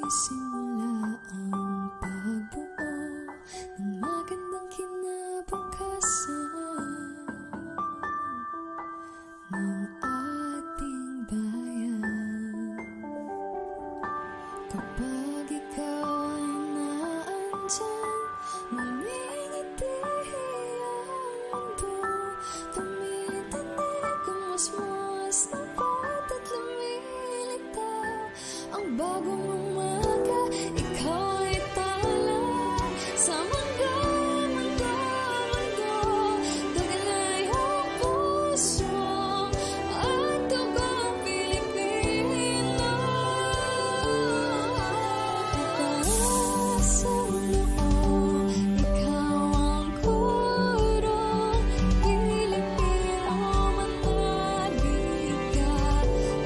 nagsisimula ang pagbuo ng magandang kinabukasan ng ating bayan. Kapag ikaw ay naandyan, ngumingiti ang mundo, tumitinig ang musmus ng bata't lumilitaw ang bagong umaga. Ikaw ay tala sa mundo, mundo, mundo, dagalay ang puso at dugong Pilipino. Itaas ang noo, ikaw ang kurong Pilipino. Manalig ka,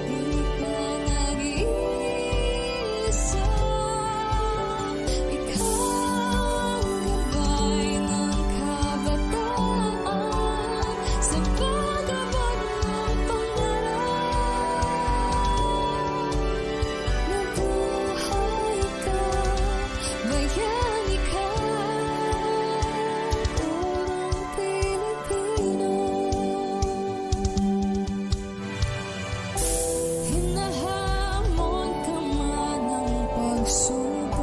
di ka nag-iisa. Ikaw ang gabay ng kabataan sa pag-abot ng pangarap. Mabuhay ka, bayani ka, purong Pilipino. Hinahamon ka man ng pagsubok,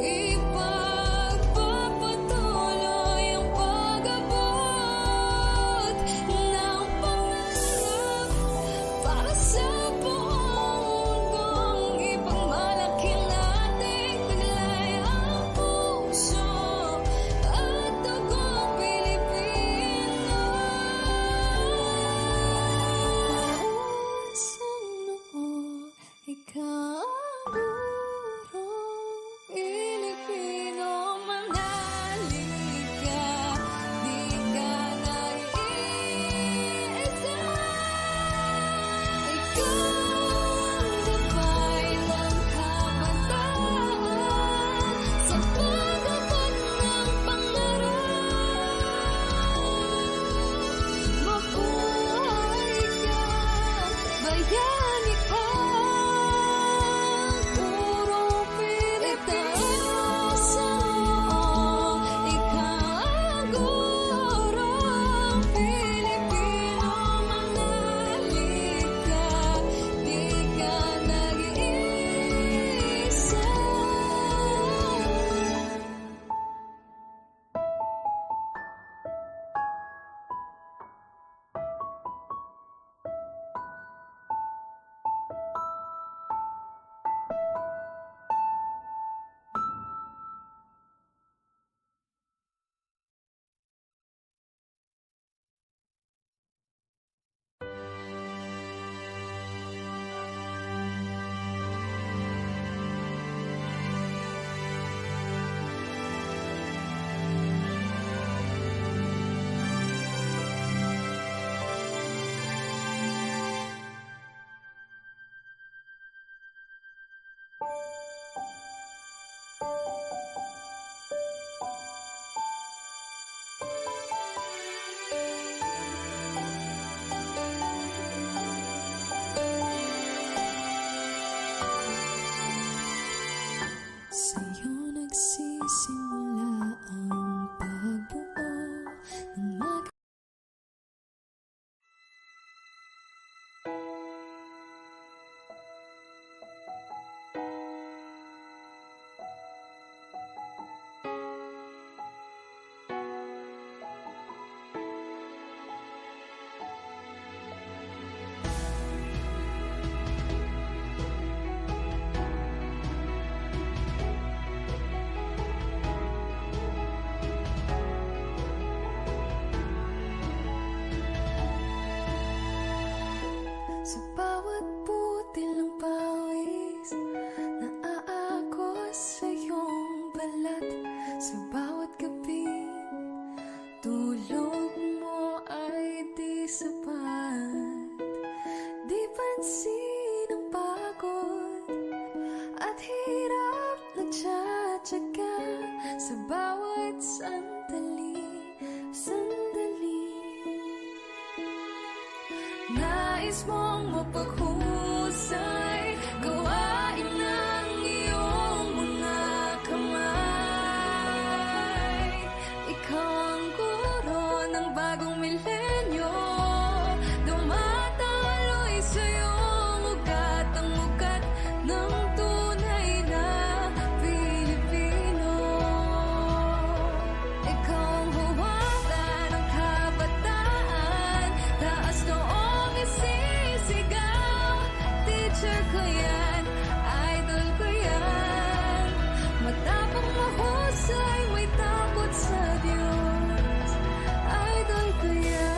ipagpapatuloy ang pag-abot ng pangarap para sa buong mundong ipagmalaki natin. Taglay ang puso at dugong Pilipino. Sa noo, ikaw ang gurong Pilipino. Manalig ka, di ka nag-iisa. Ikaw ang gabay ng kabataan sa pag-abot ng pangarap. Mabuhay ka, bayani ka, purong Pilipino. Sa noo, ikaw ang gurong Pilipino. Manalig ka, di ka nag-iisa. Sa'yo nagsisimula ang pagbuo ng sa bawat butil ng pawis na aagos sa iyong balat. Sa bawat gabi, tulog mo ay di sapat. Di pansin ang pagod at hirap na tiyatsaga sa bawat sandali, sandali. Nais mong mapaghusay yan, idol ko yan. Matapang mahusay, may takot sa Diyos, idol ko yan.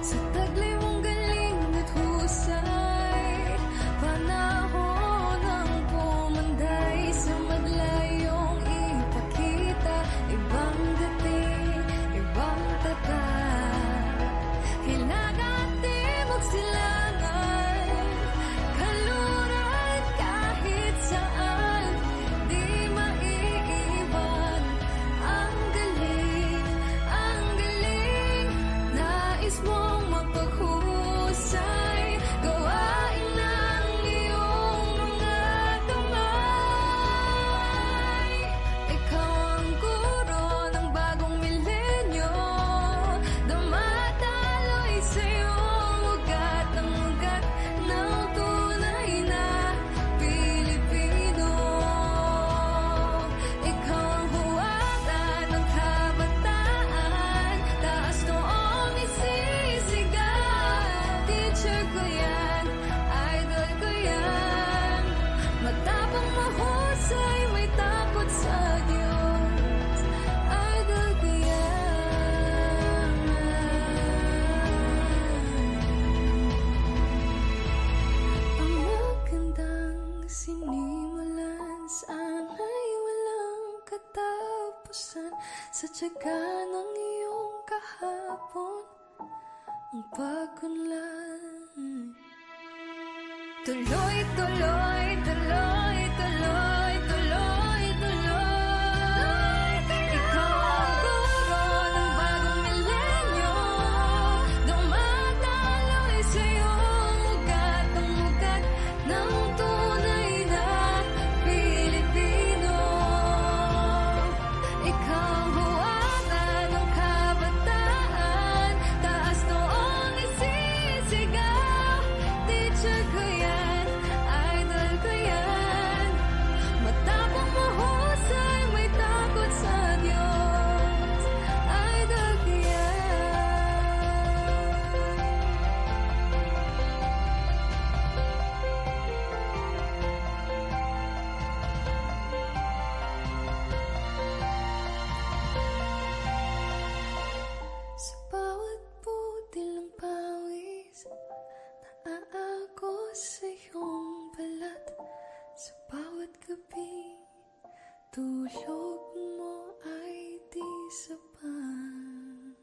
Sa taglay mong galing at husay, panahon ang pumanday sa maglayong ipakita. Ibang dating, ibang tatak, hilaga at timog silangan, kaluran kahit saan, di maiiwan. Ang galing, ang galing, nais mong mapaghusay, gawain ng iyong mga kamay. Ikaw ang guro ng bagong milenyo, dumadaloy sa iyong ugat ng tunay na Pilipino. Ikaw ang huwaran ng kabataan, taas noong isisigaw. Teacher ko yan, idol ko yan. Matapang mahusay, may takot sa Diyos, idol ko yan. Ang magandang sinimulan, sana'y walang katapusan. Sa tiyaga ng iyong kahapon, ang pag-unlad. Tuloy, tuloy, tuloy, tuloy, tuloy, tuloy. Ikaw ang guro ng bagong milenyo, dumadaloy sa iyong ugat ng tunay na Pilipino. Ikaw ang huwaran ng kabataan, taas noong isisigaw. Teacher ko yan, idol ko yan. Matapang mahusay, may takot sa Diyos, idol ko yan. Sa bawat butil ng pawis, naaagos sa iyong balat. Sa bawat gabi, tulog mo ay di sapat.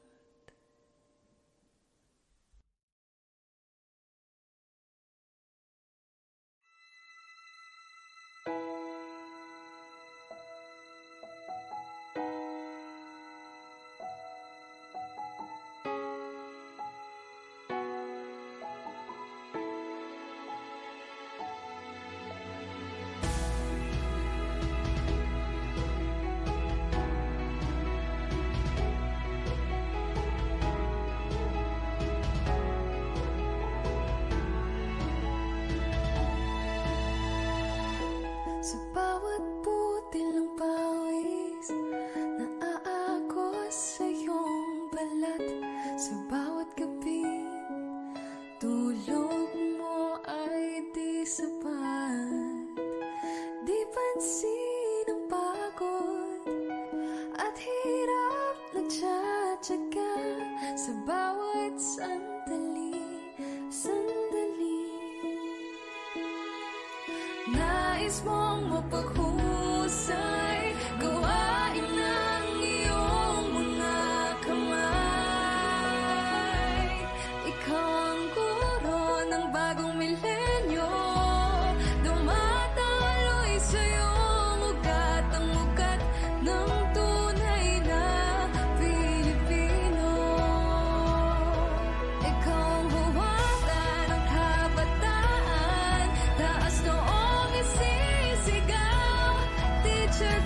Sa bawat butil ng pawis, naaagos sa iyong balat. Sa bawat gabi, tulog mo ay di sapat. Di pansin ang pagod at hirap nagtsatsaga sa bawat sandali, sandali. Nais mong mapaghusay, gawain ng iyong mga kamay. Ikaw ang guro ng bagong milenyo, dumadaloy sa iyong ugat ng tunay na Pilipino. Ikaw ang huwaran ng kabataan, taas noong isisigaw. Teacher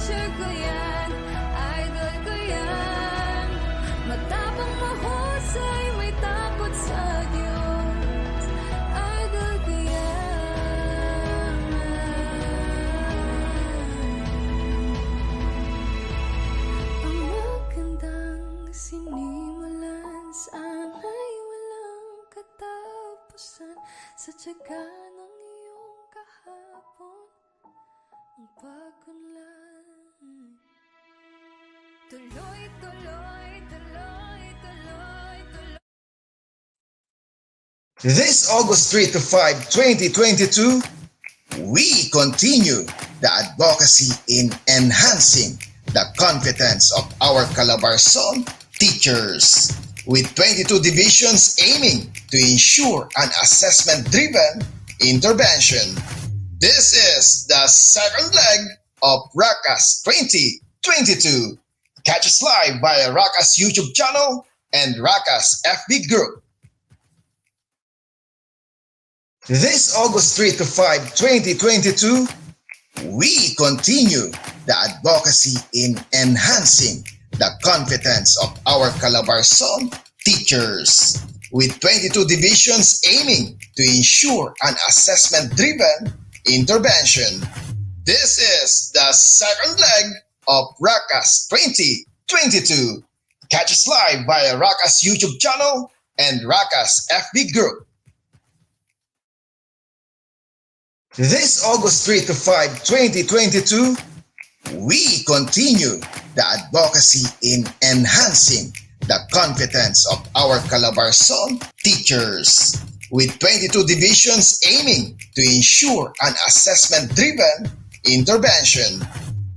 teacher ko yan, idol ko yan. Matapang mahusay, may takot sa Diyos, idol ko yan. Ang magandang sinimulan, sana'y walang katapusan. Sa tiyaga ng iyong kahapon, ang pag-unlad. Tuloy, tuloy, tuloy, tuloy, tuloy. This August 3 to 5, 2022, we continue the advocacy in enhancing the competence of our Calabarzon teachers, with 22 divisions aiming to ensure an assessment-driven intervention. This is the second leg of Racas 2022. Catch us live via Racas YouTube channel and Racas FB group. This August 3 to 5, 2022, we continue the advocacy in enhancing the competence of our Calabarzon teachers, with 22 divisions aiming to ensure an assessment-driven intervention. This is the second leg of Racas 2022. Catch us live via Racas YouTube channel and Racas FB group. This August 3 to 5, 2022, we continue the advocacy in enhancing the competence of our Calabarzon teachers, with 22 divisions aiming to ensure an assessment-driven intervention.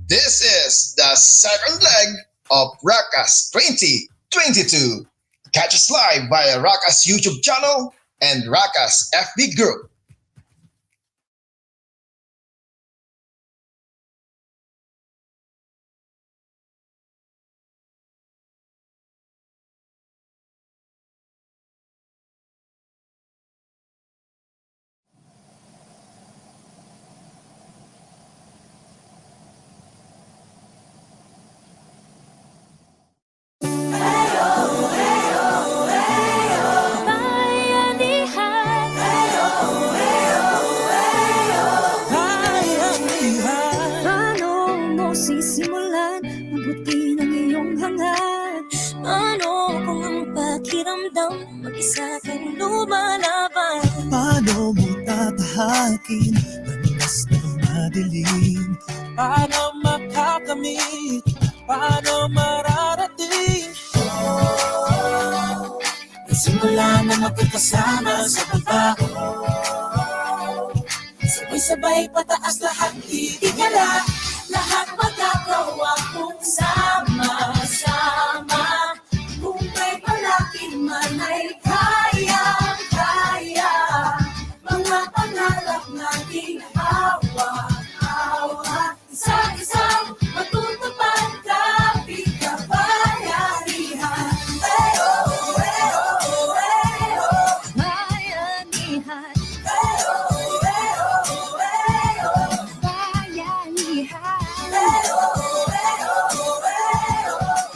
This is the second leg of Racas 2022. Catch us live via Racas YouTube channel and Racas FB group. Sisimulan, mabuti ng iyong hangad. Ano kung ang pakiramdam, mag-isa kang lumalaban? Paano mo tatahakin, madalas na madilim? Paano makakamit, paano mararating? Simula na magkakasama sa baba, sabay-sabay pataas lahat itigala. Lahat magagawa kung sama-sama. Kung may palaki man ay kaya-kaya. Mga pangarap nating hawa-hawa, isa-isang matutupad kapit kabayanihan. Eyo, eyo, eyo, bayanihan. Eyo, eyo, eyo,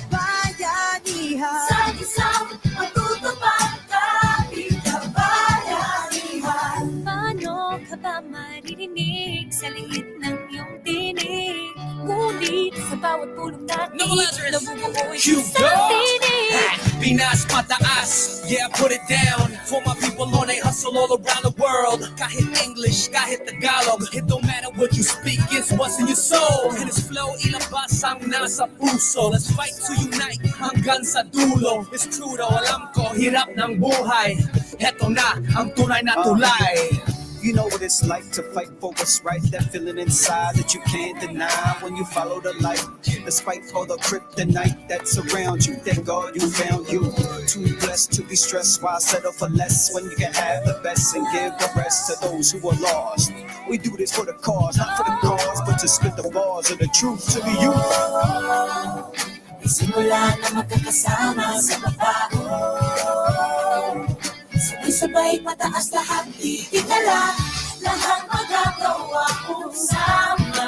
bayanihan. Isang-isang matutupad kapit kabayanihan. Paano ka ba maririnig sa liit ng iyong tinig? Ngunit sa bawat pulong natin, nabubuoy sa tinig. Pinas pataas, yeah, put it down. For my people on they hustle all around the world. Kahit English, kahit Tagalog, it don't matter what you speak, it's what's in your soul. And this flow, ilabas ang nasa puso. Let's fight to unite hanggang sa dulo. It's true though, alam ko, hirap ng buhay. Heto na, ang tunay na tulay. You know what it's like to fight for what's right. That feeling inside that you can't deny when you follow the light. Despite all the kryptonite that's around you, thank God you found you. Too blessed to be stressed, why settle for less when you can have the best and give the rest to those who are lost. We do this for the cause, not for the cause, but to spit the bars of the truth to the youth. Simula na magkakasama sa baba, sabay-sabay pataas lahat itigala. Lahat magagawa kung sama-sama.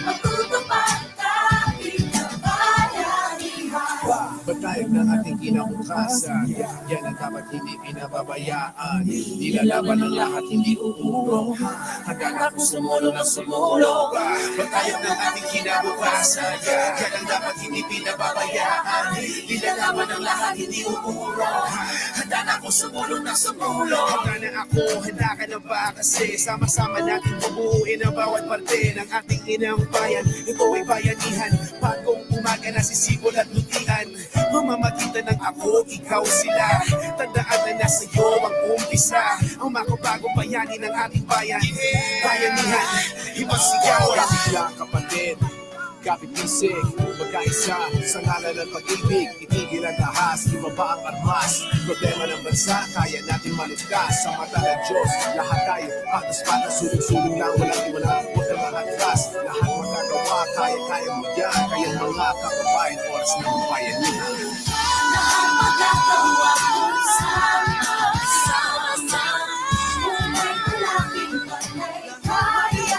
matutupad kahit na bayanihan. Pagkayag ng ating kinabukasan, yan ang dapat hindi pinababayaan. Nilalaban ng lahat, hindi uurong. Handa na kung sumulong na sumulong. Pagkayag ng ating kinabukasan, yan ang dapat hindi pinababayaan. Nilalaban ng lahat, hindi uurong. Handa na kung sumulong na sumulong. Handa na ako, handa ka na ba? Kasi sama-sama natin bubuuin ang bawat parte ng ating inang bayan. Ito ay bayanihan, bagong umaga na sisibol at lutian. Mamamagitan ng ako, ikaw sila. Tandaan na nasa iyo ang umpisa. Ang makabagong bayani ng ating bayan. Bayanihan, ibang sigaw. Kapitla, kapatid, kapit-isig, magkaisa sa ngalan ng pag-ibig. Itigil ang ahas, ibaba ang armas. Problema ng bansa, kaya natin maligtas. Sa mata ng Diyos, lahat tayo patas-patas, sulong-sulong lang, walang iwala. Huwag kang makatras, lahat magagawa. Kaya mo yan, kaya mga kababayan, oras ng bayanihan. Lahat magagawa kung sama-sama. Kung may malapit panay, kaya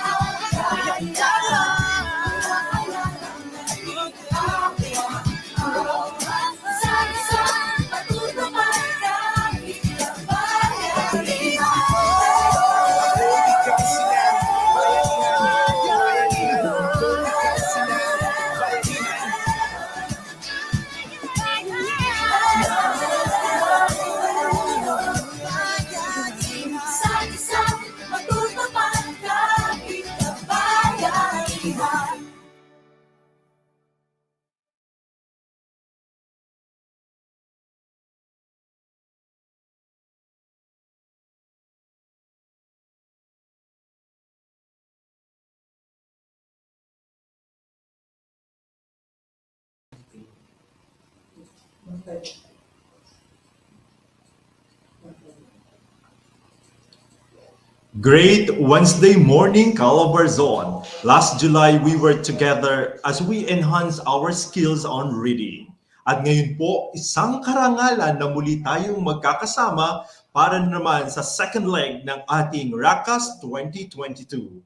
Great Wednesday morning, Calabar Zone. Last July, we were together as we enhance our skills on reading. At ngayon po, isang karangalan na muli tayong magkakasama para naman sa second leg ng ating Racas 2022.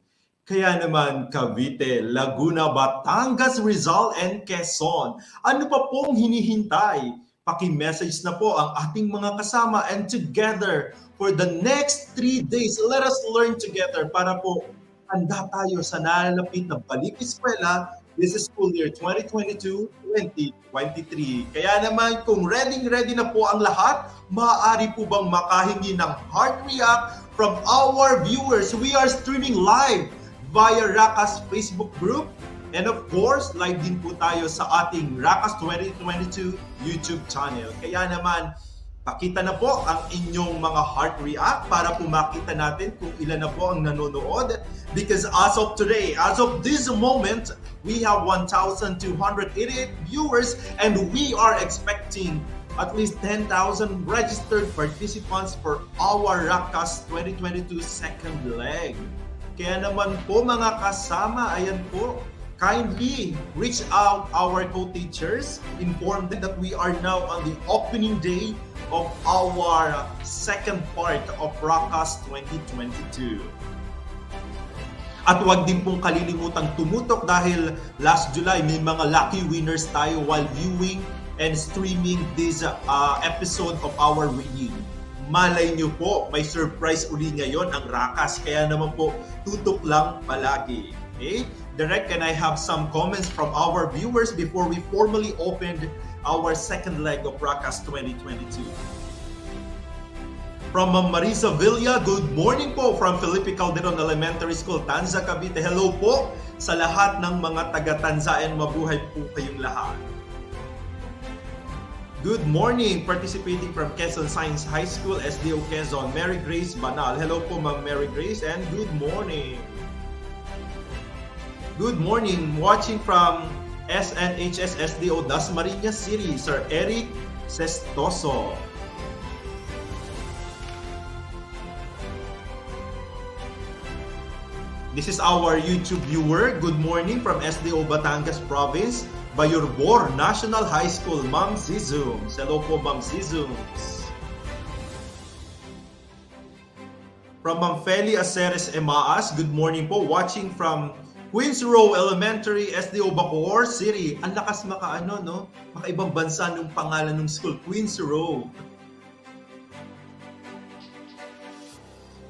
Kaya naman Cavite, Laguna, Batangas, Rizal, and Quezon. Ano pa pong hinihintay? Paki-message na po ang ating mga kasama, and together for the next 3 days, let us learn together para po handa tayo sa nalalapit na balik eskwela this is school year 2022-2023. Kaya naman kung ready na po ang lahat, maaari po bang makahingi ng heart react from our viewers? We are streaming live via Racas Facebook group. And of course, live din po tayo sa ating Racas 2022 YouTube channel. Kaya naman, pakita na po ang inyong mga heart react para po makita natin kung ilan na po ang nanonood. Because as of today, as of this moment, we have 1,288 viewers and we are expecting at least 10,000 registered participants for our Racas 2022 second leg. Kaya naman po mga kasama, ayan po, kindly reach out our co-teachers, inform them that we are now on the opening day of our second part of Racas 2022. At huwag din pong kalilimutang tumutok dahil last July may mga lucky winners tayo while viewing and streaming this episode of our reading. Malay nyo po, may surprise uli ngayon ang Racas, kaya naman po tutok lang palagi. Okay? Direct, can I have some comments from our viewers before we formally opened our second leg of Racas 2022? From Marisa Villa, good morning po from Felipe Calderon Elementary School, Tanza, Cavite. Hello po sa lahat ng mga taga-Tanza and mabuhay po kayong lahat. Good morning, participating from Quezon Science High School, SDO Quezon, Mary Grace Banal. Hello po Ma'am Mary Grace and good morning. Good morning, watching from SNHS SDO Dasmariñas City, Sir Eric Sestoso. This is our YouTube viewer. Good morning from SDO Batangas Province, Bayorbor National High School, Ma'am Zizums. Hello po Ma'am Zizums. From Ma'am Feli Aceres Emaas, good morning po, watching from Queens Row Elementary, SDO Bacoor City. Ang lakas makaano, no? Makaibang bansa nung pangalan ng school, Queens Row.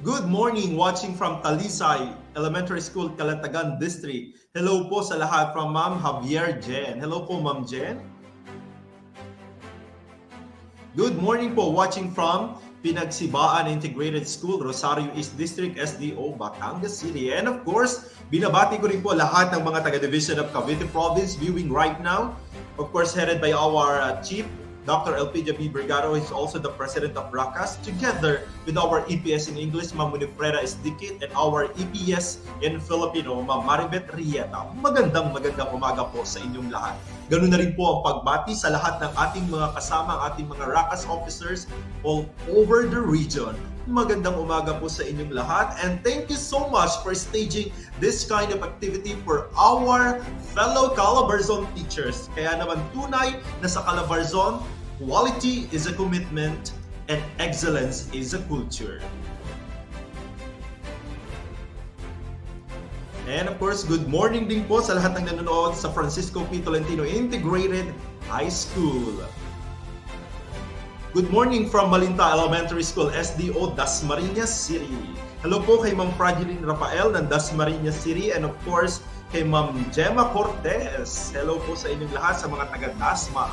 Good morning, watching from Talisay Elementary School, Calatagan District. Hello po sa lahat from Ma'am Javier Jen. Hello po, Ma'am Jen. Good morning po, watching from Pinagsibaan Integrated School, Rosario East District, SDO, Batangas City. And of course, binabati ko rin po lahat ng mga taga-division of Cavite Province viewing right now. Of course, headed by our Chief, Dr. Elpidia B. Brigado, is also the President of Racas, together with our EPS in English, Ma'am Winifreda Esdikit, and our EPS in Filipino, Ma'am Maribet Rieta. Magandang umaga po sa inyong lahat. Ganun na rin po ang pagbati sa lahat ng ating mga kasama, ang ating mga Racas officers all over the region. Magandang umaga po sa inyong lahat, and thank you so much for staging this kind of activity for our fellow Calabarzon teachers. Kaya naman tunay na sa Calabarzon, quality is a commitment and excellence is a culture. And of course, good morning din po sa lahat ng nanonood sa Francisco P. Tolentino Integrated High School. Good morning from Malinta Elementary School, SDO, Dasmariñas City. Hello po kay Ma'am Fragilin Rafael ng Dasmariñas City, and of course, kay Ma'am Gemma Cortez. Hello po sa inyong lahat sa mga taga-Dasma.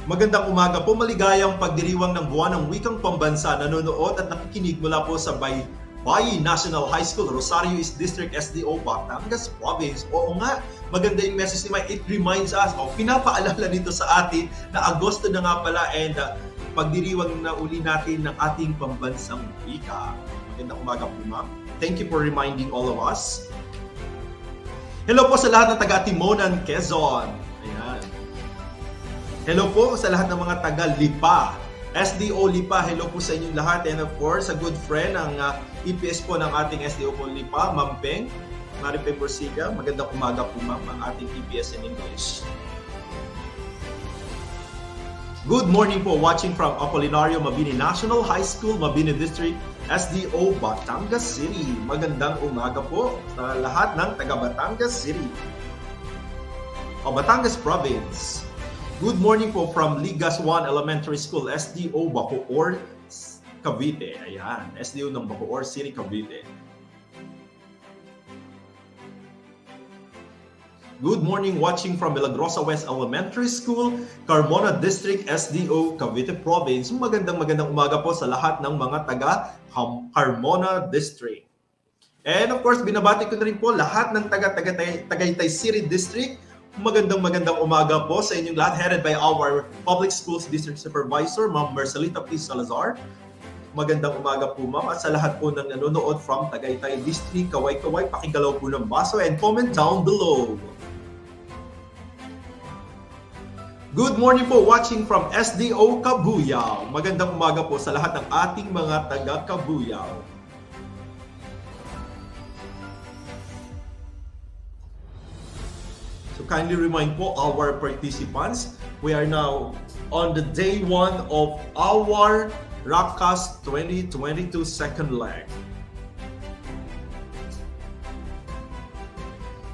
Magandang umaga po, maligayang pagdiriwang ng buwan ng wikang pambansa, nanonood at nakikinig mula po sa Bayi National High School, Rosario East District, SDO, Batangas Province. Oo nga, maganda yung message ni Mike. It reminds us, pinapaalala nito sa atin na Agosto na nga pala, and pagdiriwang na uli natin ng ating pambansang wika. Magandang umaga po, ma'am. Thank you for reminding all of us. Hello po sa lahat ng taga-Timonan, Quezon. Ayan. Hello po sa lahat ng mga taga-Lipa, SDO Lipa. Hello po sa inyong lahat, and of course, a good friend ang EPS po ng ating SDO po Lipa, Ma'am Peng Maripe Borsiga. Magandang umaga po, ma'am, ang ating EPS in English. Good morning po, watching from Apolinario Mabini National High School, Mabini District, SDO, Batangas City. Magandang umaga po sa lahat ng taga Batangas City o Batangas Province. Good morning po from Ligas 1 Elementary School, SDO, Bacoor, Cavite. Ayan, SDO ng Bacoor City, Cavite. Good morning, watching from Milagrosa West Elementary School, Carmona District, SDO, Cavite Province. Magandang umaga po sa lahat ng mga taga Carmona District. And of course, binabati ko na rin po lahat ng taga Tagaytay City District. Magandang umaga po sa inyong lahat, headed by our Public Schools District Supervisor, Ma'am Marcelita P. Salazar. Magandang umaga po, ma'am, at sa lahat po ng nanonood from Tagaytay District, kaway-kaway, pakigalaw po ng baso and comment down below. Good morning po, watching from SDO Cabuyao. Magandang umaga po sa lahat ng ating mga taga Cabuyao. So kindly remind po our participants, we are now on the day 1 of our Racas 2022 second leg.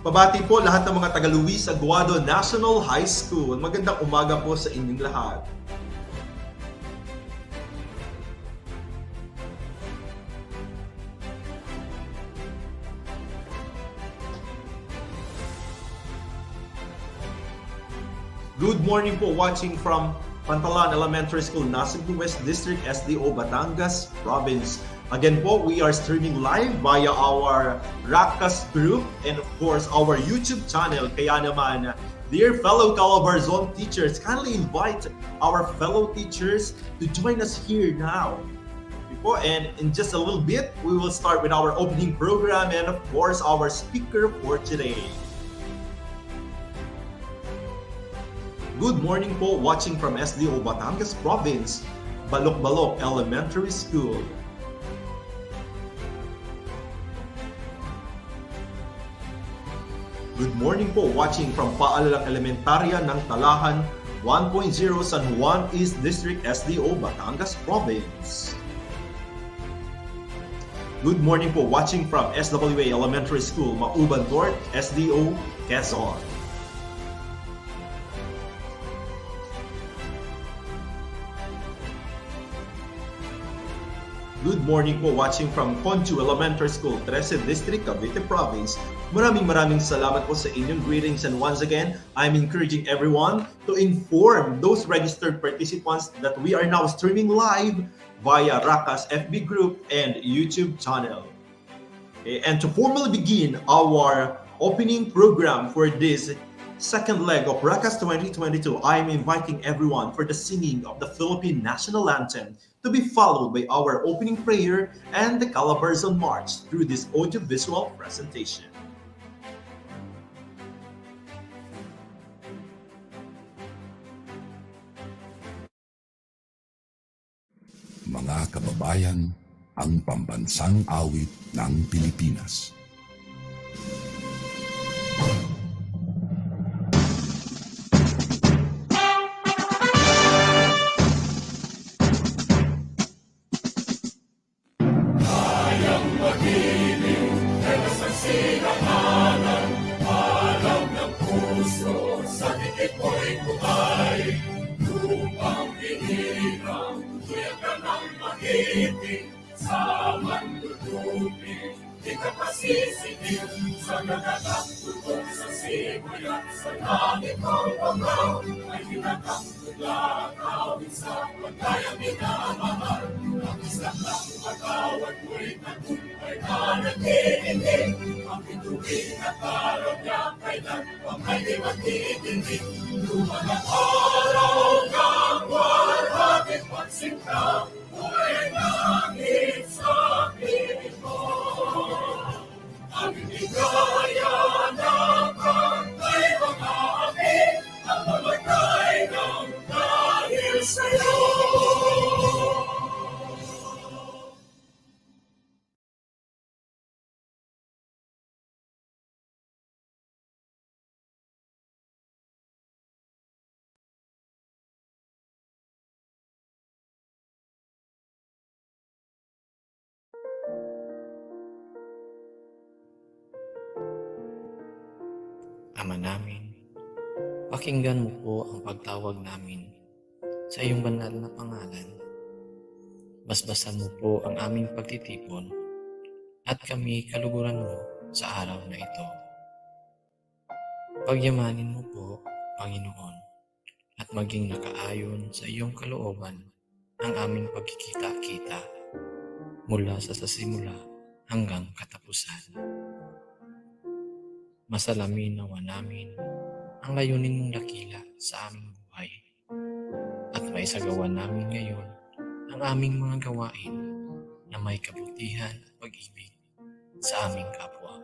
Pabati po lahat ng mga taga Luis Aguado National High School. Magandang umaga po sa inyong lahat. Good morning po, watching from Pantalan Elementary School, Nasugbu West District, SDO, Batangas Province. Again po, we are streaming live via our Racas group and of course our YouTube channel. Kaya naman, dear fellow Calabarzon teachers, kindly invite our fellow teachers to join us here now. And in just a little bit, we will start with our opening program and of course our speaker for today. Good morning po, watching from SDO Batangas Province, Balok-Balok Elementary School. Good morning po, watching from Paalalang Elementarya ng Talahan 1.0 San Juan East District, SDO Batangas Province. Good morning po, watching from SWA Elementary School, Mauban North, SDO, Quezon. Good morning po, watching from Conju Elementary School, 13 District, Cavite Province. Maraming salamat po sa inyong greetings, and once again, I'm encouraging everyone to inform those registered participants that we are now streaming live via Racas FB group and YouTube channel. And to formally begin our opening program for this second leg of Racas 2022, I am inviting everyone for the singing of the Philippine National Anthem to be followed by our opening prayer and the Calabarzon March through this audiovisual presentation. Mga kababayan, ang pambansang awit ng Pilipinas. Ama namin, pakinggan mo po ang pagtawag namin sa iyong banal na pangalan. Basbasan mo po ang aming pagtitipon at kami kaluguran mo sa araw na ito. Pagyamanin mo po, Panginoon, at maging nakaayon sa iyong kalooban ang aming pagkikita-kita mula sa simula hanggang katapusan. Masalamin nawa namin ang layunin mong dakila sa aming buhay at maisagawa namin ngayon ang aming mga gawain na may kabutihan at pag-ibig sa aming kapwa.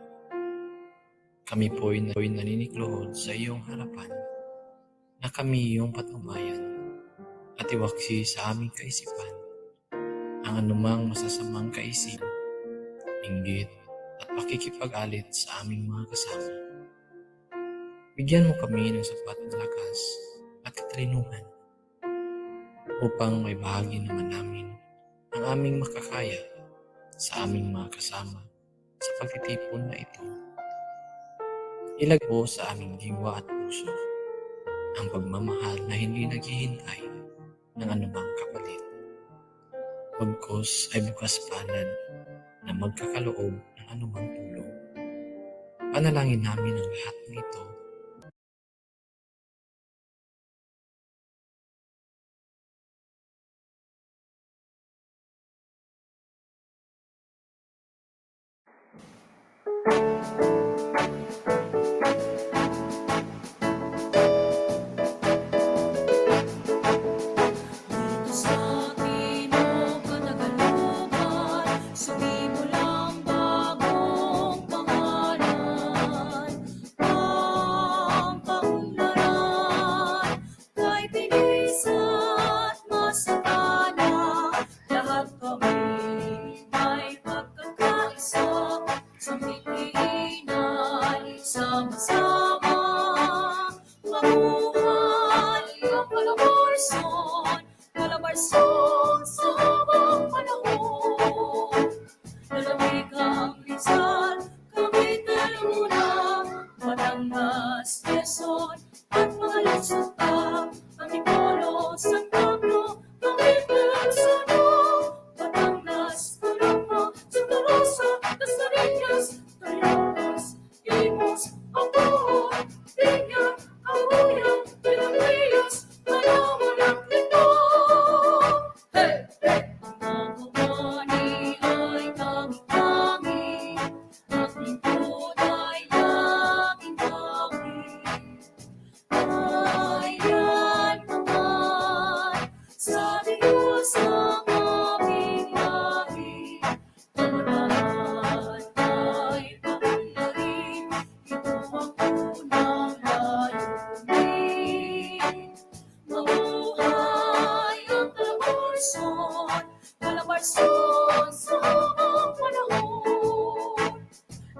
Kami po'y naniniklohod sa iyong harapan na kami iyong patnubayan at iwaksi sa aming kaisipan ang anumang masasamang kaisip, inggit at pakikipag-alit sa aming mga kasama. Bigyan mo kami ng sapat na lakas at katalinuhan upang may bahagi naman namin ang aming makakaya sa aming mga kasama sa pagtitipon na ito. Ilagpo sa aming diwa at puso ang pagmamahal na hindi naghihintay ng anumang kapalit. Pagkos ay bukas palad na magkakaloob ng anumang tulong. Panalangin namin ang lahat ng ito Dito sa Pino, Katagalugan, sumimulang bagong pangalan. Ang kaunlaran kay binis at masakana. Lahat kami may pagkakaisa sa pagkiinay, sama-sama mabuhay ang kalabarson sa habang panahon. Lalamig Batangas, Quezon, at mga lungsod pa, Antipolo, San Pablo, Cavite, Sano, Batangas, Calamba, Santa Rosa, Las Marinas, Racas, Imus, Ambo, Piña, Aguya, Pinagrias, Palawan at Lindol. Hey, hey! Ang kumani ay tangi-tangi, ang lingkod ay laging-lagi. Ayan naman sa Diyos ang aming lahi. Pamanan ay paunlarin, ito ang unang layunin. Mabuhay ang Calabarzon, Calabarzon sa habang panahon.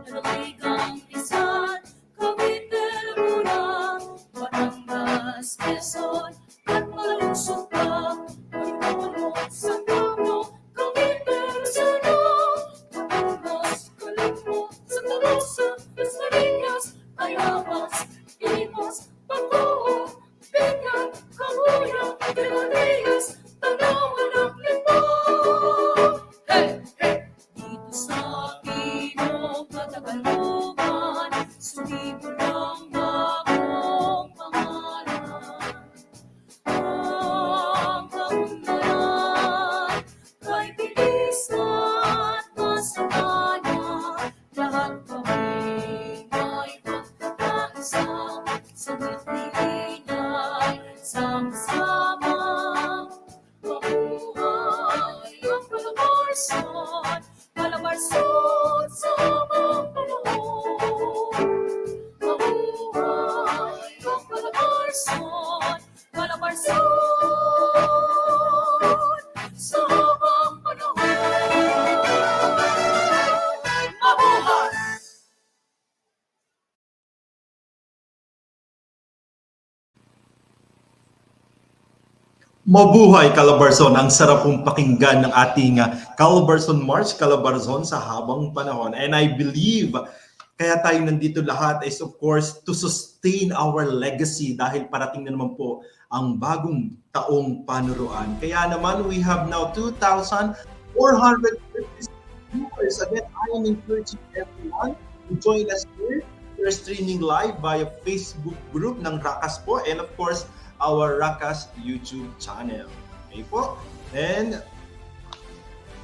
Nalaligang Rizal, Cavite, Laguna, Batangas, Quezon, at mga lungsod pa, Antipolo, San Pablo, Cavite, Rizal, Batangas, Calamba, Santa Rosa, Las Marinas, Ayabas, Imus, Bacoa, Piña, Cabuya, Pinagrias, Tanawan at Lindol. Hey, hey! Dito sa Pino, Katagalugan, sumibo ng bagong pangalan. Ang kaunlaran kay bilis at masagana, lahat kami ay magkakaisa, sa ngiti ay sama-sama. Mabuhay ang Calabarzon, Calabarzon sa habang panahon. Mabuhay ang Calabarzon, Calabarzon sa habang panahon. Mabuhay! Mabuhay Calabarzon! Ang sarap pong pakinggan ng ating Calabarzon March, Calabarzon sa habang panahon. And I believe kaya tayo nandito lahat is of course to sustain our legacy dahil parating na naman po ang bagong taong panuruan. Kaya naman we have now 2,450 viewers. Again, I am encouraging everyone to join us here. We're streaming live via Facebook group ng Racas po, and of course our Racas YouTube channel. Okay po? And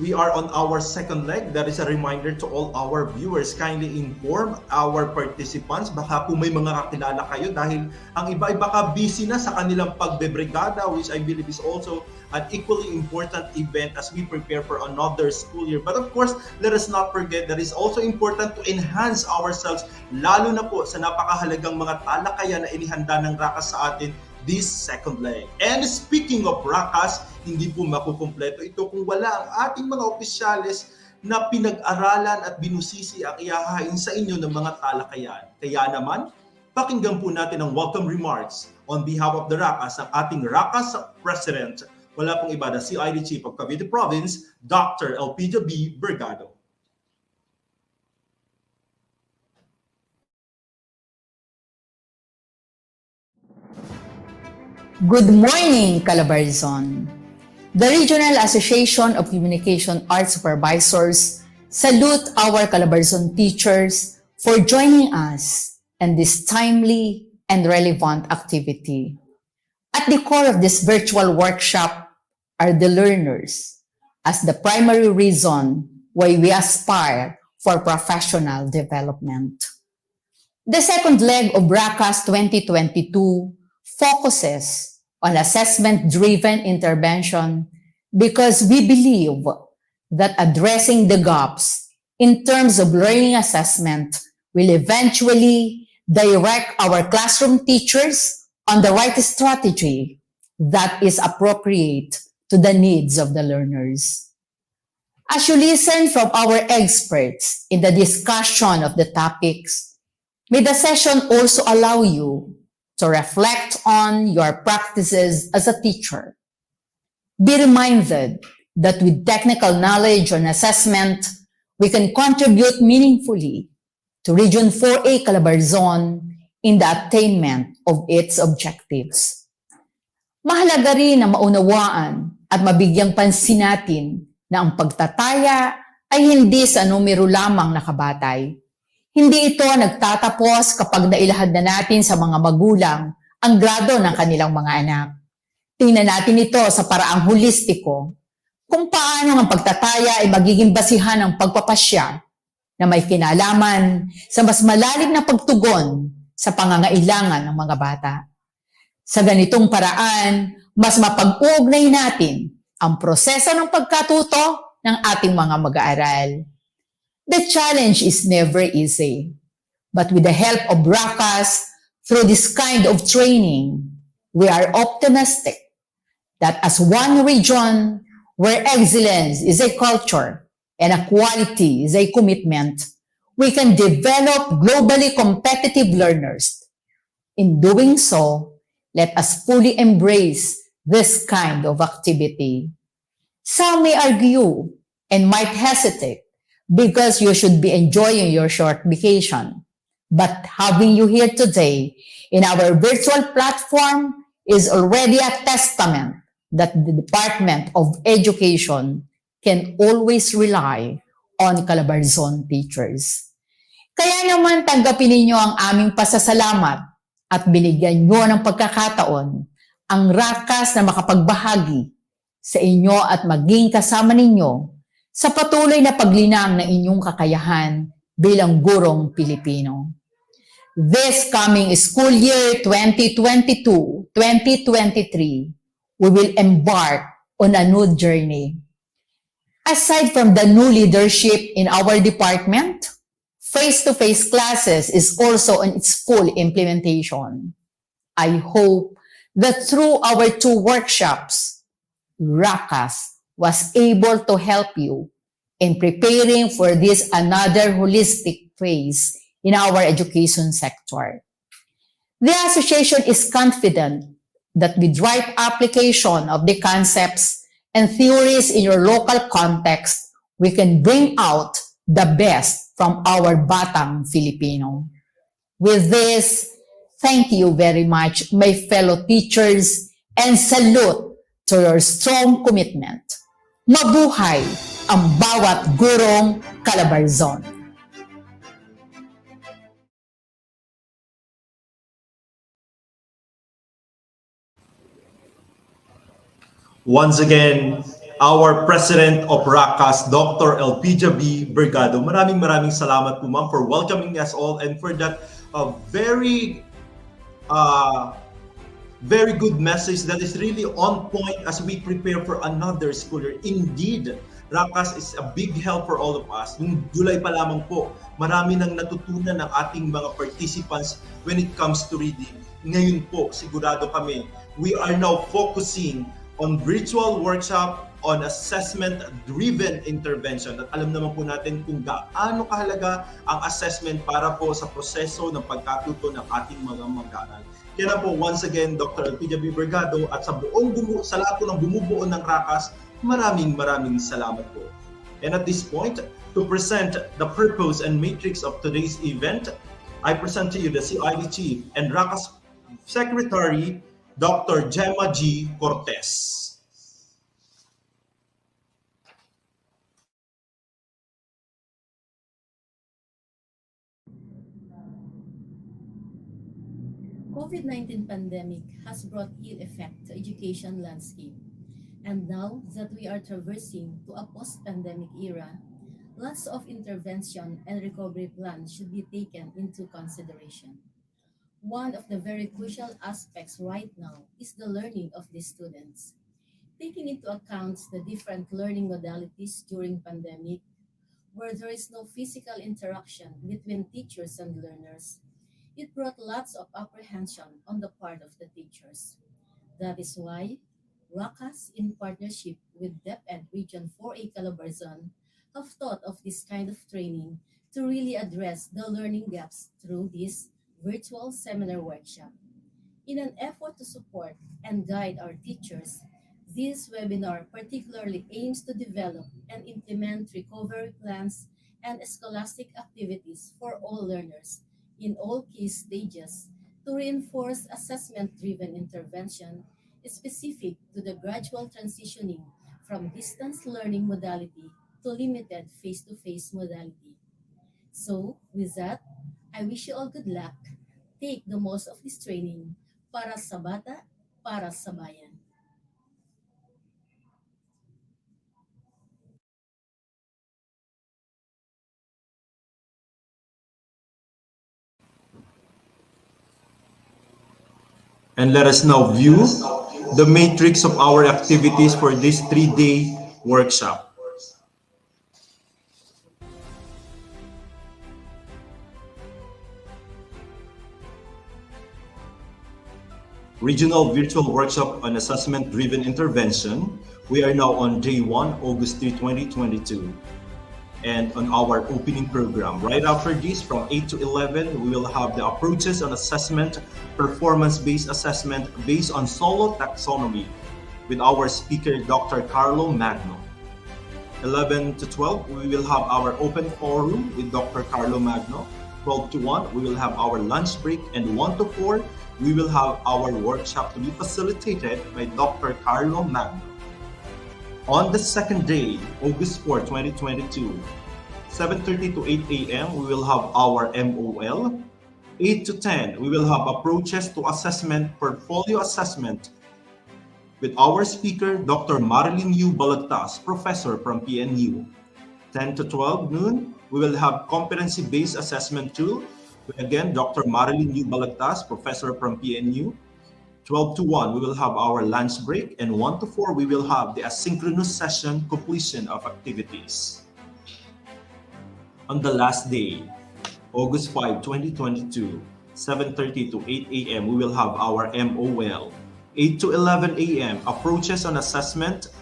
we are on our second leg. That is a reminder to all our viewers. Kindly inform our participants. Baka po may mga kakilala kayo dahil ang iba ay baka busy na sa kanilang pagbebrigada, which I believe is also an equally important event as we prepare for another school year. But of course, let us not forget that it's also important to enhance ourselves, lalo na po sa napakahalagang mga talakayan na inihanda ng Racas sa atin this second leg. And speaking of Racas, hindi po makukumpleto ito kung wala ang ating mga opisyales na pinag-aralan at binusisi ang ihahain sa inyo ng mga talakayan. Kaya naman, pakinggan po natin ang welcome remarks on behalf of the Racas, ang ating Racas President, wala pong iba na CID Chief of Cavite Province, Dr. Elpidio B. Bergado. Good morning, Calabarzon. The Regional Association of Communication Arts Supervisors salute our Calabarzon teachers for joining us in this timely and relevant activity. At the core of this virtual workshop are the learners as the primary reason why we aspire for professional development. The second leg of Racas 2022 focuses on assessment-driven intervention because we believe that addressing the gaps in terms of learning assessment will eventually direct our classroom teachers on the right strategy that is appropriate to the needs of the learners. As you listen from our experts in the discussion of the topics, may the session also allow you to reflect on your practices as a teacher. Be reminded that with technical knowledge on assessment, we can contribute meaningfully to Region 4A Calabarzon in the attainment of its objectives. Mahalaga rin na maunawaan at mabigyang pansin natin na ang pagtataya ay hindi sa numero lamang nakabatay. Hindi ito nagtatapos kapag nailahad na natin sa mga magulang ang grado ng kanilang mga anak. Tingnan natin ito sa paraang holistiko, kung paano ang pagtataya ay magiging basihan ng pagpapasya na may kinalaman sa mas malalim na pagtugon sa pangangailangan ng mga bata. Sa ganitong paraan, mas mapag-uugnay natin ang proseso ng pagkatuto ng ating mga mag-aaral. The challenge is never easy, but with the help of Racas, through this kind of training, we are optimistic that as one region where excellence is a culture and equality is a commitment, we can develop globally competitive learners. In doing so, let us fully embrace this kind of activity. Some may argue and might hesitate because you should be enjoying your short vacation. But having you here today in our virtual platform is already a testament that the Department of Education can always rely on Calabarzon teachers. Kaya naman tanggapin ninyo ang aming pasasalamat at binigyan nyo ng pagkakataon ang Racas na makapagbahagi sa inyo at maging kasama ninyo sa patuloy na paglinang ng inyong kakayahan bilang gurong Pilipino. This coming school year 2022-2023, we will embark on a new journey. Aside from the new leadership in our department, face-to-face classes is also on its full implementation. I hope that through our 2 workshops, Racas was able to help you in preparing for this another holistic phase in our education sector. The association is confident that with right application of the concepts and theories in your local context, we can bring out the best from our batang Filipino. With this, thank you very much, my fellow teachers, and salute to your strong commitment. Mabuhay ang bawat gurong Calabarzon! Once again, our President of Racas, Dr. Elpidia B. Bergado. Maraming salamat po, ma'am, for welcoming us all and for that very good message that is really on point as we prepare for another school year. Indeed, Racas is a big help for all of us. Noong July pa lamang po, marami nang natutunan ng ating mga participants when it comes to reading. Ngayon po, sigurado kami, we are now focusing on virtual workshop, on assessment-driven intervention. At alam naman po natin kung gaano kahalaga ang assessment para po sa proseso ng pagkatuto ng ating mga mag-aaral. Kaya na po, once again, Dr. Elpidia B. Bergado at sa lahat po ng bumubuo ng Racas, maraming salamat po. And at this point, to present the purpose and matrix of today's event, I present to you the CID Chief and Racas Secretary, Dr. Gemma G. Cortez. COVID-19 pandemic has brought ill effect to education landscape. And now that we are traversing to a post-pandemic era, lots of intervention and recovery plans should be taken into consideration. One of the very crucial aspects right now is the learning of the students. Taking into account the different learning modalities during pandemic, where there is no physical interaction between teachers and learners, it brought lots of apprehension on the part of the teachers. That is why Racas, in partnership with DepEd Region 4A Calabarzon, have thought of this kind of training to really address the learning gaps through this virtual seminar workshop. In an effort to support and guide our teachers, this webinar particularly aims to develop and implement recovery plans and scholastic activities for all learners in all key stages to reinforce assessment-driven intervention specific to the gradual transitioning from distance learning modality to limited face-to-face modality. So, with that, I wish you all good luck. Take the most of this training para sa bata, para sa bayan. And let us now view the matrix of our activities for this 3-day workshop. Regional Virtual Workshop on Assessment-Driven Intervention. We are now on day 1, August 3, 2022. And on our opening program. Right after this, from 8 to 11, we will have the approaches on assessment, performance-based assessment based on solo taxonomy with our speaker, Dr. Carlo Magno. 11 to 12, we will have our open forum with Dr. Carlo Magno. 12 to 1, we will have our lunch break. And 1 to 4, we will have our workshop to be facilitated by Dr. Carlo Magno. On the second day, August 4, 2022, 7:30 to 8 a.m., we will have our MOL. 8 to 10, we will have approaches to assessment, portfolio assessment with our speaker, Dr. Marilyn Yu Balagtas, professor from PNU. 10 to 12 noon, we will have competency-based assessment tool. Again, Dr. Marilyn Yu Balagtas, professor from PNU. 12 to 1, we will have our lunch break, and 1 to 4, we will have the asynchronous session completion of activities. On the last day, August 5, 2022, 7:30 to 8 a.m., we will have our MOL. 8 to 11 a.m., approaches on assessment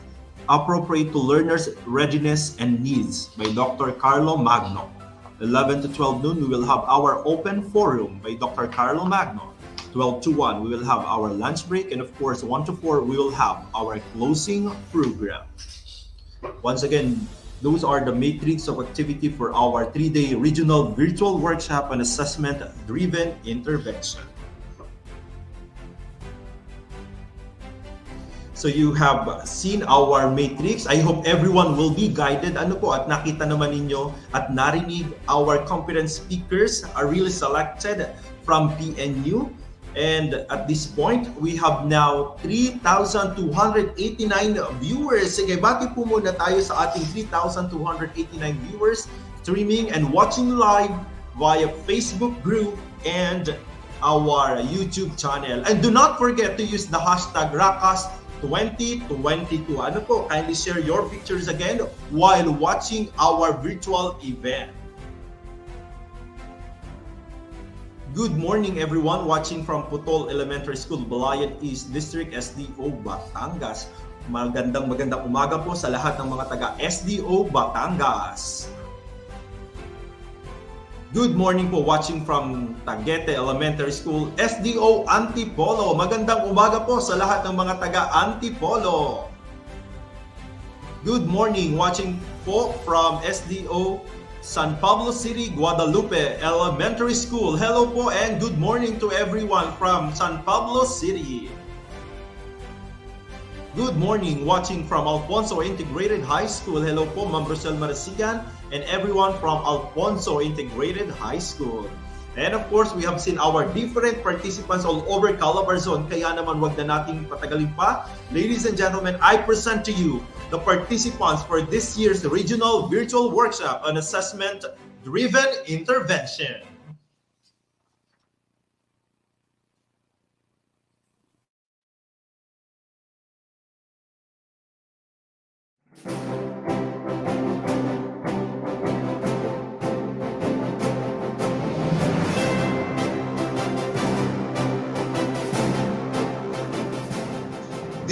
appropriate to learners' readiness and needs by Dr. Carlo Magno. 11 to 12 noon, we will have our open forum by Dr. Carlo Magno. 12 to 1, we will have our lunch break, and of course, 1 to 4, we will have our closing program. Once again, those are the matrix of activity for our 3-day regional virtual workshop on assessment-driven intervention. So you have seen our matrix. I hope everyone will be guided. At nakita naman ninyo at narinig our competent speakers are really selected from PNU. And at this point, we have now 3,289 viewers. Sige, bati po muna tayo sa ating 3,289 viewers streaming and watching live via Facebook group and our YouTube channel. And do not forget to use the hashtag Racas 2022. Kindly share your pictures again while watching our virtual event. Good morning everyone watching from Putol Elementary School, Balayan East District, SDO, Batangas. Magandang umaga po sa lahat ng mga taga SDO, Batangas. Good morning po watching from Taguete Elementary School, SDO, Antipolo. Magandang umaga po sa lahat ng mga taga Antipolo. Good morning watching po from SDO, San Pablo City, Guadalupe Elementary School. Hello po and good morning to everyone from San Pablo City. Good morning watching from Alfonso Integrated High School. Hello po Ma'am Rosel Marasigan and everyone from Alfonso Integrated High School. And of course, we have seen our different participants all over Calabarzon. Kaya naman wag na nating patagalin pa. Ladies and gentlemen, I present to you the participants for this year's Regional Virtual Workshop on Assessment-Driven Intervention.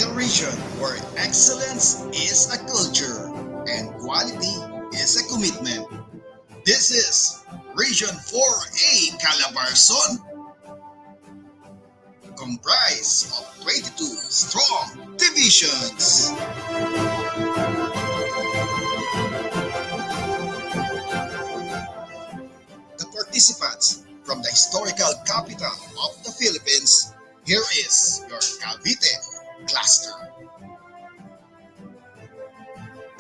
The region where excellence is a culture and quality is a commitment. This is Region 4A Calabarzon, comprised of 22 strong divisions. The participants from the historical capital of the Philippines, here is your Cavite cluster.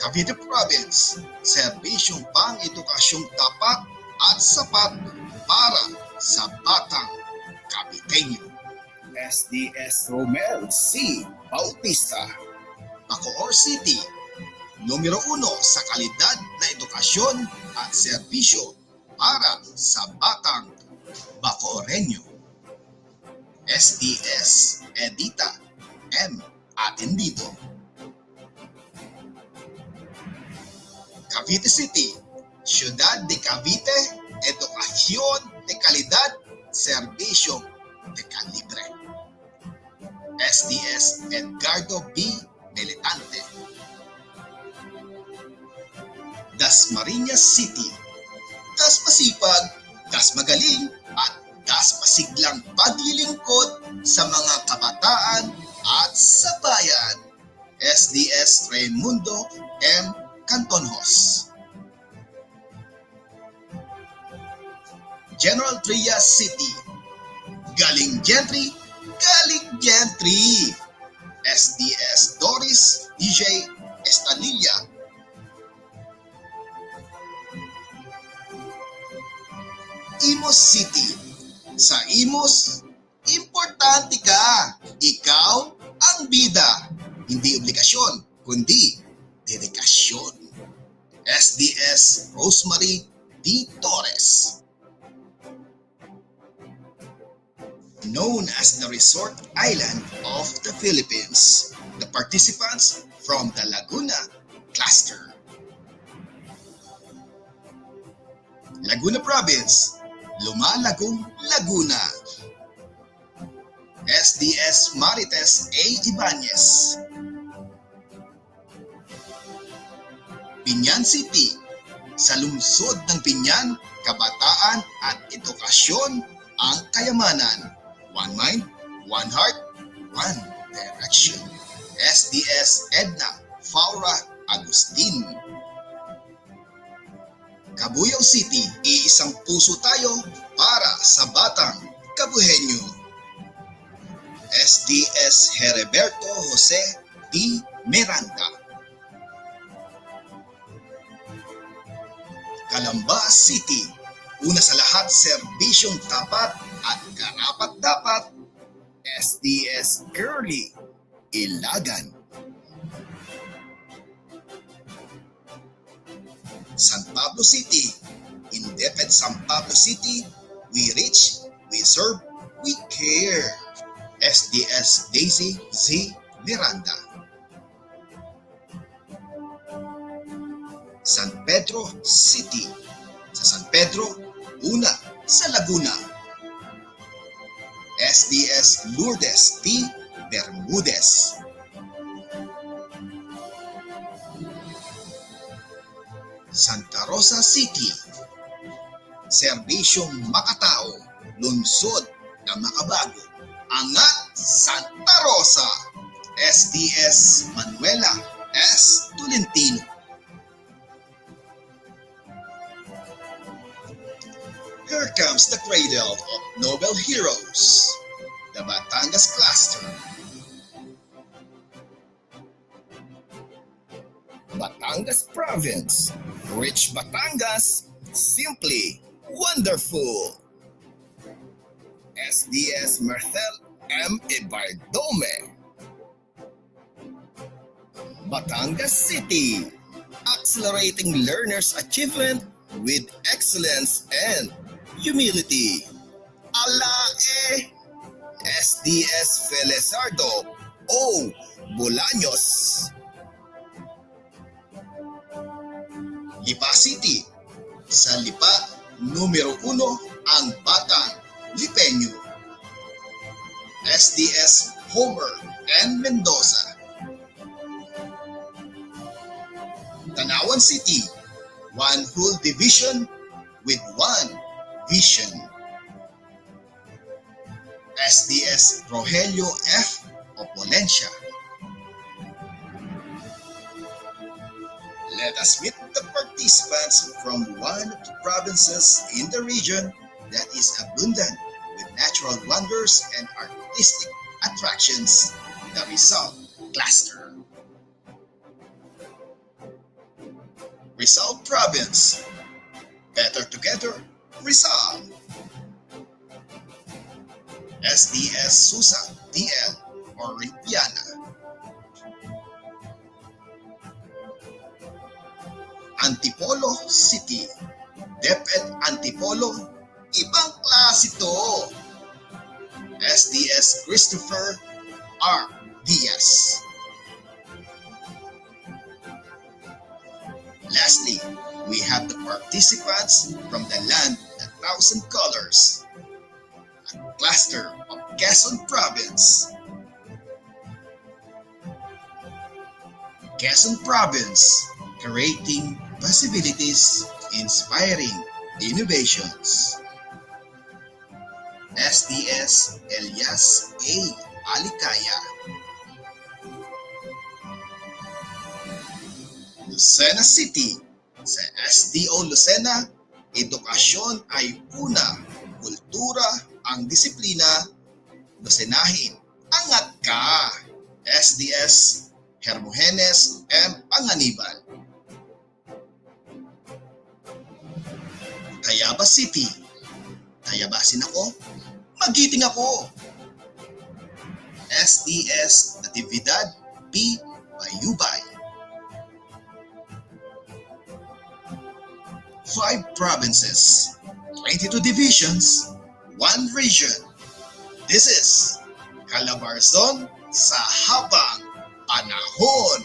Cavite Province, serbisyong pang-edukasyong tapat at sapat para sa batang Caviteño. SDS Romel C. Bautista. Bacoor City, numero 1 sa kalidad na edukasyon at serbisyo para sa batang Bacooreño. SDS Edita M. Atendido. Cavite City, Ciudad de Cavite, edukasyon de kalidad, serbisyo de calibre. SDS Edgardo B. Militante. Dasmariñas City, das masipag, das magaling, at das masiglang paglilingkod sa mga kabataan at sa bayan. SDS Raimundo M. Cantonhos. General Trias City, galing gentry, galing gentry. SDS Doris DJ Estalilla. Imus City, sa Imus, importante ka. Ikaw ang bida. Hindi obligasyon, kundi dedikasyon. SDS Rosemary D. Torres. Known as the Resort Island of the Philippines, the participants from the Laguna Cluster. Laguna Province, Lumalagong, Laguna. SDS Marites A. Ibanez. Binyan City, sa lungsod ng Binyan, kabataan at edukasyon ang kayamanan. One mind, one heart, one direction. SDS Edna Faura Agustin. Cabuyao City, iisang puso tayo para sa batang Kabuhenyo. SDS Heriberto Jose D. Miranda. Calamba City, una sa lahat serbisyong tapat at karapat-dapat. SDS Girly Ilagan. San Pablo City, Independent San Pablo City, we reach, we serve, we care. SDS Daisy Z. Miranda. San Pedro City, sa San Pedro, una sa Laguna. SDS Lourdes T. Bermudez. Santa Rosa City, serbisyong makatao, lungsod na makabago. Angat Santa Rosa. SDS Manuela S. Tolentino. Here comes the cradle of Nobel heroes, the Batangas Cluster. Batangas Province, rich Batangas, simply wonderful. SDS Marcel M. Ibardome. Batangas City, accelerating learners' achievement with excellence and humility. Alae, SDS Felizardo O. Bolaños. Lipa City, sa Lipa, numero 1 ang batang Lipeño. SDS Homer N. Mendoza. Tanawan City, one whole division with one vision. SDS Rogelio F. Opolencia. Let us meet the participants from one of the provinces in the region that is abundant with natural wonders and artistic attractions, the Rizal Cluster. Rizal Province. Better Together, Rizal. SDS Susa DL or Ripiana. Antipolo City. DepEd Antipolo, ibang klase to. SDS Christopher R. Diaz. Lastly, we have the participants from the land of 1,000 colors, a cluster of Quezon Province. Quezon Province, creating possibilities, inspiring innovations. SDS Elias A. Alicaya. Lucena City. Sa SDO Lucena, edukasyon ay una, kultura ang disiplina, Lucenahin, angat ka. SDS Hermogenes M. Panganiban. Tayaba City. Tayabasin ako, magiting ako. SDS Natividad P. Bayubay. 5 provinces, 22 divisions, 1 region. This is Calabarzon sa habang panahon.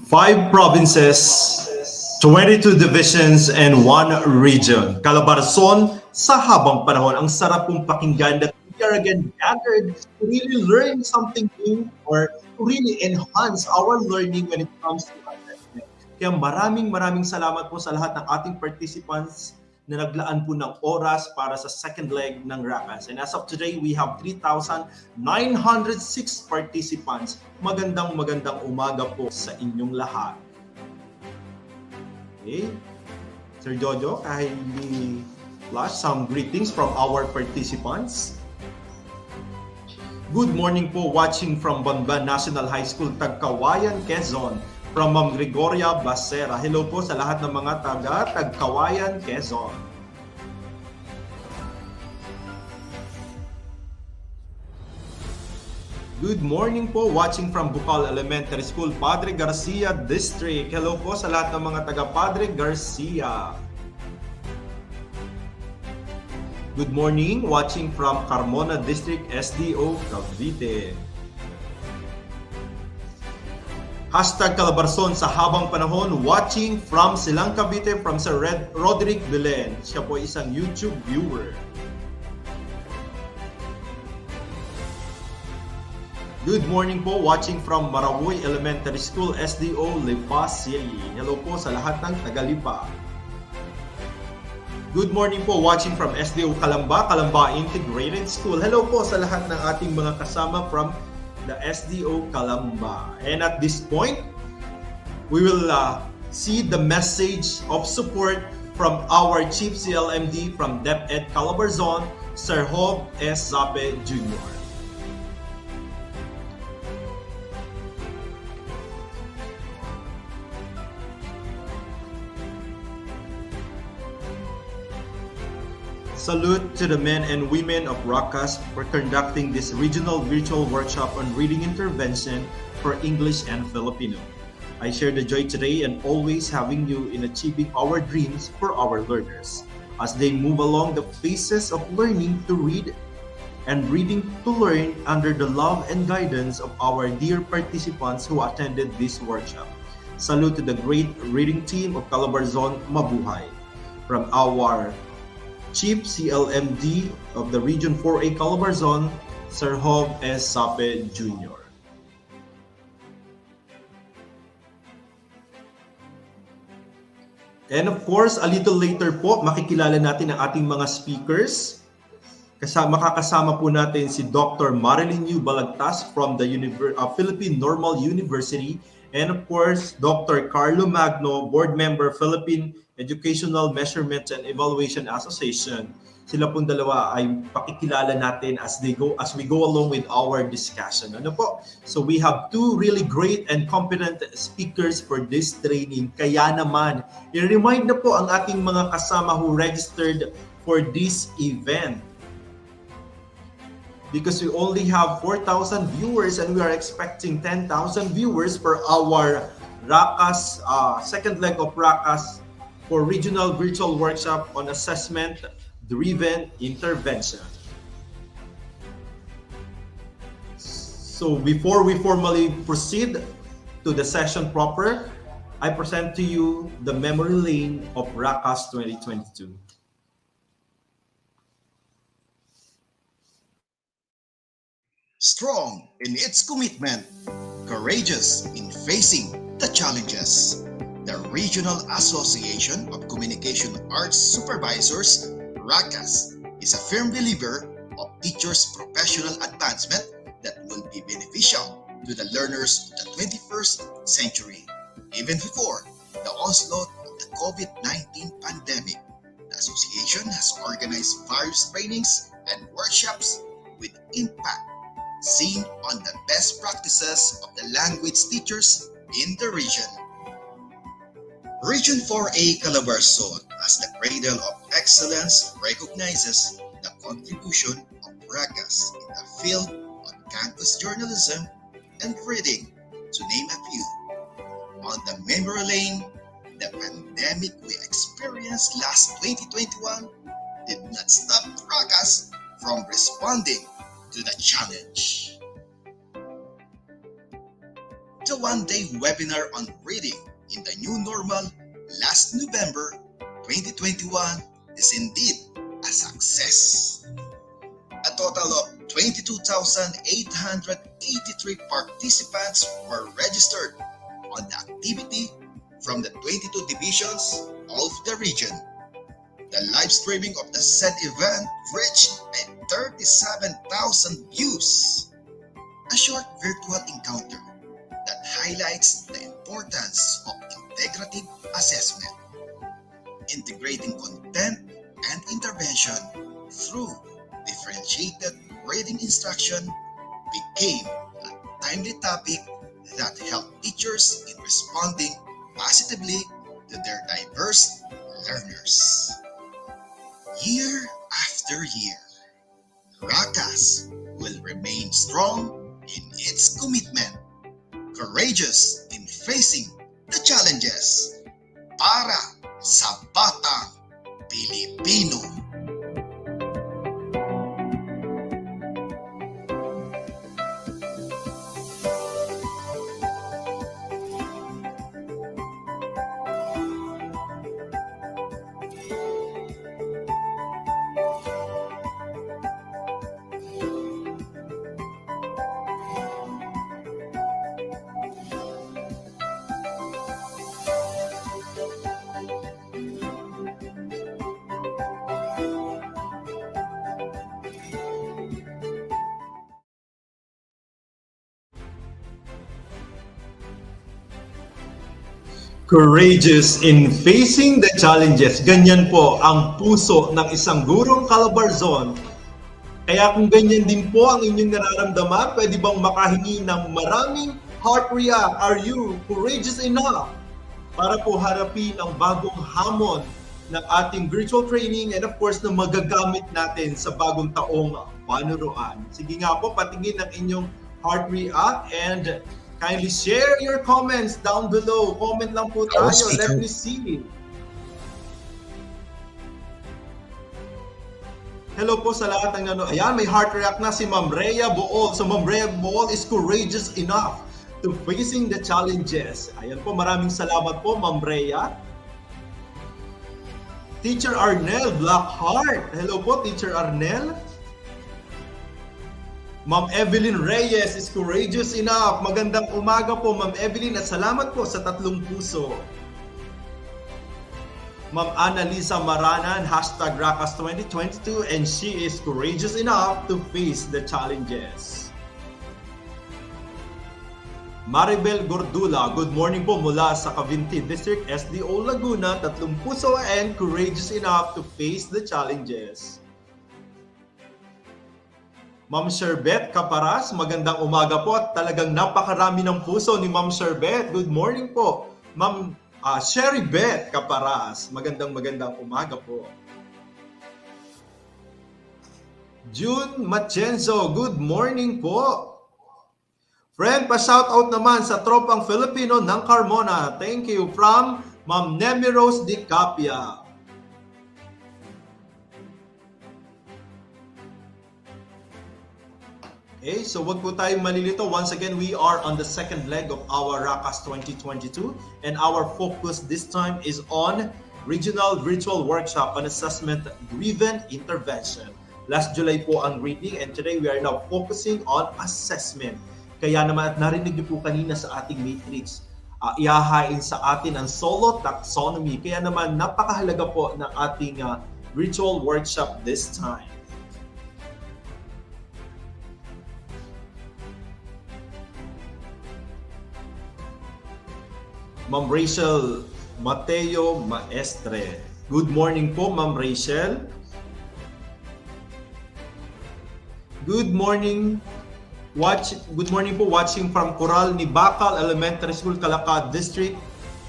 Five provinces, 22 divisions, and 1 region. Calabarzon sa habang panahon. Ang sarap kong pakinggan that we are again gathered to really learn something new or to really enhance our learning when it comes to assessment. Kaya maraming salamat po sa lahat ng ating participants na naglaan po ng oras para sa second leg ng Racas. And as of today, we have 3,906 participants. Magandang umaga po sa inyong lahat. Okay. Sir Jojo, kindly flash some greetings from our participants. Good morning po, watching from Banban National High School, Tagkawayan, Quezon. From Ma'am Gregoria Basera. Hello po sa lahat ng mga taga Tagkawayan, Quezon. Good morning po, watching from Bukal Elementary School, Padre Garcia District. Hello po sa lahat ng mga taga Padre Garcia. Good morning, watching from Carmona District, SDO, Cavite. Hashtag Calabarzon sa habang panahon, watching from Silang Cavite from Sir Roderick Belen. Siya po isang YouTube viewer. Good morning po, watching from Marawoy Elementary School, SDO, Lipa City. Hello po sa lahat ng taga-Lipa. Good morning po, watching from SDO Calamba, Calamba Integrated School. Hello po sa lahat ng ating mga kasama from the SDO Calamba. And at this point, we will see the message of support from our Chief CLMD from DepEd Calabarzon, Sir Hob S. Zape Jr. Salute to the men and women of Racas for conducting this regional virtual workshop on reading intervention for English and Filipino. I share the joy today and always having you in achieving our dreams for our learners as they move along the phases of learning to read and reading to learn under the love and guidance of our dear participants who attended this workshop. Salute to the great reading team of Calabarzon, Mabuhay. From our Chief CLMD of the Region 4A Calabarzon, Sir Hob S. Sape Jr. And of course, a little later po, makikilala natin ang ating mga speakers. Makakasama po natin si Dr. Marilyn Yu Balagtas from the Philippine Normal University, and of course, Dr. Carlo Magno, Board Member, Philippine Educational Measurement and Evaluation Association. Sila pong dalawa ay pakikilala natin as we go along with our discussion. Ano po? So we have two really great and competent speakers for this training. Kaya naman, i-remind na po ang ating mga kasama who registered for this event. Because we only have 4,000 viewers and we are expecting 10,000 viewers for our Racas, second leg of Racas for regional virtual workshop on assessment-driven intervention. So before we formally proceed to the session proper, I present to you the memory lane of Racas 2022. Strong in its commitment, courageous in facing the challenges. The Regional Association of Communication Arts Supervisors, Racas, is a firm believer of teachers' professional advancement that will be beneficial to the learners of the 21st century. Even before the onslaught of the COVID-19 pandemic, the association has organized various trainings and workshops with impact seen on the best practices of the language teachers in the region. Region 4A Calabarzon, as the cradle of excellence, recognizes the contribution of Racas in the field of campus journalism and reading, to name a few. On the memory lane, the pandemic we experienced last 2021 did not stop Racas from responding to the challenge. The one-day webinar on reading in the new normal last November 2021 is indeed a success. A total of 22,883 participants were registered on the activity from the 22 divisions of the region. The live streaming of the said event reached 37,000 views. A short virtual encounter that highlights the importance of integrative assessment, integrating content and intervention through differentiated reading instruction became a timely topic that helped teachers in responding positively to their diverse learners. Year after year, Racas will remain strong in its commitment, courageous in facing the challenges para sa batang Pilipino. Courageous in facing the challenges. Ganyan po ang puso ng isang gurong Calabarzon. Kaya kung ganyan din po ang inyong nararamdaman, pwede bang makahingi ng maraming heart react? Are you courageous enough para po harapin ang bagong hamon ng ating virtual training and of course na magagamit natin sa bagong taong panuruan? Sige nga po, patingin ang inyong heart react and kindly share your comments down below. Comment lang po tayo. Let me see. Hello po sa lahat ng nanonood. Ayan, may heart react na si Ma'am Rhea Bool. So Ma'am Rhea Bool is courageous enough to facing the challenges. Ayan po, maraming salamat po Ma'am Rhea. Teacher Arnel, Black Heart. Hello po, Teacher Arnel. Ma'am Evelyn Reyes is courageous enough. Magandang umaga po Ma'am Evelyn at salamat po sa 3 puso. Ma'am Annalisa Maranan, hashtag Racas 2022, and she is courageous enough to face the challenges. Maribel Gordula, good morning po mula sa Cavinti District, SDO Laguna, tatlong puso and courageous enough to face the challenges. Ma'am Sherbet Caparas, magandang umaga po at talagang napakarami ng puso ni Ma'am Sherbet. Good morning po. Ma'am Sherry Beth Caparas, magandang umaga po. June Machenzo, good morning po. Friend, pa-shoutout naman sa tropang Filipino ng Carmona. Thank you from Ma'am Nemi Rose Di Capia. Okay, so wag po tayong malilito. Once again, we are on the second leg of our Racas 2022 and our focus this time is on Regional Virtual Workshop on Assessment-Driven Intervention. Last July po ang reading and today we are now focusing on assessment. Kaya naman at narinig niyo po kanina sa ating matrix, ihahain sa atin ang solo taxonomy. Kaya naman napakahalaga po ng ating virtual workshop this time. Ma'am Rachel Mateo Maestre. Good morning po, Ma'am Rachel. Good morning po watching from Coral ni Bacal Elementary School, Calacad District,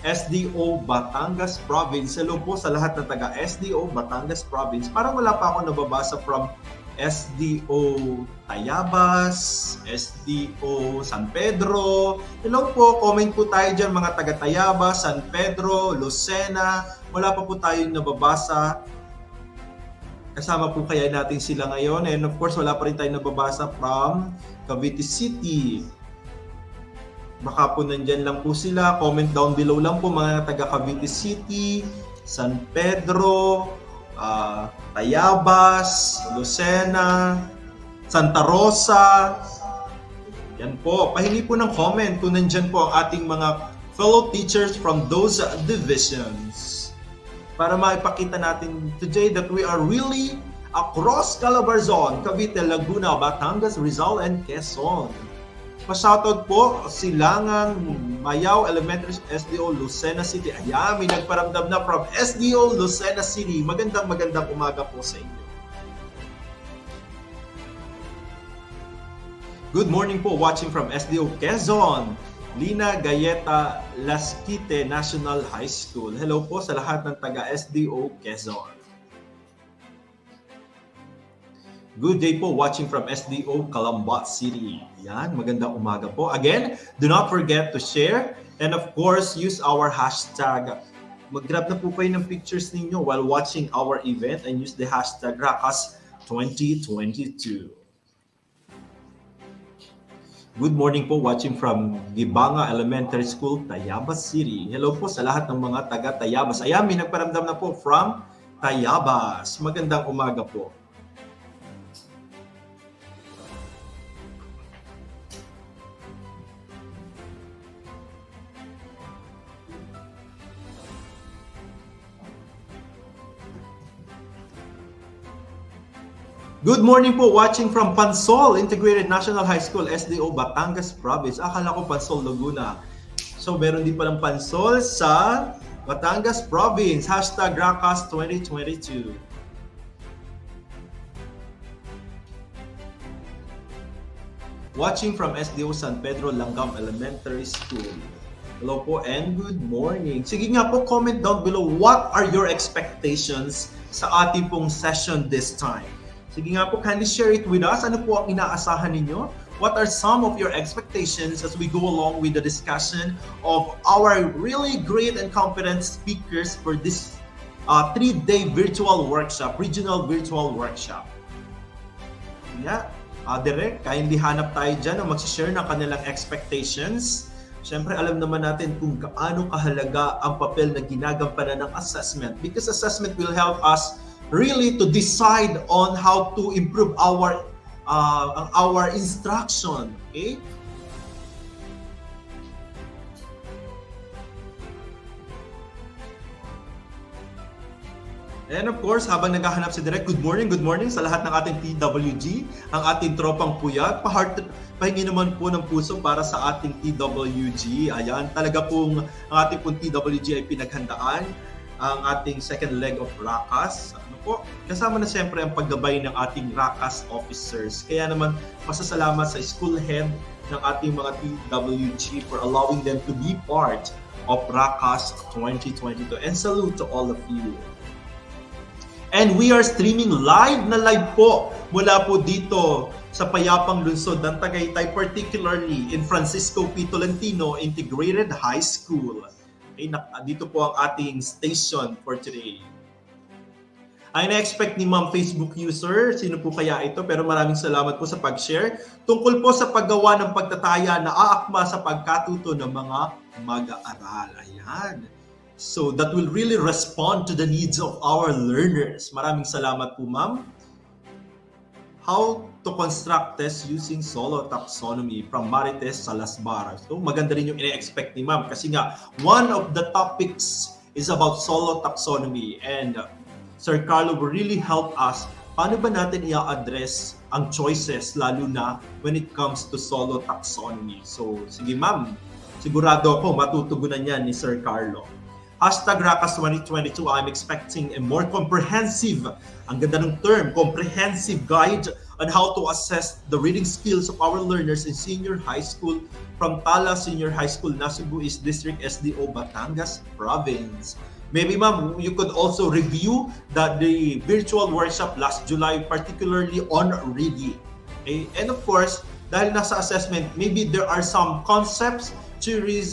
SDO Batangas Province. Hello po sa lahat ng taga SDO Batangas Province. Parang wala pa ako nababasa from SDO Tayabas, SDO San Pedro. Hello po, comment po tayo dyan mga taga Tayabas, San Pedro, Lucena. Wala pa po tayong nababasa. Kasama po kaya natin sila ngayon. And of course, wala pa rin tayong nababasa from Cavite City. Baka po nandyan lang po sila. Comment down below lang po mga taga Cavite City, San Pedro, Tayabas, Lucena, Santa Rosa. Yan po. Pahingi po ng comment kung nandyan po ang ating mga fellow teachers from those divisions. Para maipakita natin today that we are really across Calabarzon, Cavite, Laguna, Batangas, Rizal, and Quezon. Pa-shoutout po, Silangan, Mayaw Elementary SDO, Lucena City. Ayan, may nagparamdam na from SDO, Lucena City. Magandang umaga po sa inyo. Good morning po, watching from SDO Quezon, Lina Gayeta Lasquite National High School. Hello po sa lahat ng taga SDO Quezon. Good day po, watching from SDO Calamba City. Yan, magandang umaga po. Again, do not forget to share and of course, use our hashtag. Mag-grab na po kayo ng pictures ninyo while watching our event and use the hashtag Racas 2022. Good morning po, watching from Gibanga Elementary School, Tayabas City. Hello po sa lahat ng mga taga Tayabas. Ayan, may nagparamdam na po from Tayabas. Magandang umaga po. Good morning po, watching from Pansol Integrated National High School, SDO Batangas Province. Akala ko Pansol Laguna. So meron din palang Pansol sa Batangas Province. Hashtag Racas 2022. Watching from SDO San Pedro Langgam Elementary School. Hello po and good morning. Sige nga po, comment down below what are your expectations sa ating pong session this time. Sige nga po, kindly share it with us. Ano po ang inaasahan ninyo? What are some of your expectations as we go along with the discussion of our really great and competent speakers for this 3-day virtual workshop, regional virtual workshop? Yeah, direct, kindly hanap tayo dyan na mag-share ng kanilang expectations. Siyempre, alam naman natin kung gaano kahalaga ang papel na ginagampanan ng assessment because assessment will help us really to decide on how to improve our instruction, okay? And of course, habang naghahanap si Direk, good morning sa lahat ng ating TWG, ang ating tropang puyat. Pahingi naman po ng puso para sa ating TWG. Ayan, talaga pong ang ating pong TWG ay pinaghandaan ang ating second leg of Racas. Ano po? Kasama na siyempre ang paggabay ng ating Racas officers. Kaya naman, masasalamat sa school head ng ating mga TWG for allowing them to be part of Racas 2022. And salute to all of you. And we are streaming live po mula po dito sa Payapang Lungsod ng Tagaytay, particularly in Francisco P. Tolentino Integrated High School. Okay, dito po ang ating station for today. Ay na-expect ni Ma'am Facebook user, sino po kaya ito? Pero maraming salamat po sa pag-share. Tungkol po sa paggawa ng pagtataya na aakma sa pagkatuto ng mga mag-aaral. Ayan. So that will really respond to the needs of our learners. Maraming salamat po, ma'am. How to construct test using solo taxonomy from Marites Salasbar. So maganda rin yung ina-expect ni ma'am kasi nga one of the topics is about solo taxonomy and Sir Carlo will really help us paano ba natin i-address ang choices lalo na when it comes to solo taxonomy. So sige ma'am, sigurado ako matutugunan yan ni Sir Carlo. Hashtag Racas 2022, I'm expecting a more comprehensive, ang ganda ng term, comprehensive guide on how to assess the reading skills of our learners in senior high school from Tala Senior High School, Nasugbu East District, SDO, Batangas Province. Maybe ma'am, you could also review the virtual workshop last July, particularly on reading. Okay? And of course, dahil nasa assessment, maybe there are some concepts, theories,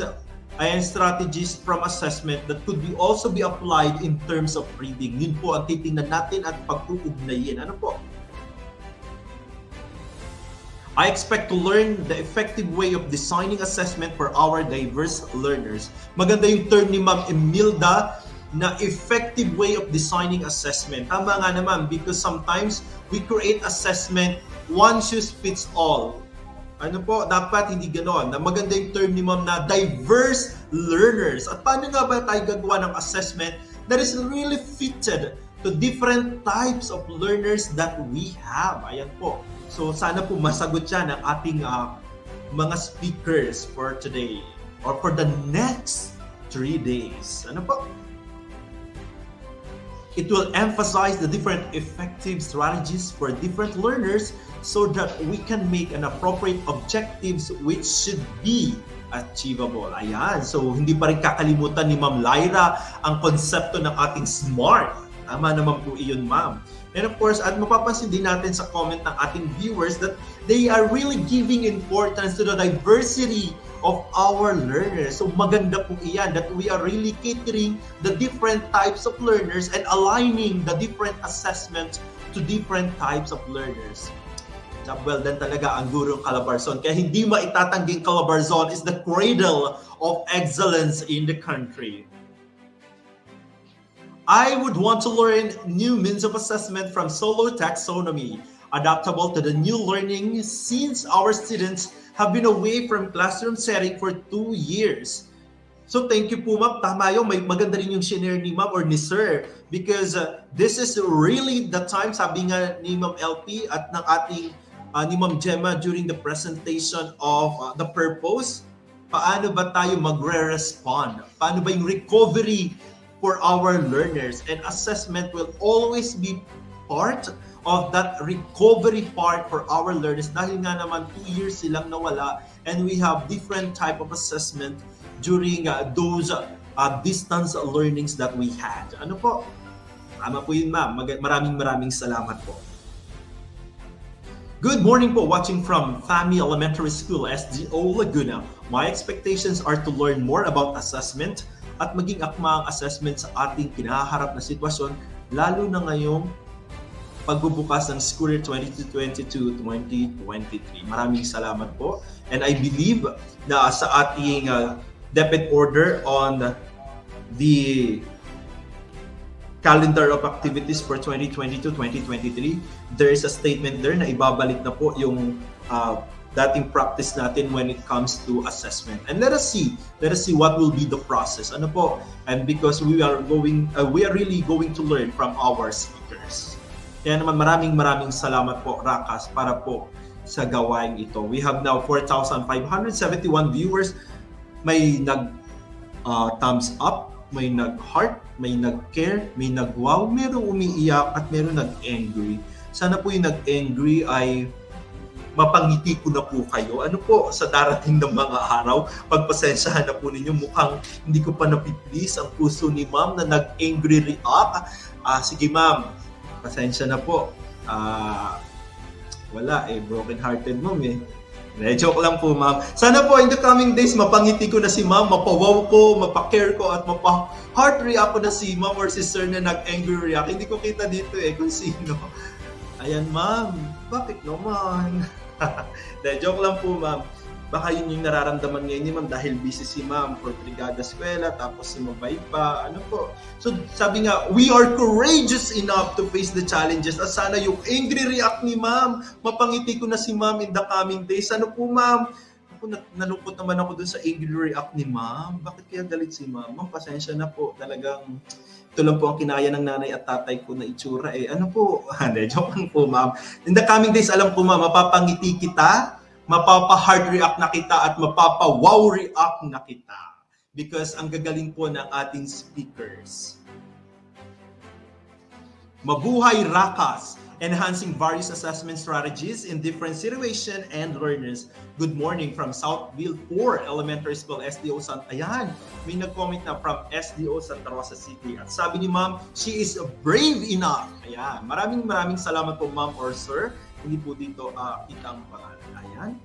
and strategies from assessment that could also be applied in terms of reading. Yun po ang titingnan natin at pag-uugnayin. Ano po? I expect to learn the effective way of designing assessment for our diverse learners. Maganda yung term ni Ma'am Emilda na effective way of designing assessment. Tama nga naman because sometimes we create assessment one shoes fits all. Ano po, dapat hindi ganoon. Na maganda yung term ni ma'am na diverse learners. At paano nga ba tayo gagawa ng assessment that is really fitted to different types of learners that we have? Ayan po. So sana po masagot siya ng ating mga speakers for today or for the next 3 days. Ano po? It will emphasize the different effective strategies for different learners so that we can make an appropriate objectives which should be achievable. Ayan. So, hindi pa rin kakalimutan ni Ma'am Lyra ang konsepto ng ating SMART. Tama naman po iyon, Ma'am. And of course, at mapapansin din natin sa comment ng ating viewers that they are really giving importance to the diversity of our learners. So maganda po iyan that we are really catering the different types of learners and aligning the different assessments to different types of learners. Job well done talaga ang Gurong Calabarzon. Kaya hindi maitatangging Calabarzon is the cradle of excellence in the country. I would want to learn new means of assessment from solo taxonomy, adaptable to the new learning since our students have been away from classroom setting for 2 years. So thank you po ma'am. Tama yun, may maganda rin yung shinare ni ma'am or ni sir because this is really the time, sabi nga ni Ma'am LP at ng ating ni Ma'am Gemma during the presentation of the purpose, paano ba tayo magre-respond? Paano ba yung recovery for our learners? And assessment will always be part of that recovery part for our learners dahil nga naman 2 years silang nawala and we have different type of assessment during those distance learnings that we had. Ano po? Tama po yun ma'am. Maraming salamat po. Good morning po, watching from FAMI Elementary School, SGO Laguna. My expectations are to learn more about assessment at maging akma ang assessment sa ating kinaharap na sitwasyon lalo na ngayong pagbubukas ng school year 2022-2023. Maraming salamat po. And I believe na sa ating DepEd order on the calendar of activities for 2022-2023, there is a statement there na ibabalik na po yung dating practice natin when it comes to assessment. And let us see what will be the process. Ano po? And because we are really going to learn from our speakers. Kaya naman maraming salamat po, Racas, para po sa gawain ito. We have now 4,571 viewers. May thumbs up, may nag-heart, may nag-care, may nag-wow, merong umiiyak at merong nag-angry. Sana po yung nag-angry ay mapangiti ko na po kayo. Ano po, sa darating ng mga araw, pagpasensyahan na po ninyo, mukhang hindi ko pa napiplease ang puso ni ma'am na nag-angry react. Sige ma'am, pasensya na po. Wala broken hearted ma'am Joke lang po ma'am. Sana po in the coming days mapangiti ko na si ma'am, mapawaw ko, mapakare ko at mapa-heart react ko na si ma'am or si sir na nag-angry react. Hindi ko kita dito kung sino. Ayan ma'am, bakit naman? Joke lang po ma'am. Baka yun yung nararamdaman ngayon ni ma'am dahil busy si ma'am for brigada eskwela tapos sumabay pa. Ano po? So sabi nga, we are courageous enough to face the challenges. At sana yung angry react ni ma'am, mapangiti ko na si ma'am in the coming days. Ano po ma'am? Nalungkot naman ako dun sa angry react ni ma'am. Bakit kaya galit si ma'am? Ma'am, pasensya na po. Talagang ito lang po ang kinaya ng nanay at tatay ko na itsura Ano po? Joke lang po ma'am. In the coming days, alam ko ma'am, mapapangiti kita, mapapa-heart react na kita at mapapa-wow react na kita. Because ang gagaling po ng ating speakers. Mabuhay Racas, enhancing various assessment strategies in different situation and learners. Good morning from Southville 4 Elementary School, SDO Santa. Ayan, may nag-comment na from SDO Santa Rosa City. At sabi ni ma'am, she is brave enough. Ayan, maraming salamat po ma'am or sir. Hindi po dito kita ang pangalan. Ayan.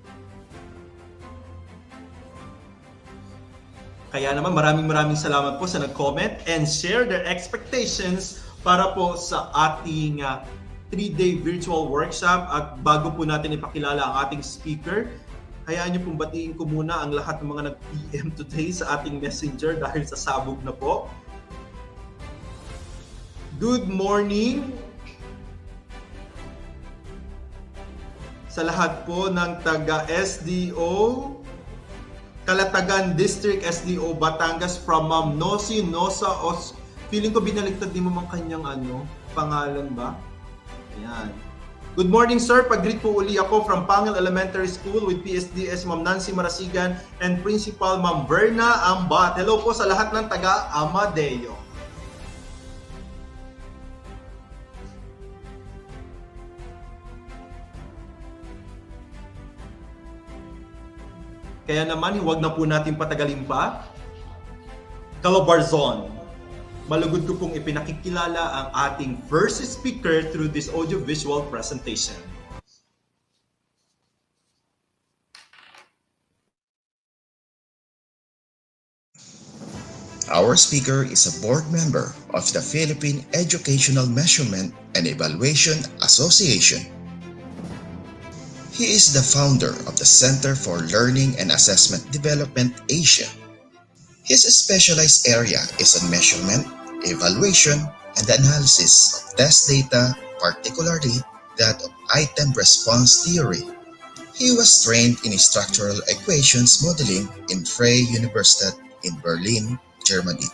Kaya naman maraming salamat po sa nag-comment and share their expectations para po sa ating 3-day virtual workshop. At bago po natin ipakilala ang ating speaker, hayaan niyo pong batiin ko muna ang lahat ng mga nag-PM today sa ating messenger dahil sa sabog na po. Good morning sa lahat po ng taga-SDO, Calatagan District, SDO Batangas, from Ma'am Nosi Nosa feeling ko binaliktad din mo mang kanyang pangalan ba? Ayan. Good morning sir, pag-greet po uli ako from Pangil Elementary School with PSDS Ma'am Nancy Marasigan and Principal Ma'am Verna Ambat. Hello po sa lahat ng taga-Amadeo. Kaya naman, huwag na po natin patagalin pa. Calabarzon, malugod ko pong ipinakikilala ang ating first speaker through this audiovisual presentation. Our speaker is a board member of the Philippine Educational Measurement and Evaluation Association. He is the founder of the Center for Learning and Assessment Development Asia. His specialized area is on measurement, evaluation, and the analysis of test data, particularly that of item response theory. He was trained in structural equations modeling in Freie Universität in Berlin, Germany.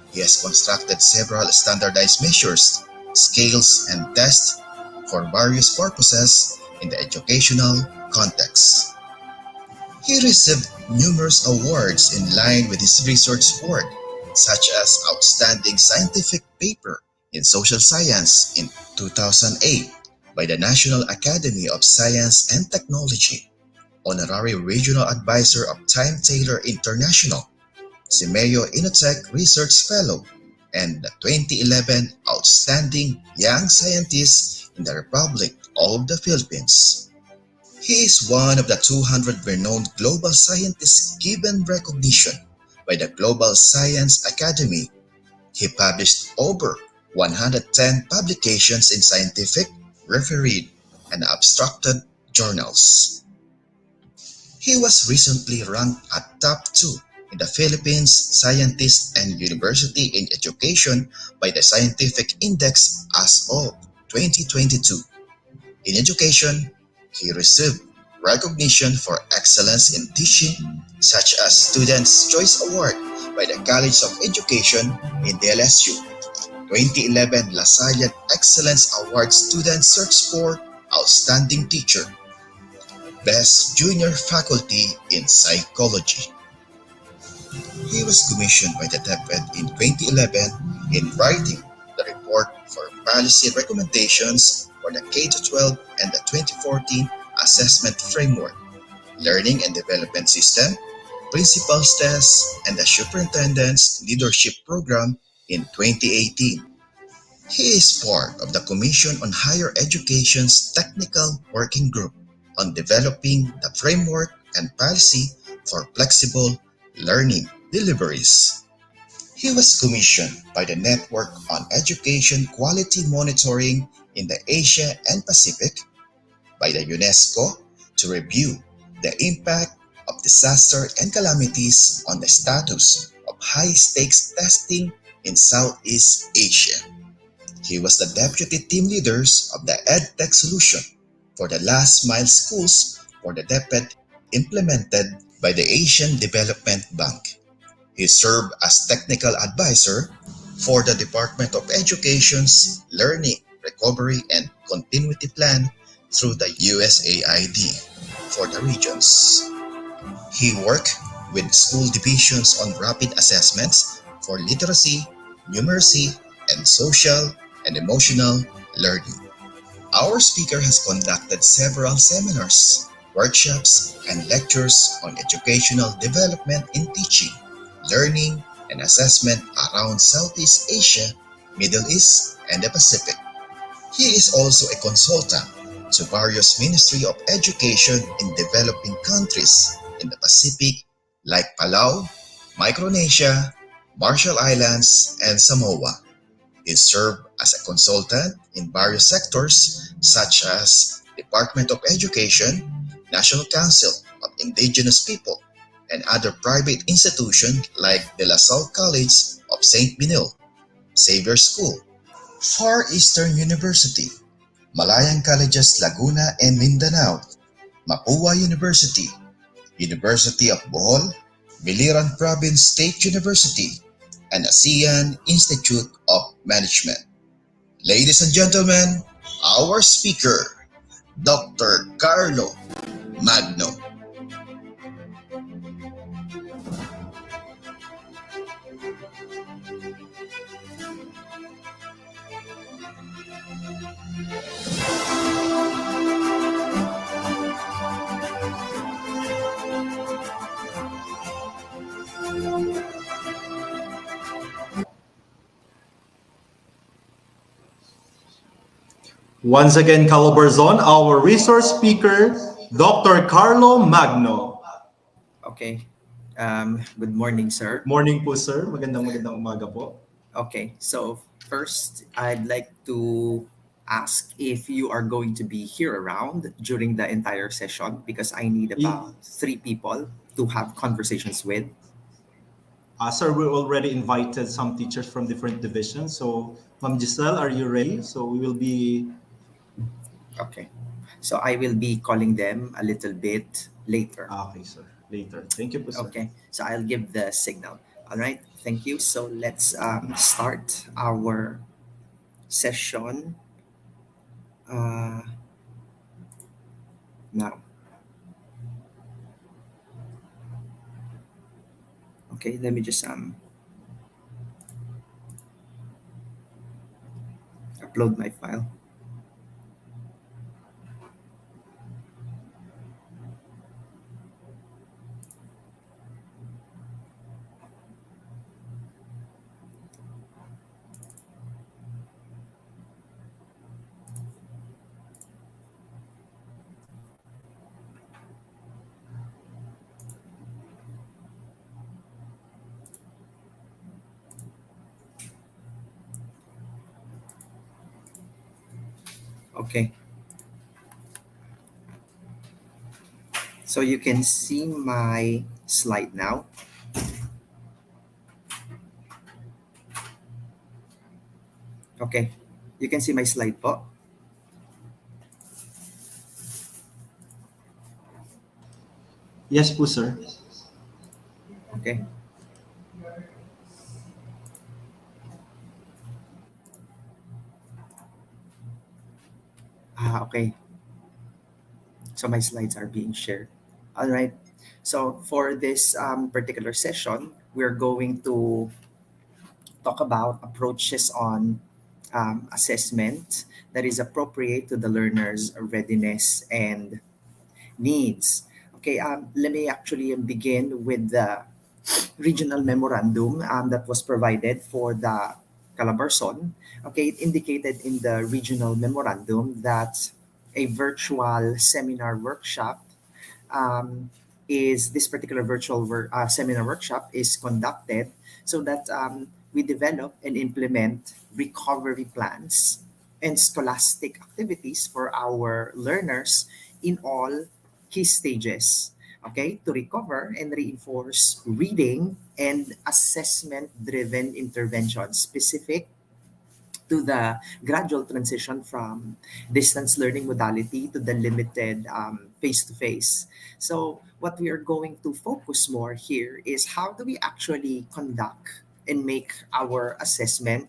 He has constructed several standardized measures, scales, and tests for various purposes in the educational context. He received numerous awards in line with his research work, such as Outstanding Scientific Paper in Social Science in 2008 by the National Academy of Science and Technology, Honorary Regional Advisor of Time Taylor International, Simeo Inotech Research Fellow, and the 2011 Outstanding Young Scientist in the Republic of the Philippines. He is one of the 200 renowned global scientists given recognition by the Global Science Academy. He published over 110 publications in scientific, refereed, and abstracted journals. He was recently ranked at top 2 in the Philippines Scientist and University in Education by the Scientific Index as of 2022. In education, he received recognition for excellence in teaching, such as Students' Choice Award by the College of Education in the LSU. 2011 LaSalle Excellence Award student search for Outstanding Teacher, Best Junior Faculty in Psychology. He was commissioned by the DepEd in 2011 in writing the report for policy recommendations for the K-12 and the 2014 Assessment Framework, Learning and Development System, Principals Test, and the Superintendent's Leadership Program in 2018. He is part of the Commission on Higher Education's Technical Working Group on developing the framework and policy for flexible learning deliveries. He was commissioned by the Network on Education Quality Monitoring in the Asia and Pacific by the UNESCO to review the impact of disaster and calamities on the status of high-stakes testing in Southeast Asia. He was the deputy team leaders of the EdTech solution for the last mile schools for the DepEd implemented by the Asian Development Bank. He served as technical advisor for the Department of Education's Learning, Recovery, and Continuity Plan through the USAID for the regions. He worked with school divisions on rapid assessments for literacy, numeracy, and social and emotional learning. Our speaker has conducted several seminars, workshops, and lectures on educational development in teaching, learning, and assessment around Southeast Asia, Middle East, and the Pacific. He is also a consultant to various Ministry of Education in developing countries in the Pacific like Palau, Micronesia, Marshall Islands, and Samoa. He served as a consultant in various sectors such as Department of Education, National Council of Indigenous People, and other private institutions like De La Salle College of St. Benil, Xavier School, Far Eastern University, Malayan Colleges Laguna and Mindanao, Mapua University, University of Bohol, Biliran Province State University, and ASEAN Institute of Management. Ladies and gentlemen, our speaker, Dr. Carlo Magno. Once again, Calabarzon, our resource speaker, Dr. Carlo Magno. Okay. Good morning, sir. Morning po, sir. Magandang umaga po. Okay. So first, I'd like to ask if you are going to be here around during the entire session because I need about 3 people to have conversations with. Sir, we already invited some teachers from different divisions. So, Ma'am Giselle, are you ready? So we will be... Okay. So I will be calling them a little bit later. Okay, sir. Later. Thank you po, sir. Okay. So I'll give the signal. All right. Thank you. So let's start our session now. Okay, let me just upload my file. Okay. So you can see my slide now. Okay. You can see my slide po. Yes po, sir. Okay. Okay. So my slides are being shared. All right. So for this particular session, we're going to talk about approaches on assessment that is appropriate to the learner's readiness and needs. Okay, let me actually begin with the regional memorandum that was provided for the Calabarzon. Okay, it indicated in the regional memorandum that a virtual seminar workshop um, is this particular seminar workshop is conducted so that we develop and implement recovery plans and scholastic activities for our learners in all key stages, okay, to recover and reinforce reading and assessment driven interventions specific to the gradual transition from distance learning modality to the limited face to face. So, what we are going to focus more here is how do we actually conduct and make our assessment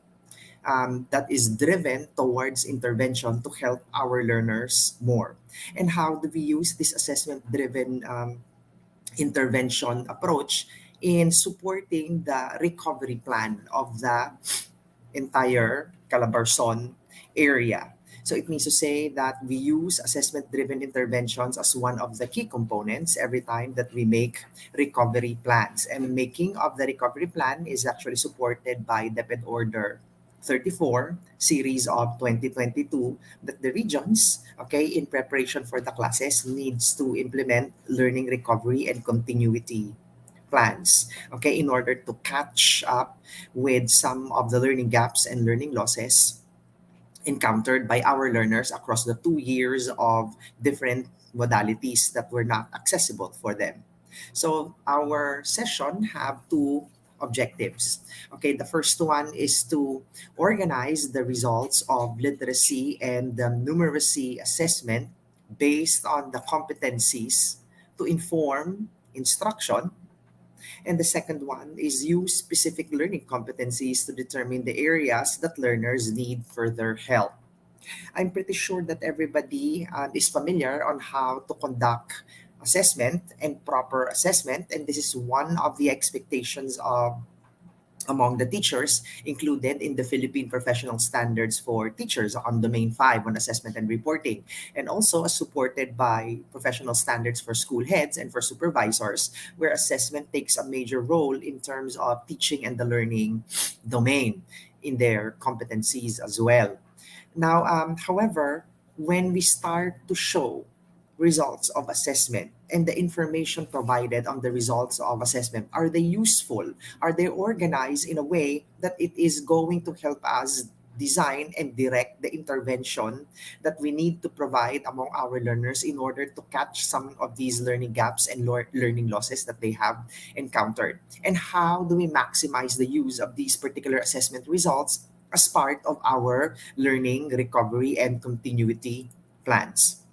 that is driven towards intervention to help our learners more. And how do we use this assessment driven intervention approach in supporting the recovery plan of the entire Calabarzon area. So it means to say that we use assessment driven interventions as one of the key components every time that we make recovery plans. And making of the recovery plan is actually supported by DepEd Order 34 series of 2022 that the regions, okay, in preparation for the classes needs to implement learning recovery and continuity plans, okay, in order to catch up with some of the learning gaps and learning losses encountered by our learners across the 2 years of different modalities that were not accessible for them. So our session have two objectives. Okay, the first one is to organize the results of literacy and the numeracy assessment based on the competencies to inform instruction, and the second one is use specific learning competencies to determine the areas that learners need further help. I'm pretty sure that everybody is familiar on how to conduct assessment and proper assessment, and this is one of the expectations of among the teachers included in the Philippine Professional Standards for Teachers on Domain 5 on assessment and reporting, and also as supported by professional standards for school heads and for supervisors, where assessment takes a major role in terms of teaching and the learning domain in their competencies as well. Now, however, when we start to show results of assessment and the information provided on the results of assessment, are they useful? Are they organized in a way that it is going to help us design and direct the intervention that we need to provide among our learners in order to catch some of these learning gaps and learning losses that they have encountered? And how do we maximize the use of these particular assessment results as part of our learning, recovery, and continuity plans?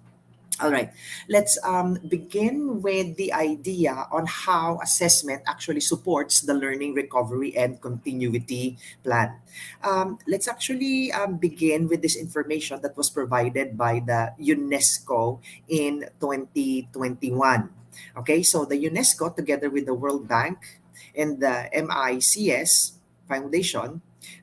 All right, let's begin with the idea on how assessment actually supports the learning, recovery, and continuity plan. Let's actually begin with this information that was provided by the UNESCO in 2021. Okay, so the UNESCO, together with the World Bank and the MICS Foundation,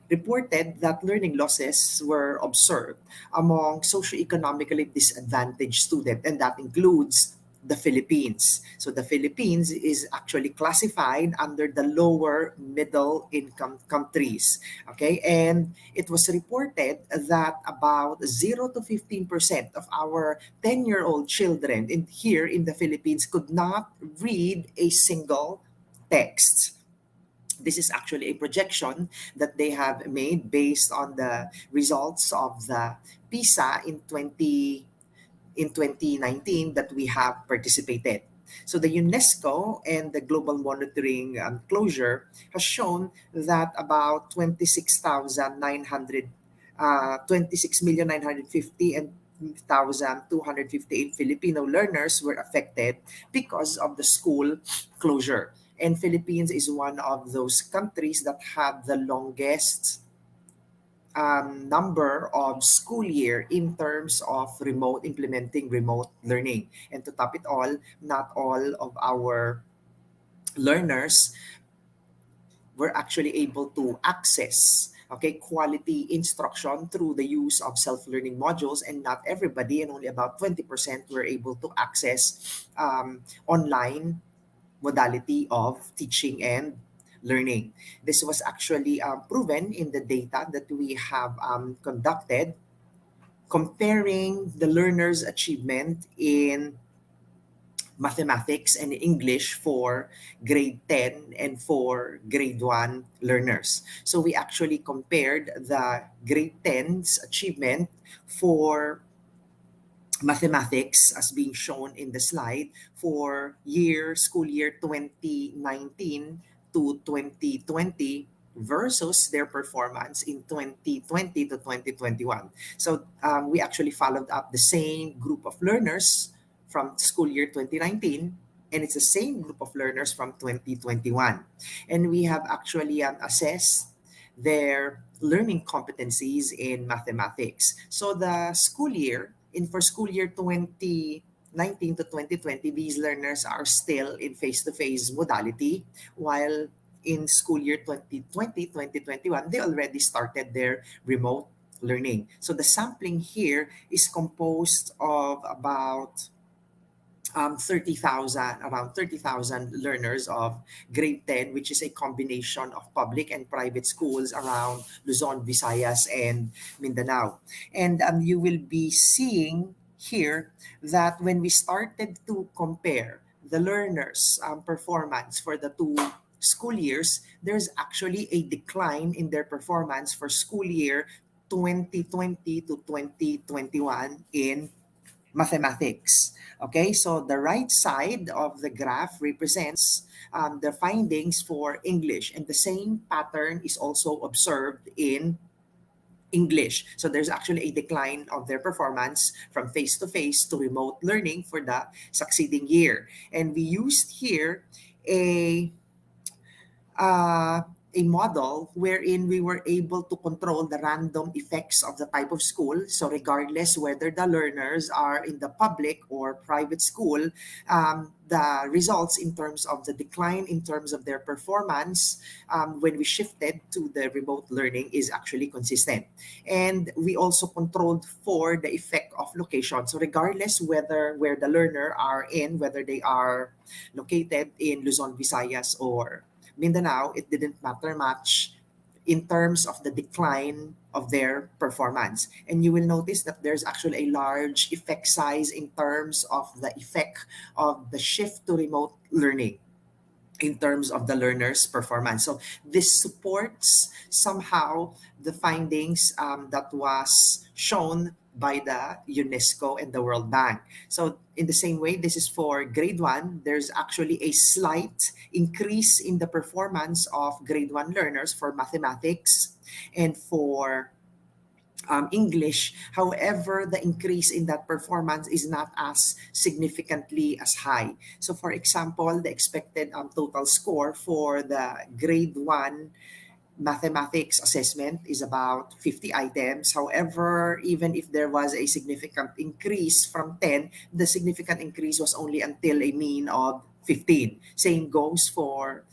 reported that learning losses were observed among socioeconomically disadvantaged students, and that includes the Philippines. So the Philippines is actually classified under the lower middle income countries. Okay, and it was reported that about 0 to 15% of our 10-year-old children here in the Philippines could not read a single text. This is actually a projection that they have made based on the results of the PISA in 2019 that we have participated. So the UNESCO and the global monitoring closure has shown that about 26,900, 26,950 and 5,258 Filipino learners were affected because of the school closure. And Philippines is one of those countries that have the longest number of school year in terms of remote implementing remote learning. And to top it all, not all of our learners were actually able to access quality instruction through the use of self-learning modules, and not everybody, and only about 20% were able to access online modality of teaching and learning. This was actually proven in the data that we have conducted, comparing the learners' achievement in mathematics and English for grade 10 and for grade 1 learners. So we actually compared the grade 10's achievement for mathematics, as being shown in the slide, for school year 2019 to 2020 versus their performance in 2020 to 2021. So we actually followed up the same group of learners from school year 2019, and it's the same group of learners from 2021. And we have actually assessed their learning competencies in mathematics. So the school year, for school year 2019 to 2020, these learners are still in face-to-face modality, while in school year 2020-2021, they already started their remote learning. So the sampling here is composed of about 30,000 learners of grade 10, which is a combination of public and private schools around Luzon, Visayas, and Mindanao. And you will be seeing here that when we started to compare the learners' performance for the two school years, there's actually a decline in their performance for school year 2020 to 2021 in mathematics. Okay, so the right side of the graph represents the findings for English, and the same pattern is also observed in English. So there's actually a decline of their performance from face to face to remote learning for the succeeding year. And we used here a uh, a model wherein we were able to control the random effects of the type of school. So regardless whether the learners are in the public or private school, the results in terms of the decline in terms of their performance when we shifted to the remote learning is actually consistent. And we also controlled for the effect of location. So regardless whether where the learner are in, whether they are located in Luzon, Visayas, or Mindanao, it didn't matter much in terms of the decline of their performance. And you will notice that there's actually a large effect size in terms of the effect of the shift to remote learning in terms of the learner's performance. So this supports somehow the findings that was shown by the UNESCO and the World Bank. So in the same way, this is for grade 1, there's actually a slight increase in the performance of grade 1 learners for mathematics and for English. However, the increase in that performance is not as significantly as high. So for example, the expected total score for the grade 1 mathematics assessment is about 50 items. However, even if there was a significant increase from 10, the significant increase was only until a mean of 15. Same goes for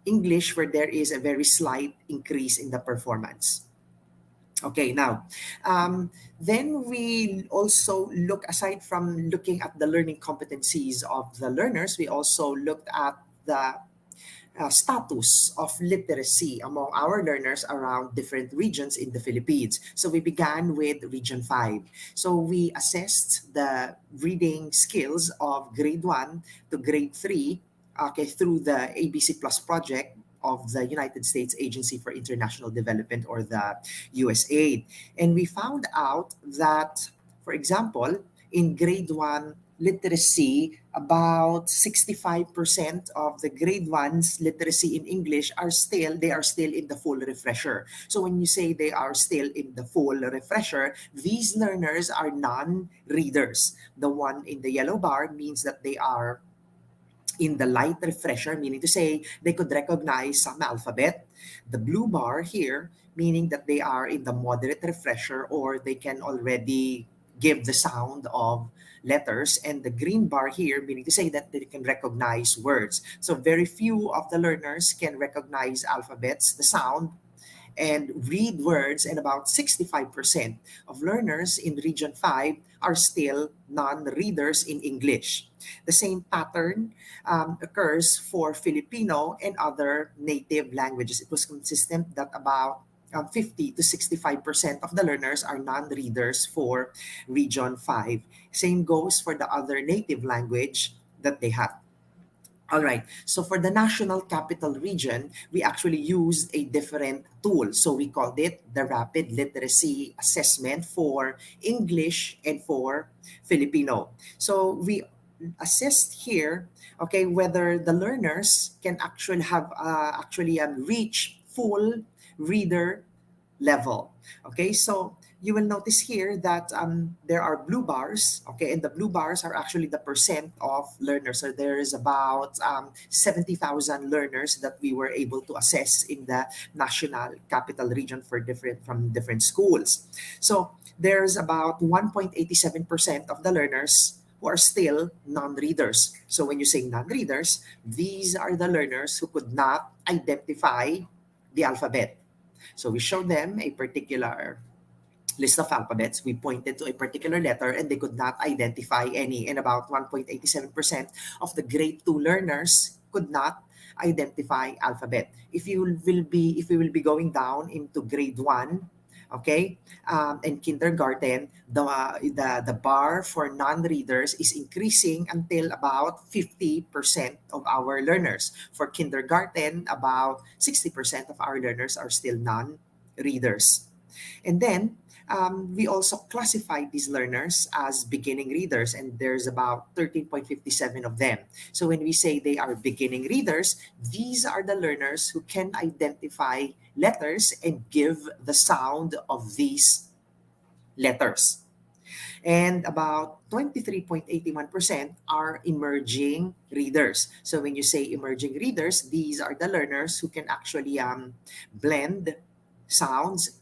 English, where there is a very slight increase in the performance. Okay, now, then we also look, aside from looking at the learning competencies of the learners, we also looked at the status of literacy among our learners around different regions in the Philippines. So we began with Region 5. So we assessed the reading skills of grade 1 to grade 3 through the ABC Plus project of the United States Agency for International Development, or the USAID. And we found out that, for example, in grade 1 literacy, about 65% of the grade ones literacy in English they are still in the full refresher. So when you say they are still in the full refresher, these learners are non-readers. The one in the yellow bar means that they are in the light refresher, meaning to say they could recognize some alphabet. The blue bar here, meaning that they are in the moderate refresher or they can already give the sound of letters. And the green bar here, meaning to say that they can recognize words. So very few of the learners can recognize alphabets, the sound, and read words, and about 65% of learners in Region 5 are still non-readers in English. The same pattern occurs for Filipino and other native languages. It was consistent that about 50 to 65% of the learners are non-readers for Region 5. Same goes for the other native language that they have. All right. So for the National Capital Region, we actually used a different tool. So we called it the Rapid Literacy Assessment for English and for Filipino. So we assessed here, okay, whether the learners can actually have reach full reader level. Okay, so you will notice here that there are blue bars, okay, and the blue bars are actually the percent of learners. So there is about 70,000 learners that we were able to assess in the National Capital Region from different schools. So there's about 1.87% of the learners who are still non-readers. So when you say non-readers, these are the learners who could not identify the alphabet. So we showed them a particular list of alphabets. We pointed to a particular letter and they could not identify any. And about 1.87% of the grade 2 learners could not identify alphabet. If we will be going down into grade 1, okay, and kindergarten, the bar for non-readers is increasing until about 50% of our learners. For kindergarten, about 60% of our learners are still non-readers. And then we also classified these learners as beginning readers, and there's about 13.57 of them. So when we say they are beginning readers, these are the learners who can identify letters and give the sound of these letters. And about 23.81% are emerging readers. So when you say emerging readers, these are the learners who can actually blend sounds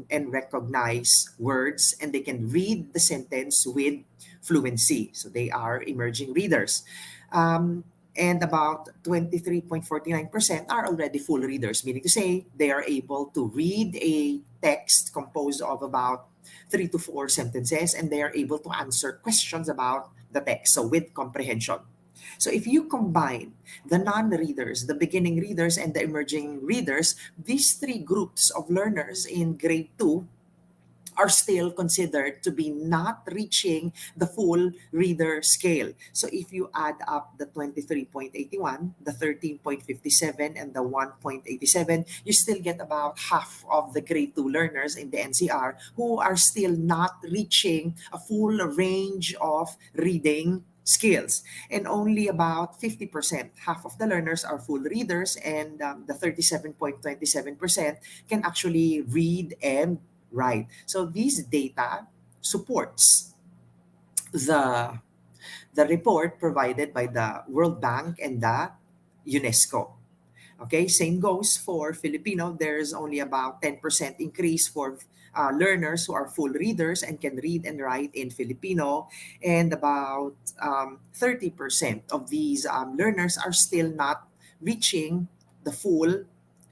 and recognize words, and they can read the sentence with fluency. So they are emerging readers. And about 23.49% are already full readers, meaning to say they are able to read a text composed of about 3 to 4 sentences, and they are able to answer questions about the text, so with comprehension. So if you combine the non-readers, the beginning readers, and the emerging readers, these three groups of learners in grade 2 are still considered to be not reaching the full reader scale. So if you add up the 23.81, the 13.57, and the 1.87, you still get about half of the grade 2 learners in the NCR who are still not reaching a full range of reading skills. And only about 50%, half of the learners are full readers, and the 37.27% can actually read and write. So these data supports the report provided by the World Bank and the UNESCO. Okay, same goes for Filipino. There's only about 10% increase for learners who are full readers and can read and write in Filipino, and about 30% of these learners are still not reaching the full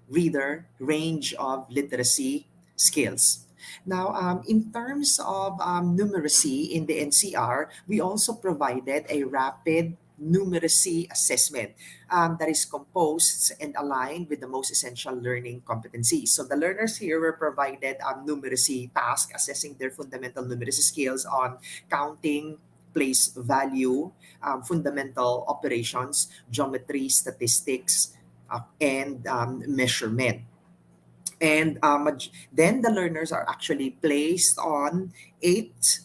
reader range of literacy skills. Now, in terms of numeracy in the NCR, we also provided a rapid numeracy assessment that is composed and aligned with the most essential learning competencies. So the learners here were provided numeracy task assessing their fundamental numeracy skills on counting, place value, fundamental operations, geometry, statistics, and measurement. And then the learners are actually placed on 8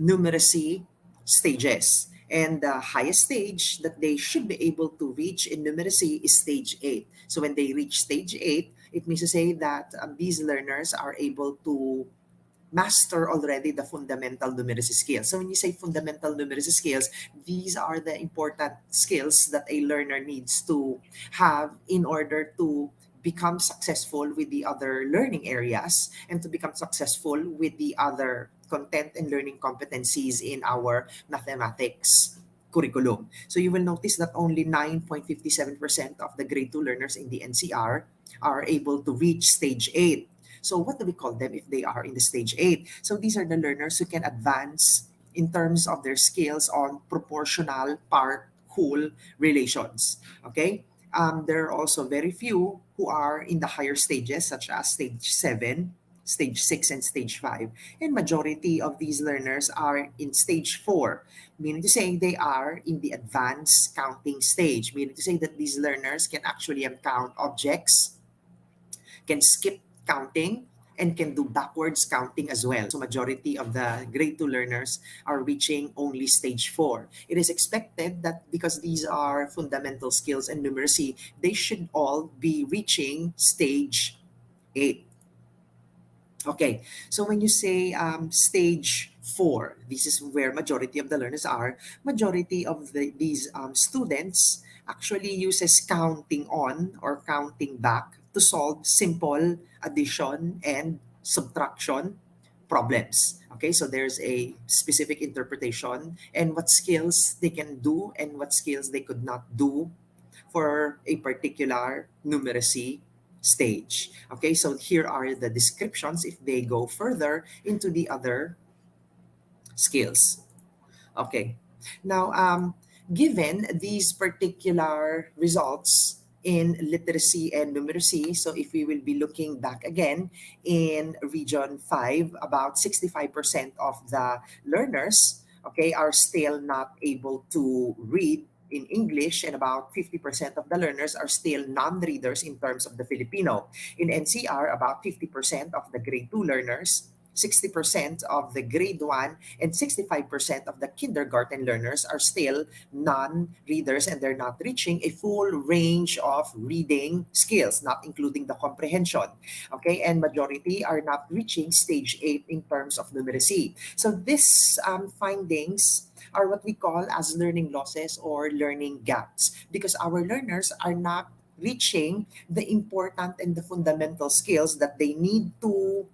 numeracy stages. And the highest stage that they should be able to reach in numeracy is stage 8. So when they reach stage 8, it means to say that these learners are able to master already the fundamental numeracy skills. So when you say fundamental numeracy skills, these are the important skills that a learner needs to have in order to become successful with the other learning areas and to become successful with the other content and learning competencies in our mathematics curriculum. So you will notice that only 9.57% of the grade 2 learners in the NCR are able to reach stage 8. So what do we call them if they are in the stage 8? So these are the learners who can advance in terms of their skills on proportional part whole relations. Okay? There are also very few who are in the higher stages, such as stage 7, stage 6, and stage 5. And majority of these learners are in stage 4, meaning to say they are in the advanced counting stage, meaning to say that these learners can actually count objects, can skip counting, and can do backwards counting as well. So majority of the grade 2 learners are reaching only stage 4. It is expected that because these are fundamental skills and numeracy, they should all be reaching stage 8. Okay, so when you say stage 4, this is where majority of the learners are. Majority of these students actually uses counting on or counting back to solve simple addition and subtraction problems. Okay, so there's a specific interpretation and what skills they can do and what skills they could not do for a particular numeracy stage. Okay, so here are the descriptions if they go further into the other skills. Okay. Now, given these particular results in literacy and numeracy, so if we will be looking back again in Region 5, about 65% of the learners, okay, are still not able to read in English, and about 50% of the learners are still non-readers in terms of the Filipino. In NCR, about 50% of the grade 2 learners, 60% of the grade 1, and 65% of the kindergarten learners are still non-readers and they're not reaching a full range of reading skills, not including the comprehension. Okay, and majority are not reaching stage 8 in terms of numeracy. So these findings are what we call as learning losses or learning gaps because our learners are not reaching the important and the fundamental skills that they need to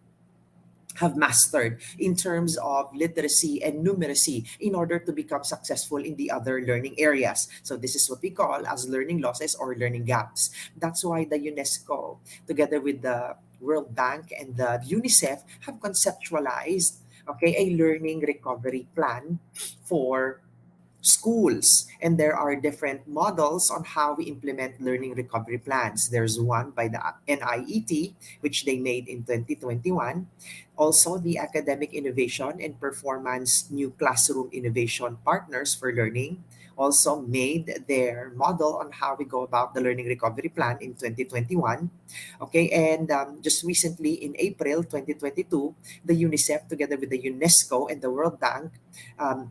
have mastered in terms of literacy and numeracy in order to become successful in the other learning areas. So this is what we call as learning losses or learning gaps. That's why the UNESCO, together with the World Bank and the UNICEF, have conceptualized a learning recovery plan for schools, and there are different models on how we implement learning recovery plans. There's one by the NIET, which they made in 2021. Also, the Academic Innovation and Performance New Classroom Innovation Partners for Learning also made their model on how we go about the learning recovery plan in 2021. Okay, and just recently in April 2022, the UNICEF, together with the UNESCO and the World Bank,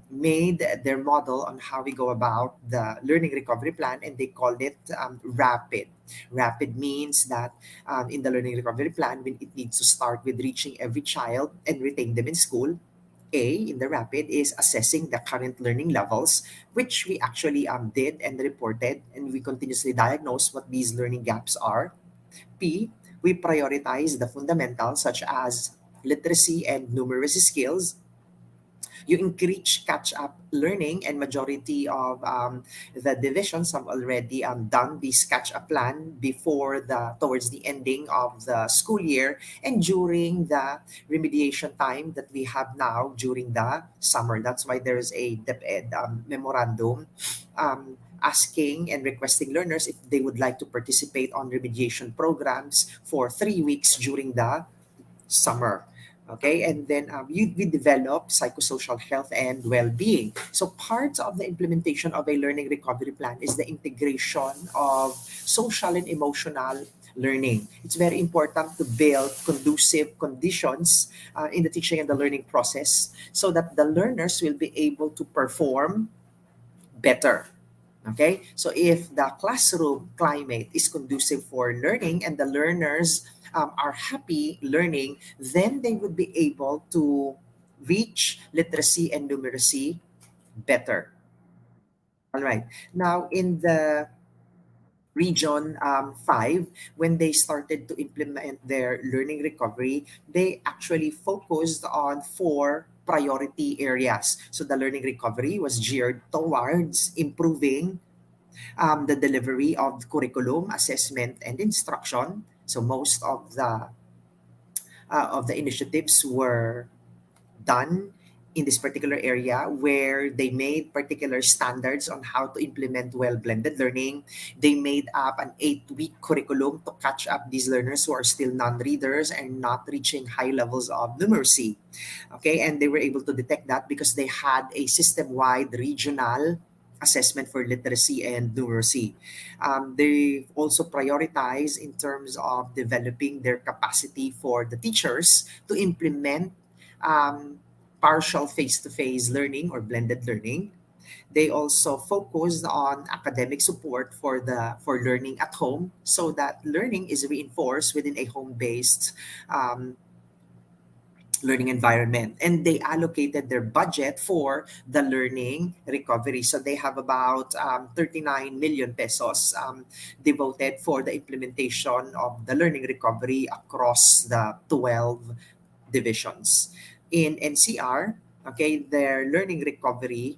made their model on how we go about the learning recovery plan, and they called it RAPID. RAPID means that in the learning recovery plan, when it needs to start with reaching every child and retain them in school. A, in the RAPID, is assessing the current learning levels, which we actually did and reported, and we continuously diagnose what these learning gaps are. P, we prioritize the fundamentals such as literacy and numeracy skills. You encourage catch-up learning, and majority of the divisions have already done this catch-up plan before towards the ending of the school year and during the remediation time that we have now during the summer. That's why there is a DepEd memorandum asking and requesting learners if they would like to participate on remediation programs for 3 weeks during the summer. Okay, and then we develop psychosocial health and well-being. So part of the implementation of a learning recovery plan is the integration of social and emotional learning. It's very important to build conducive conditions in the teaching and the learning process so that the learners will be able to perform better. Okay, so if the classroom climate is conducive for learning and the learners are happy learning, then they would be able to reach literacy and numeracy better. All right. Now, in the region 5, when they started to implement their learning recovery, they actually focused on four priority areas. So the learning recovery was geared towards improving the delivery of curriculum, assessment, and instruction. So most of the initiatives were done in this particular area where they made particular standards on how to implement well blended learning. They made up an 8-week curriculum to catch up these learners who are still non-readers and not reaching high levels of numeracy. Okay, and they were able to detect that because they had a system-wide regional assessment for literacy and numeracy. They also prioritize in terms of developing their capacity for the teachers to implement um, partial face-to-face learning or blended learning. They also focused on academic support for learning at home so that learning is reinforced within a home-based um, learning environment, and they allocated their budget for the learning recovery. So they have about 39 million pesos devoted for the implementation of the learning recovery across the 12 divisions. In NCR, okay, their learning recovery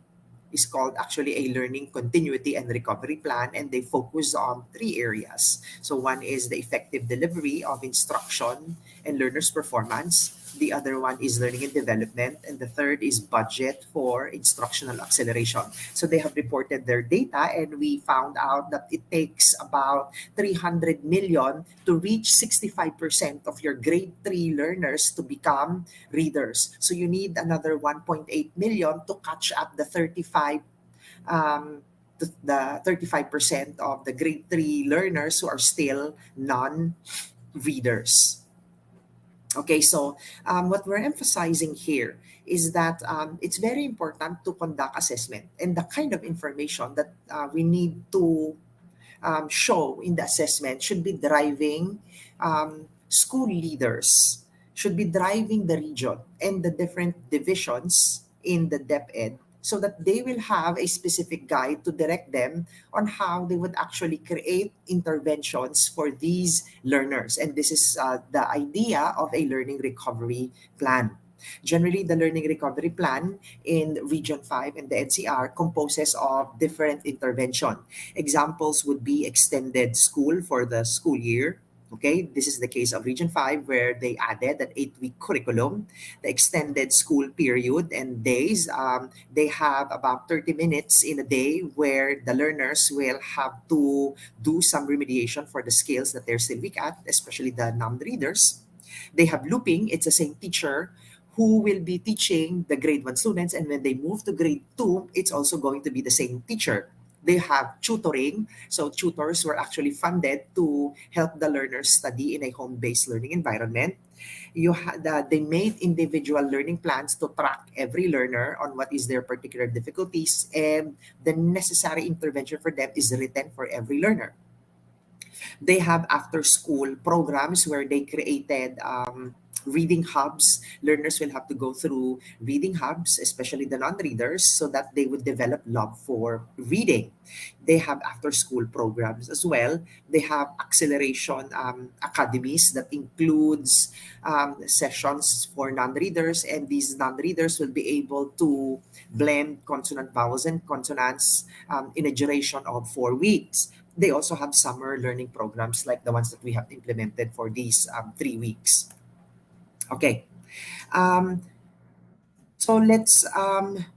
is called actually a learning continuity and recovery plan, and they focus on three areas. So one is the effective delivery of instruction and learners' performance. The other one is learning and development, and the third is budget for instructional acceleration. So they have reported their data, and we found out that it takes about 300 million to reach 65% of your grade 3 learners to become readers. So you need another 1.8 million to catch up the 35% of the grade 3 learners who are still non-readers. Okay, so what we're emphasizing here is that it's very important to conduct assessment, and the kind of information that we need to show in the assessment should be driving school leaders, should be driving the region and the different divisions in the DepEd so that they will have a specific guide to direct them on how they would actually create interventions for these learners. And this is the idea of a learning recovery plan. Generally, the learning recovery plan in Region 5 and the NCR composes of different intervention. Examples would be extended school for the school year. Okay, this is the case of Region 5 where they added an 8-week curriculum, the extended school period and days. They have about 30 minutes in a day where the learners will have to do some remediation for the skills that they're still weak at, especially the non-readers. They have looping, it's the same teacher who will be teaching the grade 1 students, and when they move to grade 2, it's also going to be the same teacher. They have tutoring, so tutors were actually funded to help the learners study in a home-based learning environment. They made individual learning plans to track every learner on what is their particular difficulties, and the necessary intervention for them is written for every learner. They have after school programs where they created reading hubs. Learners will have to go through reading hubs, especially the non-readers, so that they would develop love for reading. They have after school programs as well. They have acceleration academies that includes sessions for non-readers, and these non-readers will be able to blend consonant vowels and consonants in a duration of 4 weeks. They also have summer learning programs like the ones that we have implemented for these 3 weeks. Okay. Um, so let's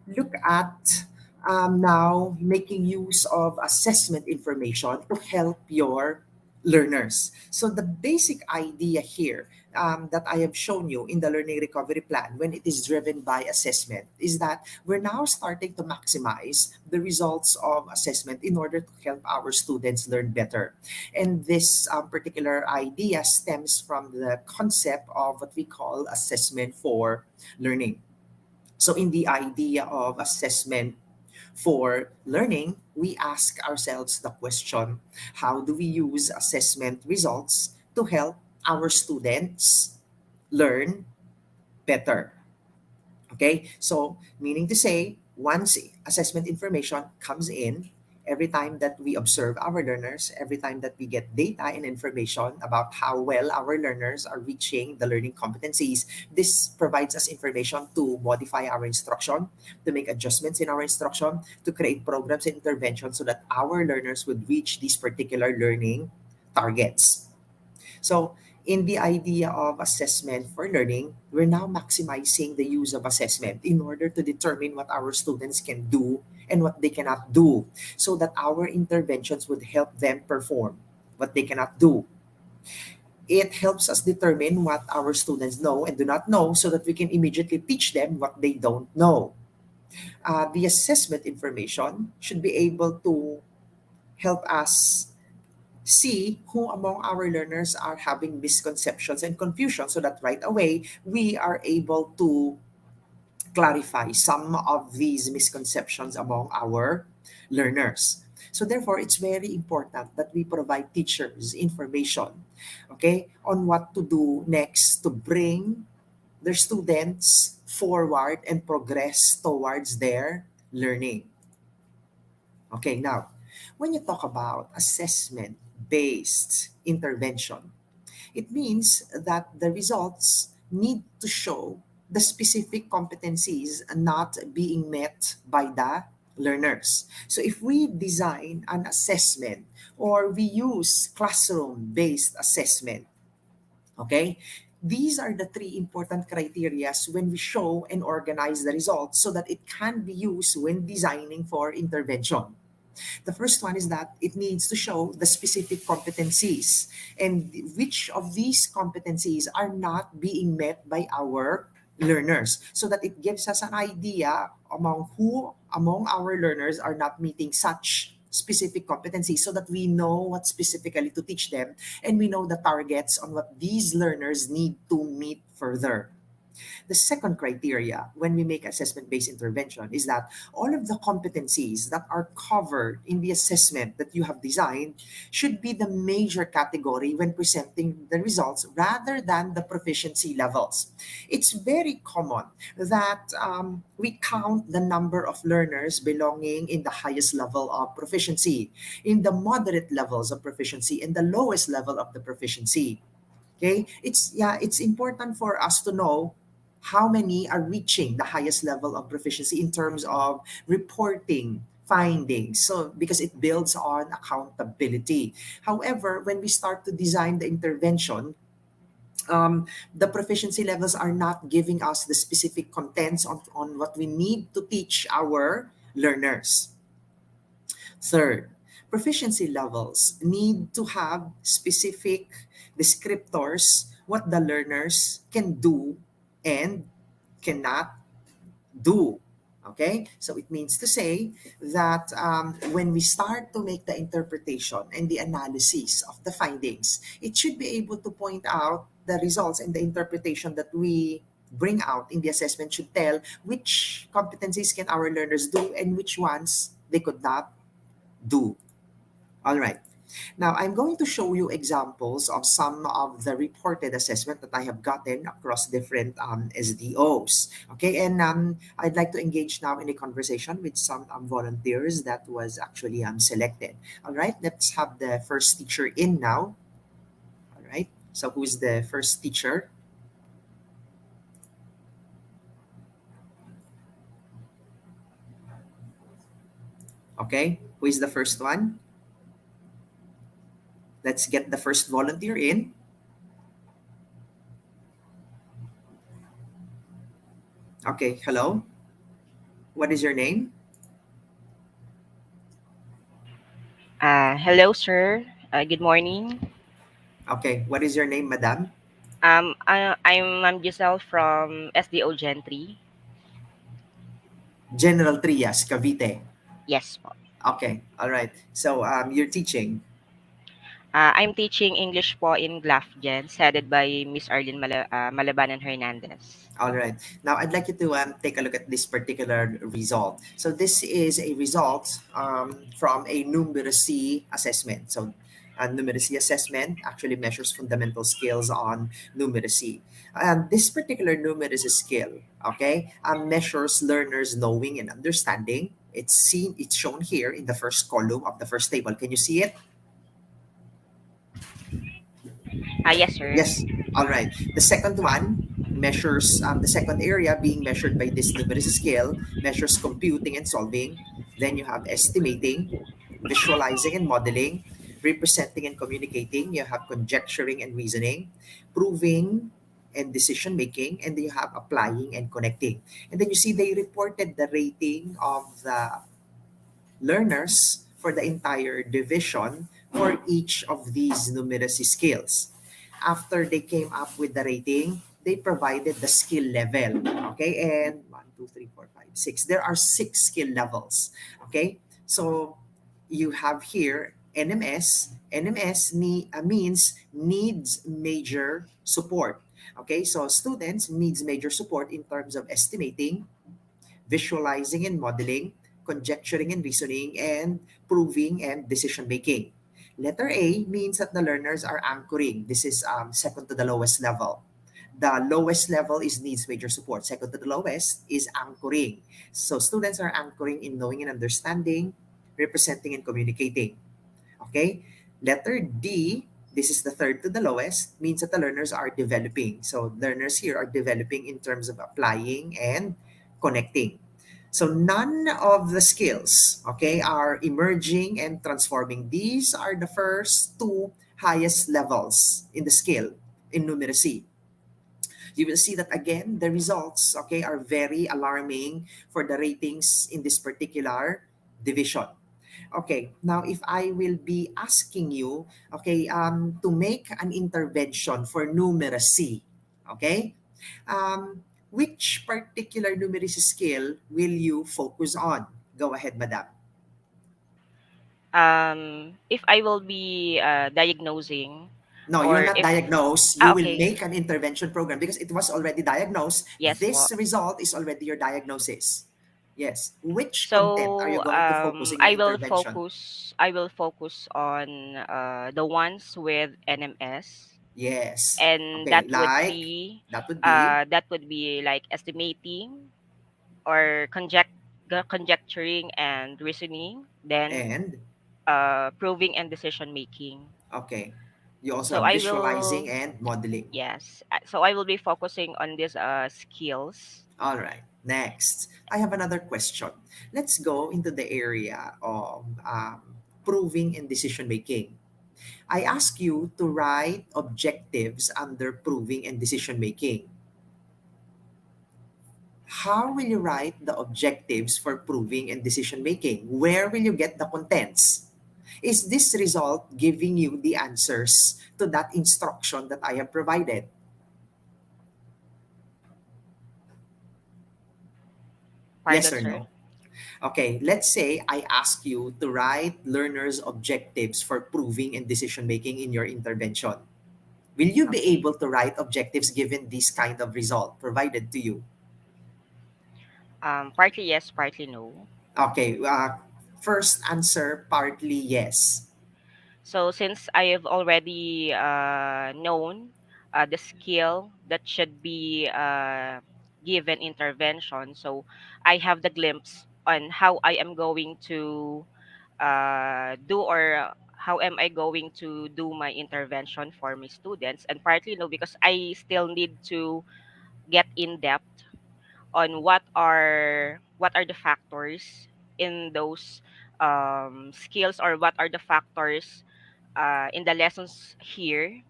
look at now making use of assessment information to help your learners. So the basic idea here that I have shown you in the learning recovery plan when it is driven by assessment is that we're now starting to maximize the results of assessment in order to help our students learn better. And this particular idea stems from the concept of what we call assessment for learning. So in the idea of assessment For learning, we ask ourselves the question, how do we use assessment results to help our students learn better? Okay, so meaning to say, once assessment information comes in, every time that we observe our learners, every time that we get data and information about how well our learners are reaching the learning competencies, this provides us information to modify our instruction, to make adjustments in our instruction, to create programs and interventions so that our learners would reach these particular learning targets. So, in the idea of assessment for learning, we're now maximizing the use of assessment in order to determine what our students can do and what they cannot do, so that our interventions would help them perform what they cannot do. It helps us determine what our students know and do not know so that we can immediately teach them what they don't know. The assessment information should be able to help us see who among our learners are having misconceptions and confusion so that right away we are able to clarify some of these misconceptions among our learners. So therefore, it's very important that we provide teachers information, okay, on what to do next to bring their students forward and progress towards their learning. Okay, now, when you talk about assessment based intervention, it means that the results need to show the specific competencies not being met by the learners. So if we design an assessment or we use classroom based assessment, okay, these are the three important criteria when we show and organize the results so that it can be used when designing for intervention. The first one is that it needs to show the specific competencies and which of these competencies are not being met by our learners, so that it gives us an idea among who among our learners are not meeting such specific competencies, so that we know what specifically to teach them and we know the targets on what these learners need to meet further. The second criteria when we make assessment-based intervention is that all of the competencies that are covered in the assessment that you have designed should be the major category when presenting the results rather than the proficiency levels. It's very common that we count the number of learners belonging in the highest level of proficiency, in the moderate levels of proficiency, and the lowest level of the proficiency. Okay, it's important for us to know how many are reaching the highest level of proficiency in terms of reporting findings, so because it builds on accountability. However, when we start to design the intervention, the proficiency levels are not giving us the specific contents on what we need to teach our learners. Third, proficiency levels need to have specific descriptors what the learners can do and cannot do. Okay, so it means to say that when we start to make the interpretation and the analysis of the findings, it should be able to point out the results, and the interpretation that we bring out in the assessment should tell which competencies can our learners do and which ones they could not do. All right. Now, I'm going to show you examples of some of the reported assessment that I have gotten across different SDOs. Okay, and I'd like to engage now in a conversation with some volunteers that was actually selected. All right, let's have the first teacher in now. All right, so who's the first teacher? Okay, who is the first one? Let's get the first volunteer in. Okay, hello. What is your name? Hello, sir. Good morning. Okay, what is your name, madam? I'm Ma'am Giselle from SDO Gentry. General Trias, Cavite. Yes po. Okay, all right. So you're teaching. I'm teaching English po in Glafgens, headed by Miss Arlene Malabanan Hernandez. All right. Now, I'd like you to take a look at this particular result. So, this is a result from a numeracy assessment. So, a numeracy assessment actually measures fundamental skills on numeracy. This particular numeracy skill, okay, measures learners' knowing and understanding. It's shown here in the first column of the first table. Can you see it? Yes, sir. Yes. All right. The second one measures the second area being measured by this numeracy scale measures computing and solving. Then you have estimating, visualizing and modeling, representing and communicating. You have conjecturing and reasoning, proving and decision making, and then you have applying and connecting. And then you see they reported the rating of the learners for the entire division for each of these numeracy skills. After they came up with the rating, they provided the skill level. Okay, and one, two, three, four, five, six. There are six skill levels. Okay, so you have here NMS. Means needs major support. Okay, so students needs major support in terms of estimating, visualizing and modeling, conjecturing and reasoning, and proving and decision making. Letter A means that the learners are anchoring. This is second to the lowest level. The lowest level is needs major support. Second to the lowest is anchoring. So students are anchoring in knowing and understanding, representing and communicating. Okay? Letter D, this is the third to the lowest, means that the learners are developing. So learners here are developing in terms of applying and connecting. So none of the skills, okay, are emerging and transforming. These are the first two highest levels in the scale in numeracy. You will see that again, the results, okay, are very alarming for the ratings in this particular division. Okay, now if I will be asking you, okay, to make an intervention for numeracy, okay, which particular numeracy skill will you focus on? Go ahead, madam. If I will be diagnosing, No, you'll or not if diagnose. You will okay, make an intervention program because it was already diagnosed. yes po. This result is already your diagnosis. Yes. Which content are you So going to focus in your intervention? I will focus on the ones with NMS, Yes. and Okay, like that would be that would be like estimating or conjecturing and reasoning, then and proving and decision making. okay. You also So have I visualizing will and modeling. yes. So I will be focusing on these skills. All right. Next, I have another question. Let's go into the area of proving and decision making. I ask you to write objectives under proving and decision making. How will you write the objectives for proving and decision making? Where will you get the contents? Is this result giving you the answers to that instruction that I have provided? Yes Pardon, or sir. no? Okay, let's say I ask you to write learners' objectives for proving and decision making in your intervention. Will you be Okay. able to write objectives given this kind of result provided to you? Partly yes, partly no. Okay, first answer partly yes. So since I have already known the skill that should be given intervention, so I have the glimpse on how I am going to do, or how am I going to do my intervention for my students, and partly no, because I still need to get in depth on what are the factors in those skills, or what are the factors in the lessons here,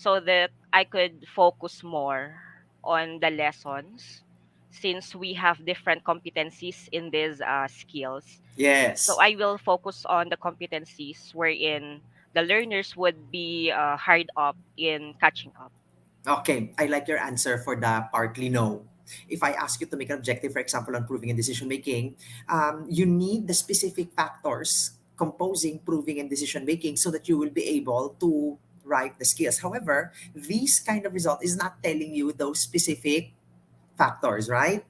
so that I could focus more on the lessons, since we have different competencies in these skills. So Yes. I will focus on the competencies wherein the learners would be hard up in catching up. Okay, I like your answer for the partly no. If I ask you to make an objective, for example, on proving and decision making, you need the specific factors composing, proving, and decision making so that you will be able to write the skills. However, this kind of result is not telling you those specific factors, right?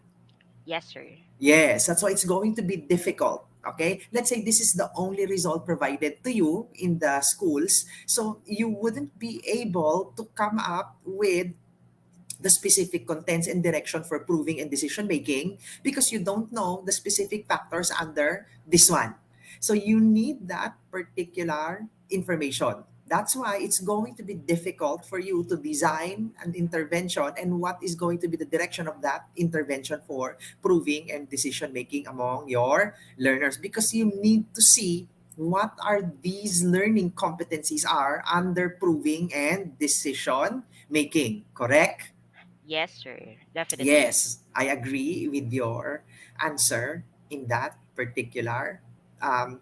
Yes, sir. Yes, that's why it's going to be difficult. Okay, let's say this is the only result provided to you in the schools, so you wouldn't be able to come up with the specific contents and direction for proving and decision making because you don't know the specific factors under this one. So you need that particular information. That's why it's going to be difficult for you to design an intervention and what is going to be the direction of that intervention for proving and decision making among your learners because you need to see what are these learning competencies are under proving and decision making, correct? Yes, sir. Definitely. Yes, I agree with your answer in that particular um,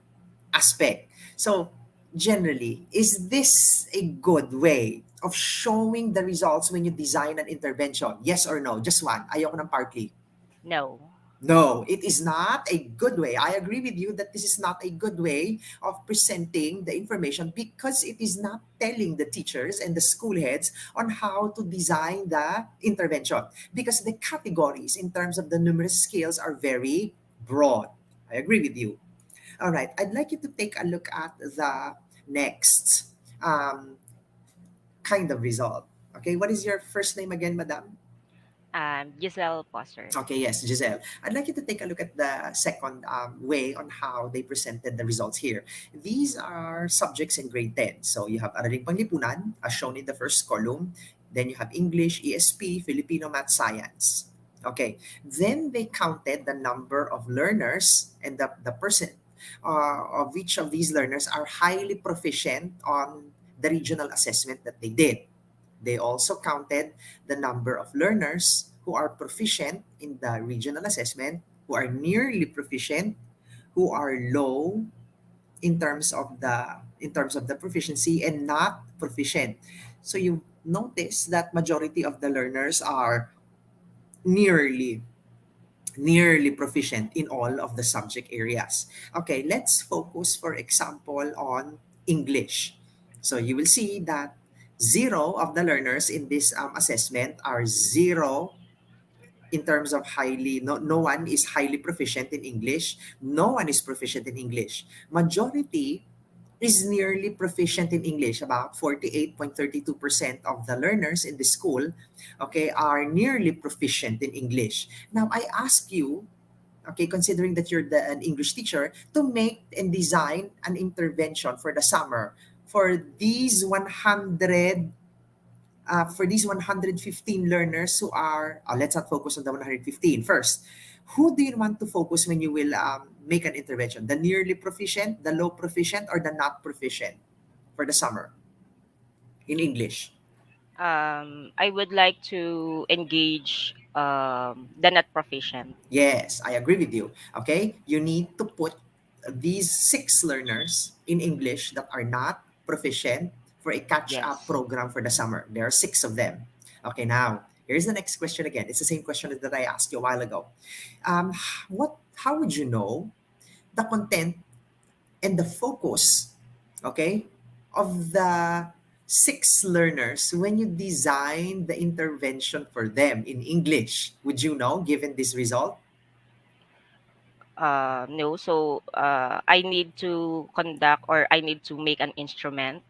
aspect. So, generally, is this a good way of showing the results when you design an intervention? Yes or no? Just one. Ayoko ng partly. No. No, it is not a good way. I agree with you that this is not a good way of presenting the information because it is not telling the teachers and the school heads on how to design the intervention because the categories in terms of the numerous skills are very broad. I agree with you. All right, I'd like you to take a look at the next um, kind of result. Okay, what is your first name again, madam? Giselle Poster. Okay, yes, Giselle. I'd like you to take a look at the second way on how they presented the results here. These are subjects in grade 10. So you have Araling Panglipunan, as shown in the first column. Then you have English, ESP, Filipino, Math, Science. Okay, then they counted the number of learners and the percent of each of these learners are highly proficient on the regional assessment that they did. They also counted the number of learners who are proficient in the regional assessment, who are nearly proficient, who are low in terms of the proficiency and not proficient. So you notice that majority of the learners are nearly nearly proficient in all of the subject areas. Okay, let's focus, for example, on English. So you will see that zero of the learners in this assessment are zero in terms of no one is highly proficient in English. No one is proficient in English. Majority is nearly proficient in English. About 48.32% of the learners in the school, okay, are nearly proficient in English. Now, I ask you, okay, considering that you're an English teacher, to make and design an intervention for the summer for these 115 learners who are, let's not focus on the 115 first. Who do you want to focus when you will make an intervention? The nearly proficient, the low proficient, or the not proficient for the summer in English? I would like to engage the not proficient. Yes, I agree with you. Okay, you need to put these 6 learners in English that are not proficient for a catch-up Yes. program for the summer. There are 6 of them. Okay, now here's the next question again. It's the same question that I asked you a while ago. Um, what? How would you know the content and the focus? Okay, of the 6 learners when you design the intervention for them in English? Would you know given this result? No. So I need to conduct or I need to make an instrument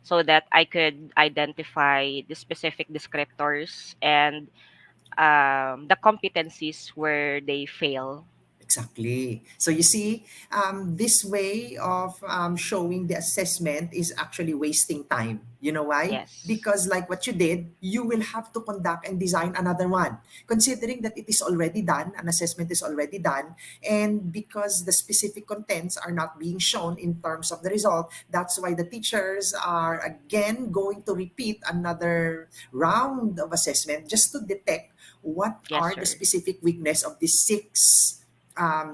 so that I could identify the specific descriptors and the competencies where they fail. Exactly. So you see, this way of showing the assessment is actually wasting time. You know why? Yes. Because like what you did, you will have to conduct and design another one. Considering that it is already done, an assessment is already done, and because the specific contents are not being shown in terms of the result, that's why the teachers are again going to repeat another round of assessment just to detect what Yes, are the sir. specific weakness of the 6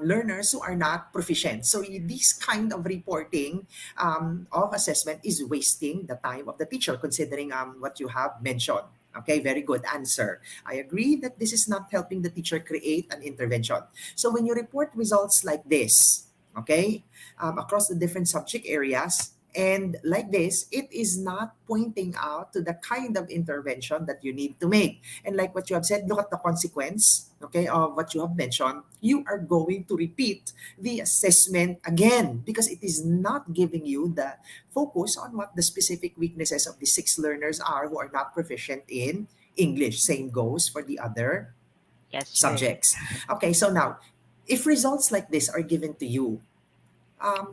learners who are not proficient. So this kind of reporting of assessment is wasting the time of the teacher, considering what you have mentioned. Okay, very good answer. I agree that this is not helping the teacher create an intervention. So when you report results like this, okay, across the different subject areas. And like this, it is not pointing out to the kind of intervention that you need to make. And like what you have said, look at the consequence, okay, of what you have mentioned. You are going to repeat the assessment again because it is not giving you the focus on what the specific weaknesses of the six learners are who are not proficient in English. Same goes for the other Yes, sir. subjects. Okay, so now, if results like this are given to you,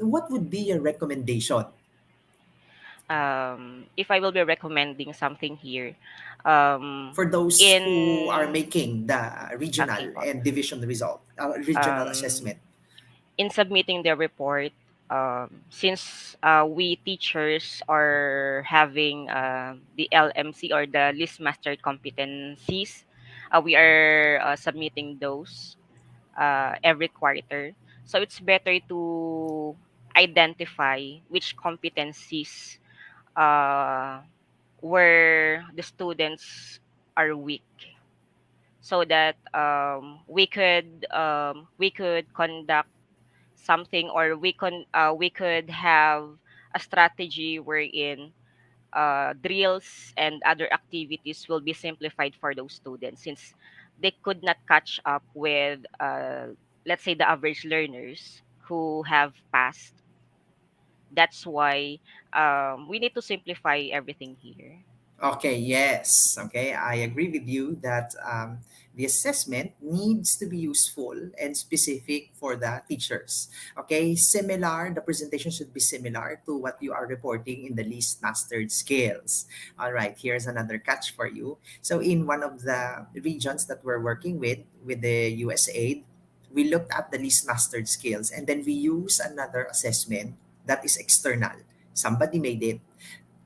what would be your recommendation If I will be recommending something here, for those who are in making the okay regional po, and division result, regional um, assessment? in submitting the report, since we teachers are having the LMC or the list mastered competencies, we are submitting those every quarter. So it's better to identify which competencies uh, where the students are weak, so that we could conduct something, or we could have a strategy wherein drills and other activities will be simplified for those students, since they could not catch up with let's say the average learners who have passed. That's why we need to simplify everything here. Okay, yes. Okay, I agree with you that the assessment needs to be useful and specific for the teachers. Okay, similar, the presentation should be similar to what you are reporting in the least mastered scales. All right, here's another catch for you. So, in one of the regions that we're working with the USAID, we looked at the least mastered scales and then we use another assessment that is external. Somebody made it,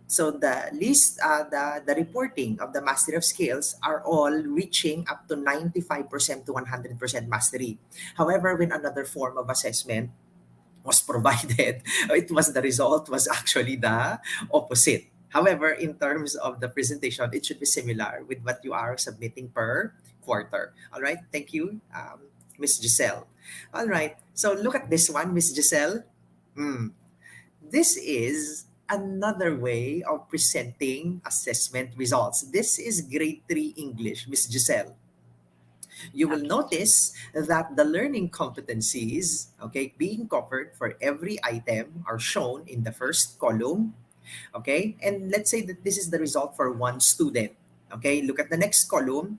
so the list, the reporting of the mastery of skills are all reaching up to 95% to 100% mastery. However, when another form of assessment was provided, it was the result was actually the opposite. However, in terms of the presentation, it should be similar with what you are submitting per quarter. All right, thank you, Miss Giselle. All right, so look at this one, Miss Giselle. Hmm. This is another way of presenting assessment results. This is grade 3 English, Miss Giselle. You will Okay, sir. notice that the learning competencies, okay, being covered for every item are shown in the first column, okay? And let's say that this is the result for one student. Okay, look at the next column.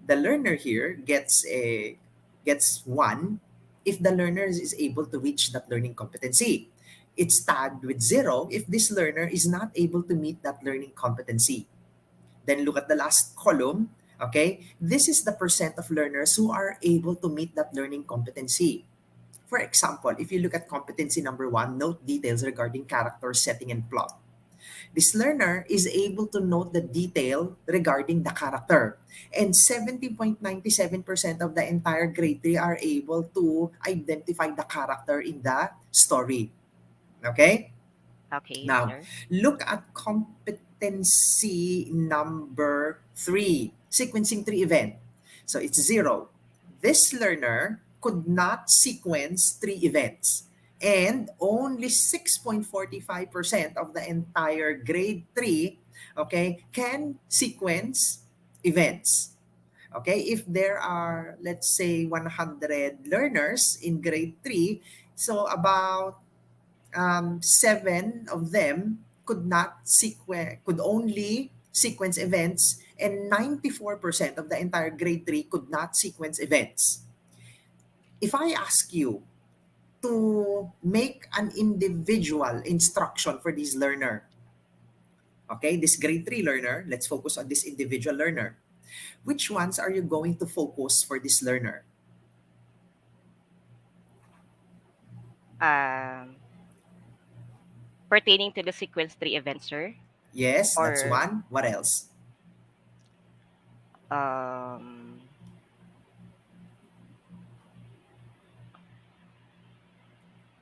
The learner here gets one if the learner is able to reach that learning competency. It's tagged with zero if this learner is not able to meet that learning competency. Then look at the last column. Okay, this is the percent of learners who are able to meet that learning competency. For example, if you look at competency number one, note details regarding character, setting, and plot. This learner is able to note the detail regarding the character. And 70.97% of the entire grade 3 are able to identify the character in the story. Okay? Okay, yes, Now, sir. look at competency number three, sequencing tree event. So it's zero. This learner could not sequence three events. And only 6.45% of the entire grade 3, okay, can sequence events. Okay, if there are, let's say, 100 learners in grade 3, so about seven of them could only sequence events, and 94% of the entire grade 3 could not sequence events. If I ask you to make an individual instruction for this learner, okay, this grade 3 learner, let's focus on this individual learner. Which ones are you going to focus for this learner? Um, Pertaining to the sequence 3 event, sir, Yes, that's or one. What else? um,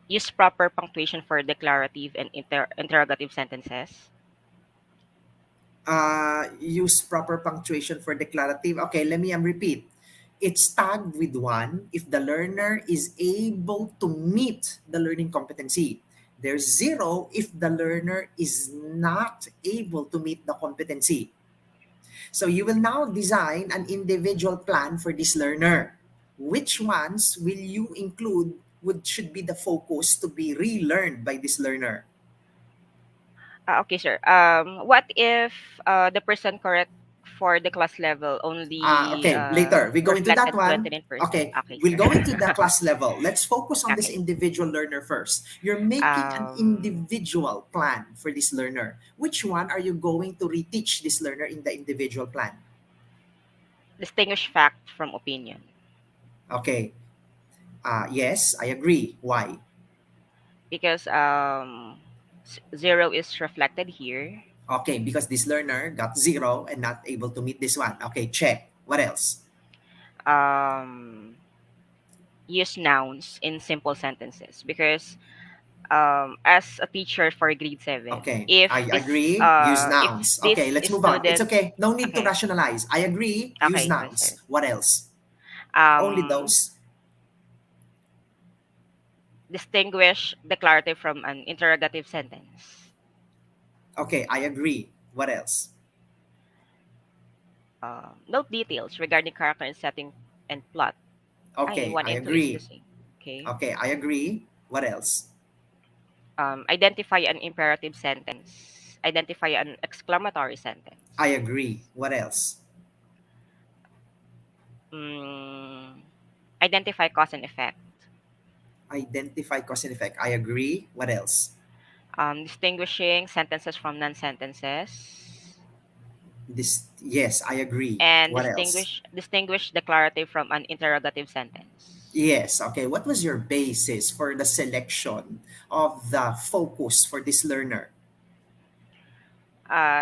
use proper punctuation for declarative and interrogative sentences. Use proper punctuation for declarative. Okay, let me repeat. It's tagged with 1 if the learner is able to meet the learning competency. There's 0 if the learner is not able to meet the competency. So you will now design an individual plan for this learner. Which ones will you include would should be the focus to be relearned by this learner? Okay, sir. What if the person correct for the class level only Okay, later. We go into that reflected one. 29%? Okay, Okay, we'll sir. go into the class level. Let's focus on this Okay. individual learner first. You're making an Um, individual plan for this learner. Which one are you going to reteach this learner in the individual plan? distinguish fact from opinion Okay, yes, I agree. Why? because 0 is reflected here. Okay, because this learner got 0 and not able to meet this one. Okay, check. What else? Um, use nouns in simple sentences because as a teacher for grade 7, Okay, I agree. Use if nouns. Okay, this let's move on. It's student, okay. No need to okay, rationalize. I agree. Use okay, okay, sir. nouns. What else? Only um those. distinguish declarative from an interrogative sentence. Okay, I agree. What else? Note details regarding character and setting and plot. I Okay, one I and two is the agree. same. Okay. Okay, I agree. What else? Identify an imperative sentence. Identify an exclamatory I sentence. agree. What else? Mm, identify cause and effect. Identify cause and effect. I agree. What else? Distinguishing sentences from non-sentences. This yes, I agree. And What else? distinguish declarative from an interrogative sentence. Yes, okay. What was your basis for the selection of the focus for this learner?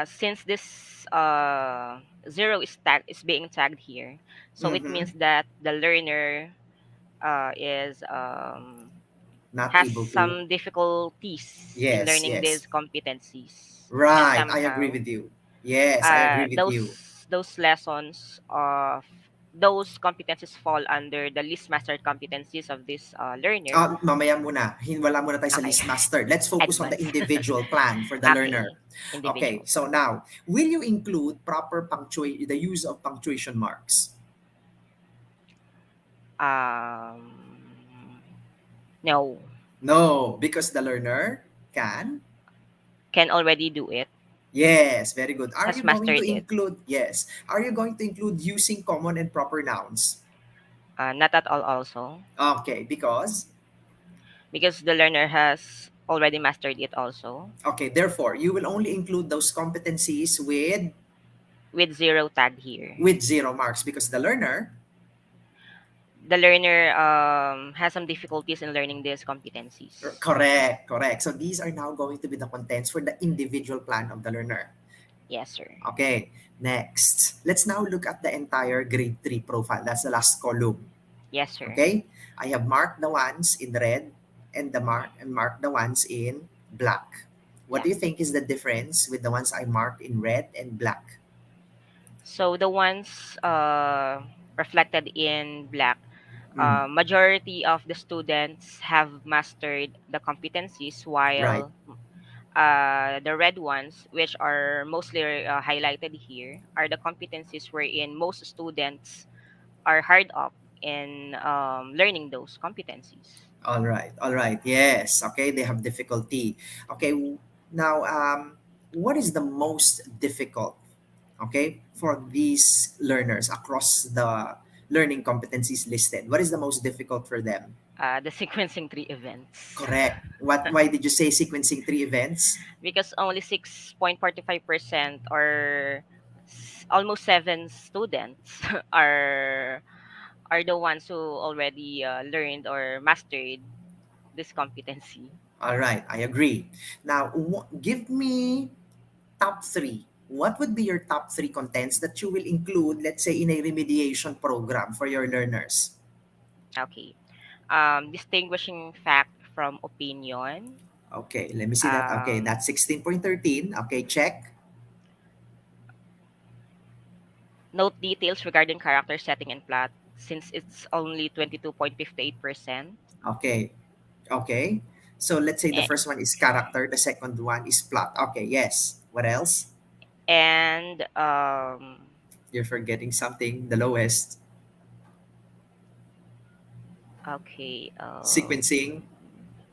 Since this 0 is being tagged here, so it Mm-hmm. means that the learner is Not has able to. some difficulties in Yes, learning yes. these competencies, and Right, I agree somehow with you. Yes, I agree with those you. lessons of those competencies fall under the least mastered competencies of this learner. Mamaya muna. Wala muna tayo sa Okay. list master. Let's focus on the Advance. individual plan for the learner. Okay. Okay, Individual so plan. now, will you include proper the use of punctuation marks? No, No, because the learner can already do it. Yes, very good. Are you Has going to mastered it. include, yes, are you going to include using common and proper nouns? Not at all also, Okay, because the learner has already mastered it also okay, therefore, you will only include those competencies with 0 tag here. with 0 marks because the learner. The learner has some difficulties in learning these competencies. Correct, correct. So these are now going to be the contents for the individual plan of the learner. Yes, sir. Okay, next. Let's now look at the entire grade 3 profile. That's the last column. Yes, sir. Okay? I have marked the ones in red and marked the ones in black. What do you think is the difference with the ones I marked in red and black? So the ones reflected in black, Mm, majority of the students have mastered the competencies, right. while the red ones, which are mostly highlighted here, are the competencies wherein most students are hard up in learning those competencies. All right. All right. Yes. Okay. They have difficulty. Okay. Now, what is the most difficult, okay, for these learners across the learning competencies listed? What is the most difficult for them? The sequencing tree events. Correct. Why did you say sequencing 3 events? Because only 6.45% or almost 7 students are the ones who already learned or mastered this competency. All right. I agree. Now, give me top three. What would be your top three contents that you will include, let's say, in a remediation program for your learners? Okay. Distinguishing fact from opinion. Okay, let me see that. Okay, Um, that's 16.13. Okay, check. Note details regarding character setting and plot. since it's only 22.58%. Okay. Okay. So let's say the A- first one is character, the second one is plot. Okay, yes. What else? And You're forgetting something, the lowest. okay, Sequencing.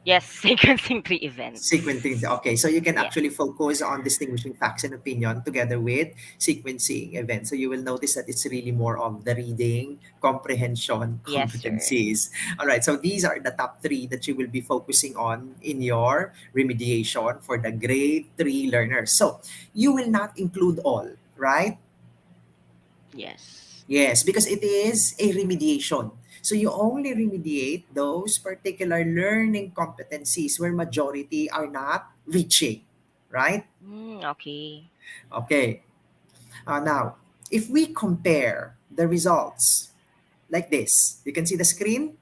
yes, sequencing three Sequencing. events. Okay, so you can Yes, actually focus on distinguishing facts and opinion together with sequencing events. So you will notice that it's really more of the reading, comprehension, yes, sir. competencies. All right, so these are the top three that you will be focusing on in your remediation for the grade three learners. So you will not include all, right? Yes. Yes, because it is a remediation. So you only remediate those particular learning competencies where majority are not reaching, right? Okay. Okay. Now, if we compare the results like this, you can see the screen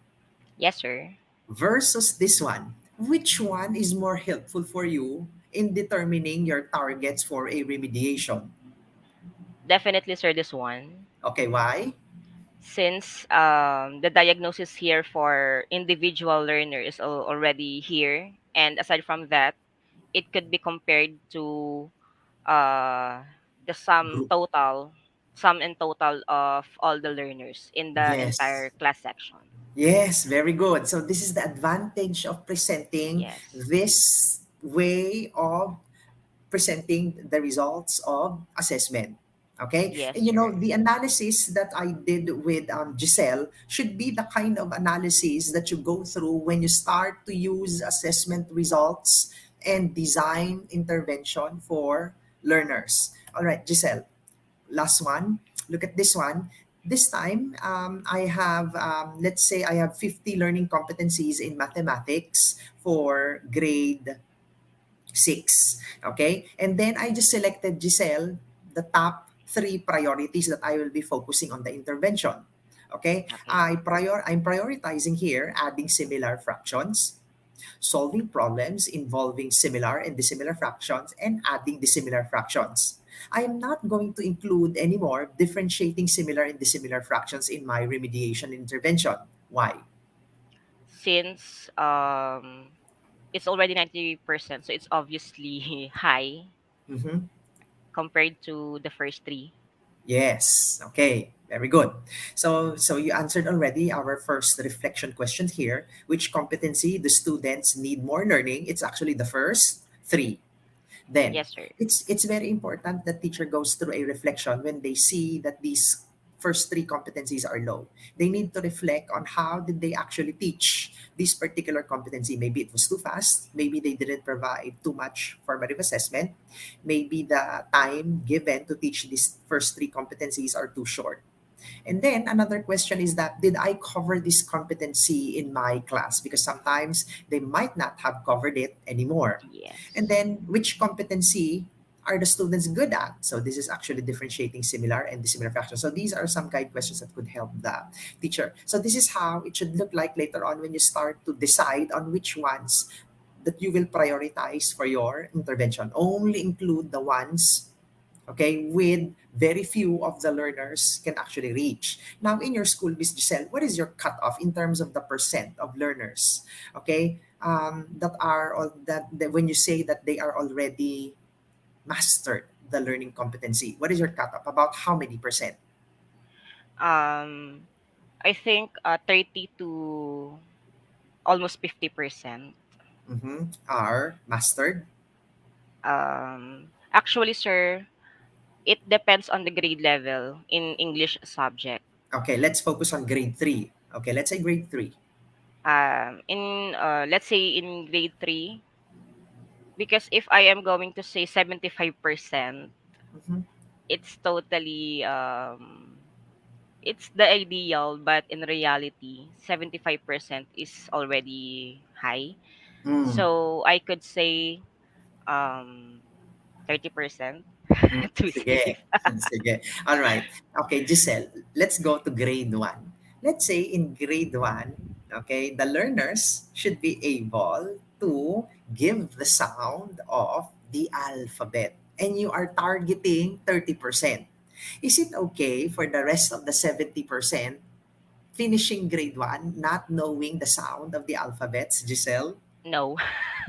Yes, sir. versus this one. Which one is more helpful for you in determining your targets for a remediation? Definitely, sir, this one. Okay, why? Since the diagnosis here for individual learner is already here, and aside from that, it could be compared to uh, the Group. sum in total of all the learners in the Yes. entire class section. Yes, very good. So this is the advantage of presenting Yes. this way of presenting the results of assessment. Okay, Yes, and you know sir. the analysis that I did with Giselle should be the kind of analysis that you go through when you start to use assessment results and design intervention for learners. All right, Giselle, last one. Look at this one. This time, I have, let's say, I have 50 learning competencies in mathematics for grade 6. Okay. And then I just selected, Giselle, the top three priorities that I will be focusing on the intervention. Okay. Okay. I'm prioritizing here adding similar fractions, solving problems involving similar and dissimilar fractions, and adding dissimilar fractions. I am not going to include anymore differentiating similar and dissimilar fractions in my remediation intervention. Why? Since it's already 90%, so it's obviously high Mhm. compared to the first three. Yes. Okay. Very good. So you answered already our first reflection question here. Which competency the students need more learning? It's actually the first three. Then Yes, sir. it's very important that teacher goes through a reflection when they see that these first three competencies are low. They need to reflect on how did they actually teach this particular competency. Maybe it was too fast, maybe they didn't provide too much formative assessment, maybe the time given to teach these first three competencies are too short. And then another question is that did I cover this competency in my class? Because sometimes they might not have covered it anymore. And Yes. then which competency are the students good at? So this is actually differentiating similar and dissimilar fractions. So these are some guide questions that could help the teacher. So this is how it should look like later on when you start to decide on which ones that you will prioritize for your intervention. Only include the ones, okay, with very few of the learners can actually reach. Now, in your school, Miss Giselle, what is your cutoff in terms of the percent of learners, okay, that are that when you say that they are already mastered the learning competency? What is your cutoff? About how many percent? Um, I think 30 to almost 50%. Are mastered? Actually, sir, it depends on the grade level in English subject. Okay, let's focus on grade 3. Okay, let's say grade 3. In let's say in grade 3, because if I am going to say 75%, Mhm. it's totally it's the ideal, but in reality 75% is already high. Mm. So I could say um 30% to be Sige. safe. Sige. All right. Okay, Giselle, let's go to grade 1. Let's say in grade 1, okay, the learners should be able to give the sound of the alphabet. And you are targeting 30%. Is it okay for the rest of the 70%? finishing grade 1 not knowing the sound of the alphabets, Giselle? No.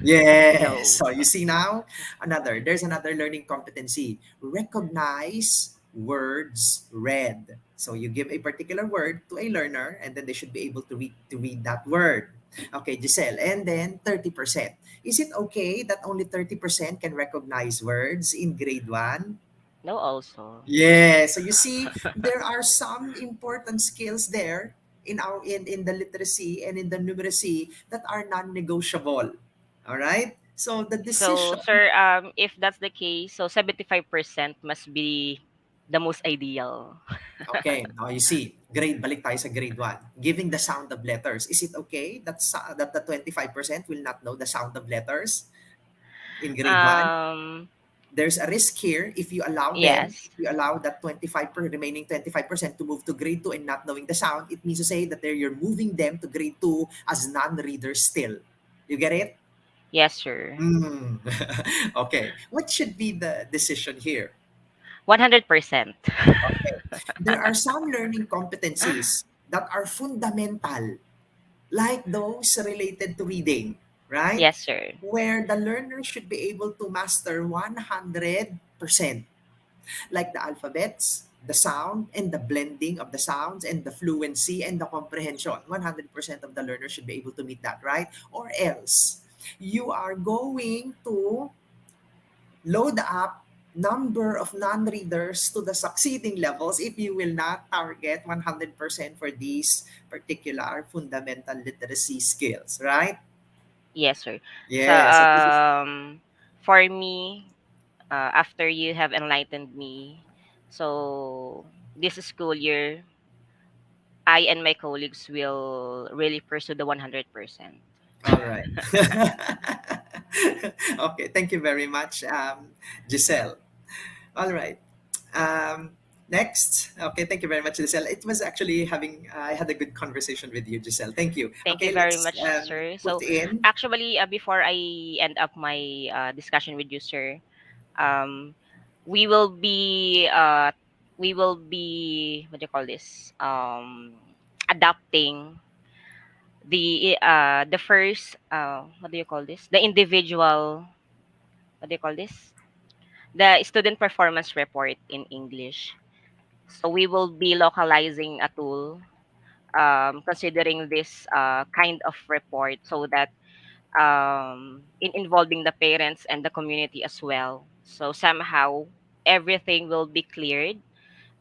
Yes. No. So you see now, there's another learning competency. Recognize words read. So you give a particular word to a learner and then they should be able to read that word. Okay, Giselle. And then 30%. Is it okay that only 30% can recognize words in grade 1? No also. Yeah, so you see, there are some important skills there in the literacy and in the numeracy that are non-negotiable. All right? So the So, decision, sir, if that's the case, so 75% must be the most ideal. okay, now you see, balik tayo sa grade 1. Giving the sound of letters. Is it okay that the 25% will not know the sound of letters in grade 1? Um, There's a risk here if you allow them, yes. if you allow that remaining 25% to move to grade 2 and not knowing the sound, it means to say that you're moving them to grade 2 as non-readers still. You get it? Yes, sir. Mm. Okay. What should be the decision here? 100%. Okay. There are some learning competencies that are fundamental, like those related to reading, right? Yes, sir. Where the learner should be able to master 100%, like the alphabets, the sound, and the blending of the sounds, and the fluency and the comprehension. 100% of the learner should be able to meet that, right? Or else, you are going to load up number of non-readers to the succeeding levels if you will not target 100% for these particular fundamental literacy skills, right? Yes, sir. So, Yeah, so this is for me, after you have enlightened me, so this school year, I and my colleagues will really pursue the 100%. all right. Okay, thank you very much, Giselle. All right. Um, Next. Okay, thank you very much, Giselle. It was actually I had a good conversation with you, Giselle. Thank you. Thank you Okay, very let's much, sir. put So, in. actually, before I end up my discussion with you, sir, um, we will be what do you call this? Adapting the first what do you call this? The individual, what do you call this? The student performance report in English. So we will be localizing a tool considering this kind of report so that in involving the parents and the community as well. So somehow everything will be cleared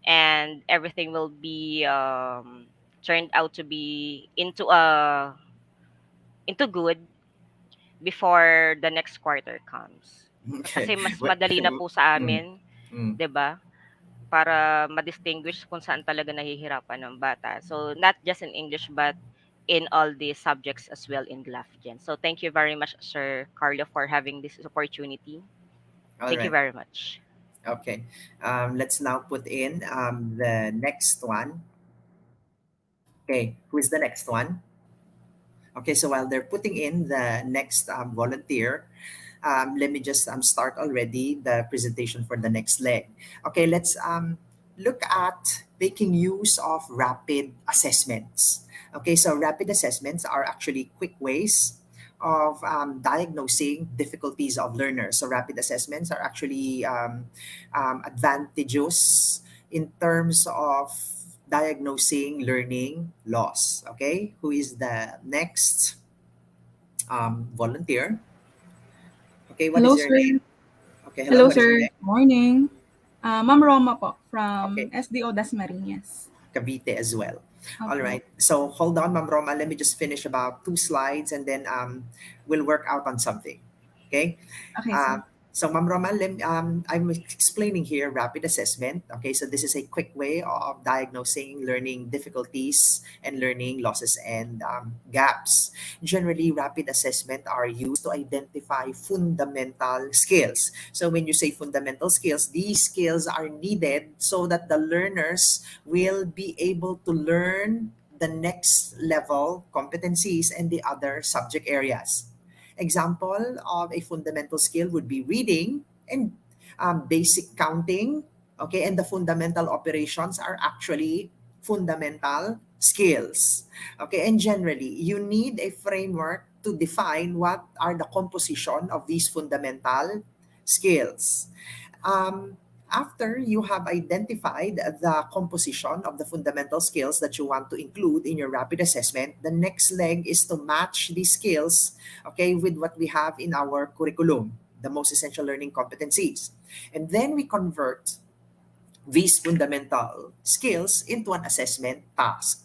and everything will be turned out to be into good before the next quarter comes. Okay. Kasi mas Well, madali na po sa mm, amin, mm. 'di ba? Para ma-distinguish kung saan talaga nahihirapan ng bata. So not just in English but in all the subjects as well in GLAFGen. So thank you very much, Sir Carlo, for having this opportunity. All Thank you right. very much. Okay. Let's now put in the next one. Okay, who is the next one? Okay, so while they're putting in the next volunteer, let me just start already the presentation for the next leg. Okay, let's look at making use of rapid assessments. Okay, so rapid assessments are actually quick ways of diagnosing difficulties of learners. So rapid assessments are actually advantageous in terms of diagnosing learning loss. Okay, who is the next volunteer? Okay, what Hello, is your name? sir. Okay, hello, Hello, what is your sir. name? Morning. Ma'am Roma po Okay, from SDO Dasmariñas. Cavite as well. All Opo. right. So hold on, Ma'am Roma. Let me just finish about 2 slides and then we'll work out on something. Okay. Okay, Uh, sir. so, Ma'am Roma, I'm explaining here rapid assessment. Okay, so this is a quick way of diagnosing learning difficulties and learning losses and gaps. Generally, rapid assessment are used to identify fundamental skills. So, when you say fundamental skills, these skills are needed so that the learners will be able to learn the next level competencies and the other subject areas. Example of a fundamental skill would be reading and basic counting. Okay, and the fundamental operations are actually fundamental skills. Okay, and generally, you need a framework to define what are the composition of these fundamental skills. Um, After you have identified the composition of the fundamental skills that you want to include in your rapid assessment, the next leg is to match these skills, okay, with what we have in our curriculum, the most essential learning competencies. And then we convert these fundamental skills into an assessment task.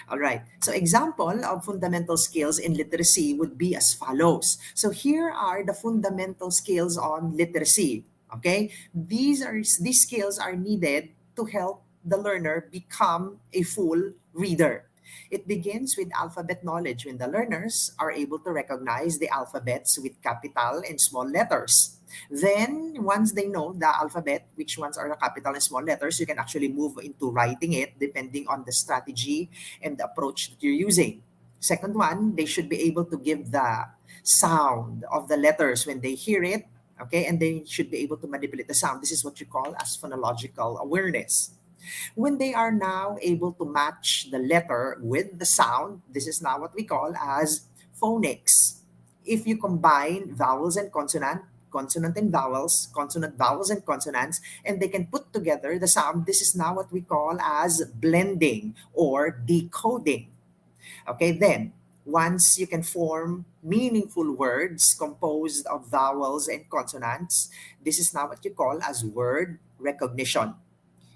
All right. So example of fundamental skills in literacy would be as follows. So here are the fundamental skills on literacy. Okay. These skills are needed to help the learner become a full reader. It begins with alphabet knowledge when the learners are able to recognize the alphabets with capital and small letters. Then, once they know the alphabet, which ones are the capital and small letters, you can actually move into writing it depending on the strategy and the approach that you're using. Second one, they should be able to give the sound of the letters when they hear it, okay, and they should be able to manipulate the sound. This is what you call as phonological awareness. When they are now able to match the letter with the sound, this is now what we call as phonics. If you combine vowels and consonant and vowels, consonant, vowels, and consonants, and they can put together the sound, this is now what we call as blending or decoding. Okay, then once you can form meaningful words composed of vowels and consonants, this is now what you call as word recognition.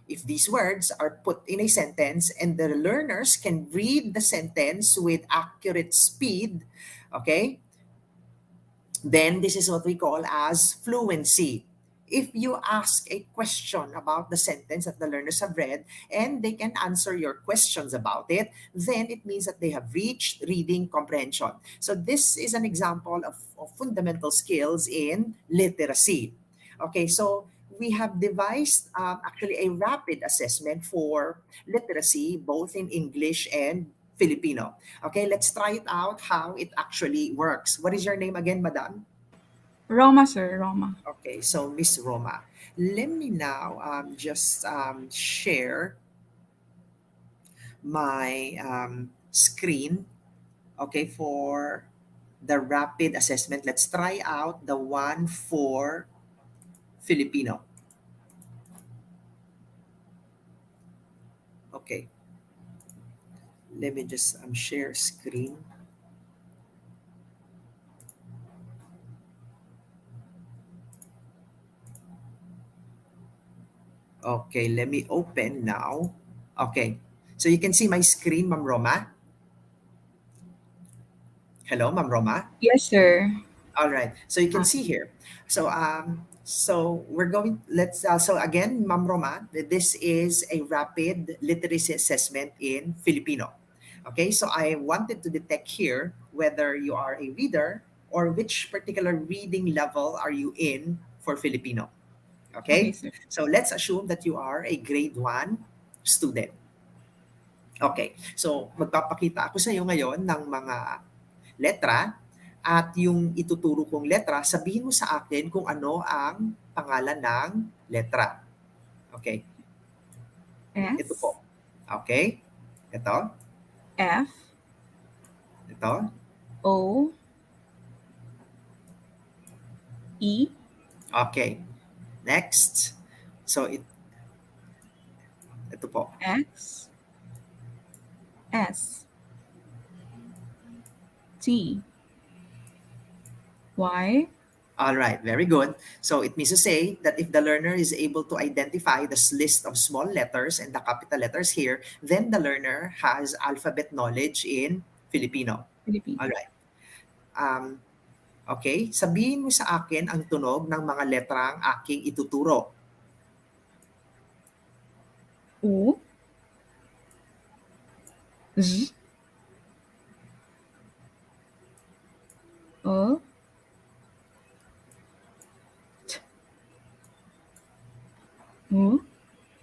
If these words are put in a sentence and the learners can read the sentence with accurate speed, okay, then this is what we call as fluency. If you ask a question about the sentence that the learners have read and they can answer your questions about it, then it means that they have reached reading comprehension. So this is an example of fundamental skills in literacy. Okay, so we have devised actually a rapid assessment for literacy, both in English and Filipino. Okay, let's try it out how it actually works. What is your name again, madam? Roma, sir. Roma. Okay, so Miss Roma, let me now just share my screen, okay, for the rapid assessment. Let's try out the one for Filipino. Okay, let me just share screen. Okay, let me open now. Okay, so you can see my screen, Ma'am Roma. Hello, Ma'am Roma. Yes, sir. All right, so you can see here. So we're going. Let's. So again, Ma'am Roma, this is a rapid literacy assessment in Filipino. Okay, so I wanted to detect here whether you are a reader or which particular reading level are you in for Filipino. Okay, Okay, sir. so let's assume that you are a grade 1 student. Okay, so magpapakita ako sa iyo ngayon ng mga letra at yung ituturo kong letra, sabihin mo sa akin kung ano ang pangalan ng letra. Okay, ito S, po. Okay, ito, F, ito, O, E, okay. Next, so ito po. X, S, T, Y, All right, very good. So it means to say that if the learner is able to identify this list of small letters and the capital letters here, then the learner has alphabet knowledge in Filipino. Philippines. All right. Okay, sabihin mo sa akin ang tunog ng mga letrang aking ituturo. U, Z, O, T, U,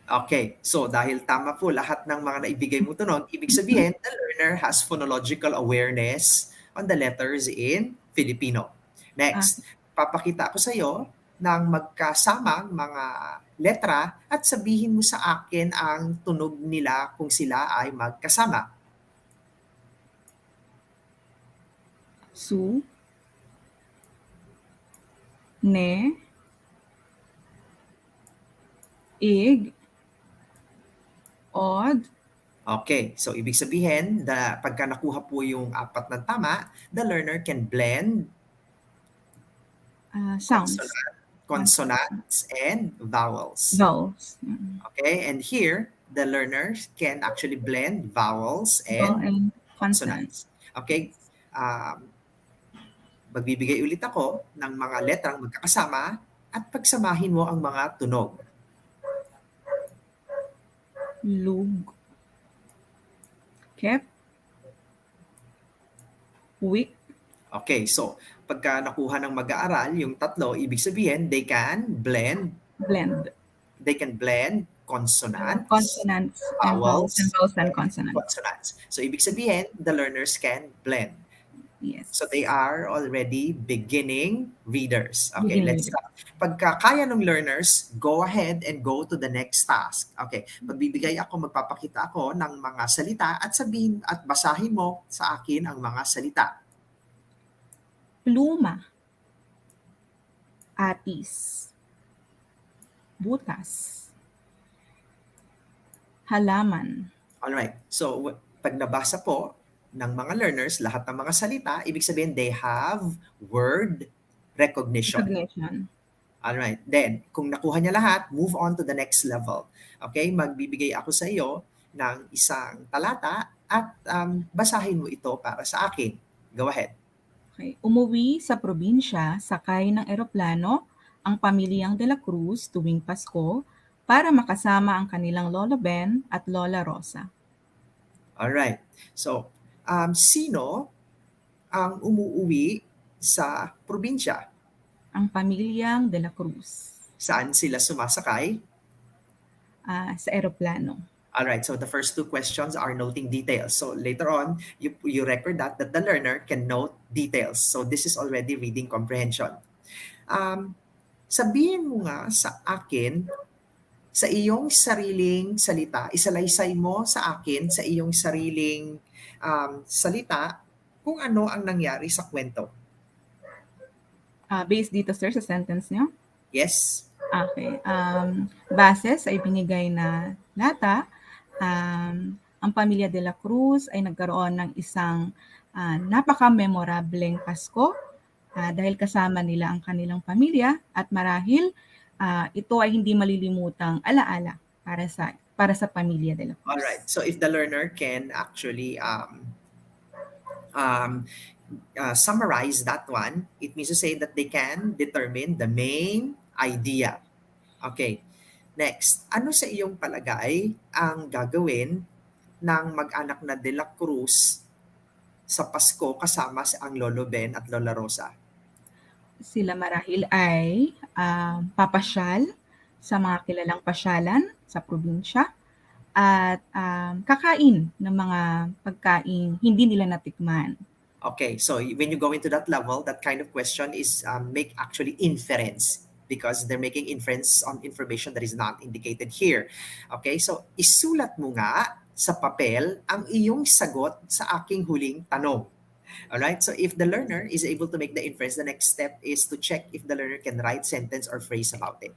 Okay, so dahil tama po lahat ng mga naibigay mo tunog, ibig sabihin the learner has phonological awareness on the letters in Filipino. Next, papakita ko sa iyo ng magkasamang mga letra at sabihin mo sa akin ang tunog nila kung sila ay magkasama. Su, ne, ig, od, Okay, so ibig sabihin, pagka nakuha po yung apat ng tama, the learner can blend sounds, consonants, and vowels. vowels. Okay, and here, the learners can actually blend vowels Vowel and and consonant. consonants. Okay, magbibigay ulit ako ng mga letrang magkakasama at pagsamahin mo ang mga tunog. Lug, kep, wik, Okay, so pagka nakuha ng mag-aaral yung tatlo, ibig sabihin blend, they can blend consonants, consonants and vowels, vowels and and consonants. consonants. So ibig sabihin, the learners can blend. Yes. So they are already beginning readers. Okay, Beginning let's readers. start. Pagka kaya ng learners, go ahead and go to the next task. Okay, magbibigay ako, magpapakita ako ng mga salita at sabihin at basahin mo sa akin ang mga salita. Pluma, atis, butas, halaman, Alright, so pag nabasa po ng mga learners lahat ng mga salita, ibig sabihin they have word recognition. Alright, then kung nakuha niya lahat, move on to the next level. Okay, magbibigay ako sa iyo ng isang talata at basahin mo ito para sa akin. Go ahead. Okay. Umuwi sa probinsya sakay ng eroplano ang pamilyang De La Cruz tuwing Pasko para makasama ang kanilang Lolo Ben at Lola Rosa. Alright, so sino ang umuuwi sa probinsya? Ang pamilyang De La Cruz. Saan sila sumasakay? Sa eroplano. Alright, so the first two questions are noting details. So later on, you record that the learner can note details. So this is already reading comprehension. Sabihin mo nga sa akin, sa iyong sariling salita, isalaysay mo sa akin sa iyong sariling salita kung ano ang nangyari sa kwento. Based dito, sir, sa sentence niyo? Yes. Okay. Base sa ibinigay na data, ang pamilya De La Cruz ay nagkaroon ng isang napaka-memorableng Pasko dahil kasama nila ang kanilang pamilya at marahil ito ay hindi malilimutang alaala para sa pamilya De La Cruz. Alright, so if the learner can actually summarize that one, it means to say that they can determine the main idea. Okay, next, ano sa iyong palagay ang gagawin ng mag-anak na De La Cruz sa Pasko kasama ang Lolo Ben at Lola Rosa? Sila marahil ay papasyal sa mga kilalang pasyalan sa probinsya at kakain ng mga pagkain hindi nila natikman. Okay, so when you go into that level, that kind of question is make actually inference because they're making inference on information that is not indicated here. Okay, so isulat mo nga sa papel ang iyong sagot sa aking huling tanong. Alright, so if the learner is able to make the inference, the next step is to check if the learner can write sentence or phrase about it.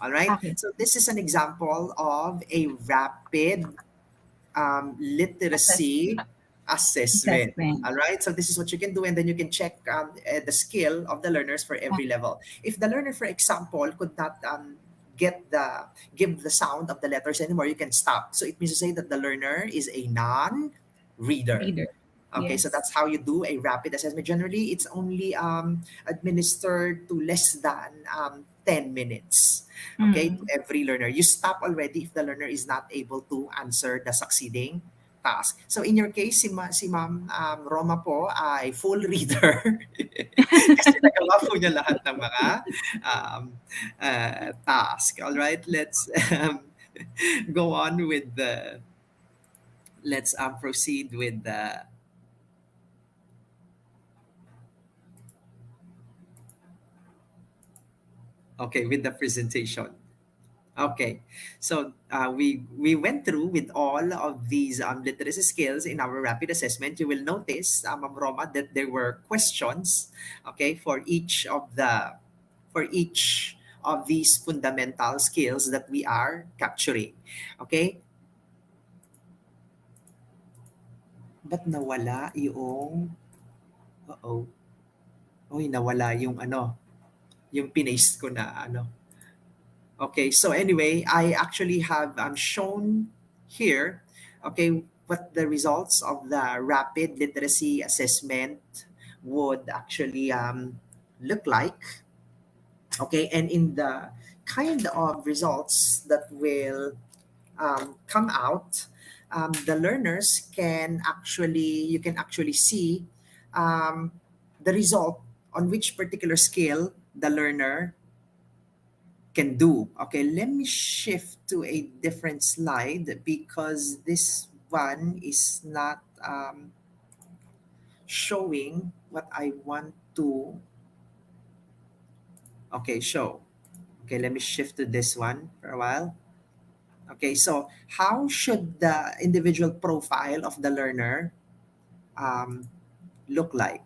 Alright, Okay. so this is an example of a rapid literacy assessment. Alright, so this is what you can do, and then you can check the skill of the learners for every level. If the learner, for example, could not give the sound of the letters anymore, you can stop. So it means to say that the learner is a non-reader. Okay, so that's how you do a rapid assessment. Generally, it's only administered to less than 10 minutes. Okay, to every learner. You stop already if the learner is not able to answer the succeeding task. So in your case, si Ma'am Roma po ay full reader. Kasi nagawa po niya lahat ng mga task. All right, let's go on with the. Let's proceed with the. Okay, with the presentation. Okay, so we went through with all of these literacy skills in our rapid assessment. You will notice, Ma'am Roma, that there were questions, okay, for each of these fundamental skills that we are capturing. Okay, ba't nawala yung, uh-oh, uy, nawala yung ano, yung pinaste ko na ano. Okay, so anyway, I actually have shown here, okay, what the results of the rapid literacy assessment would actually look like. Okay, and in the kind of results that will come out, the learners can actually, you can actually see um, the result on which particular skill the learner can do. Okay, let me shift to a different slide because this one is not showing what I want to. Okay, show. Okay, let me shift to this one for a while. Okay, so how should the individual profile of the learner um, look like?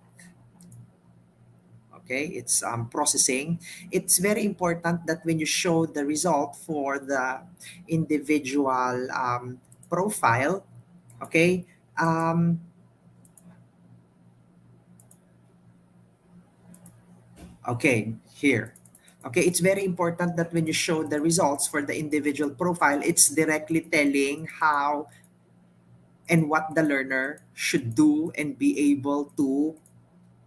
Okay, it's processing. It's very important that when you show the result for the individual profile, okay, okay, here. Okay, it's very important that when you show the results for the individual profile, it's directly telling how and what the learner should do and be able to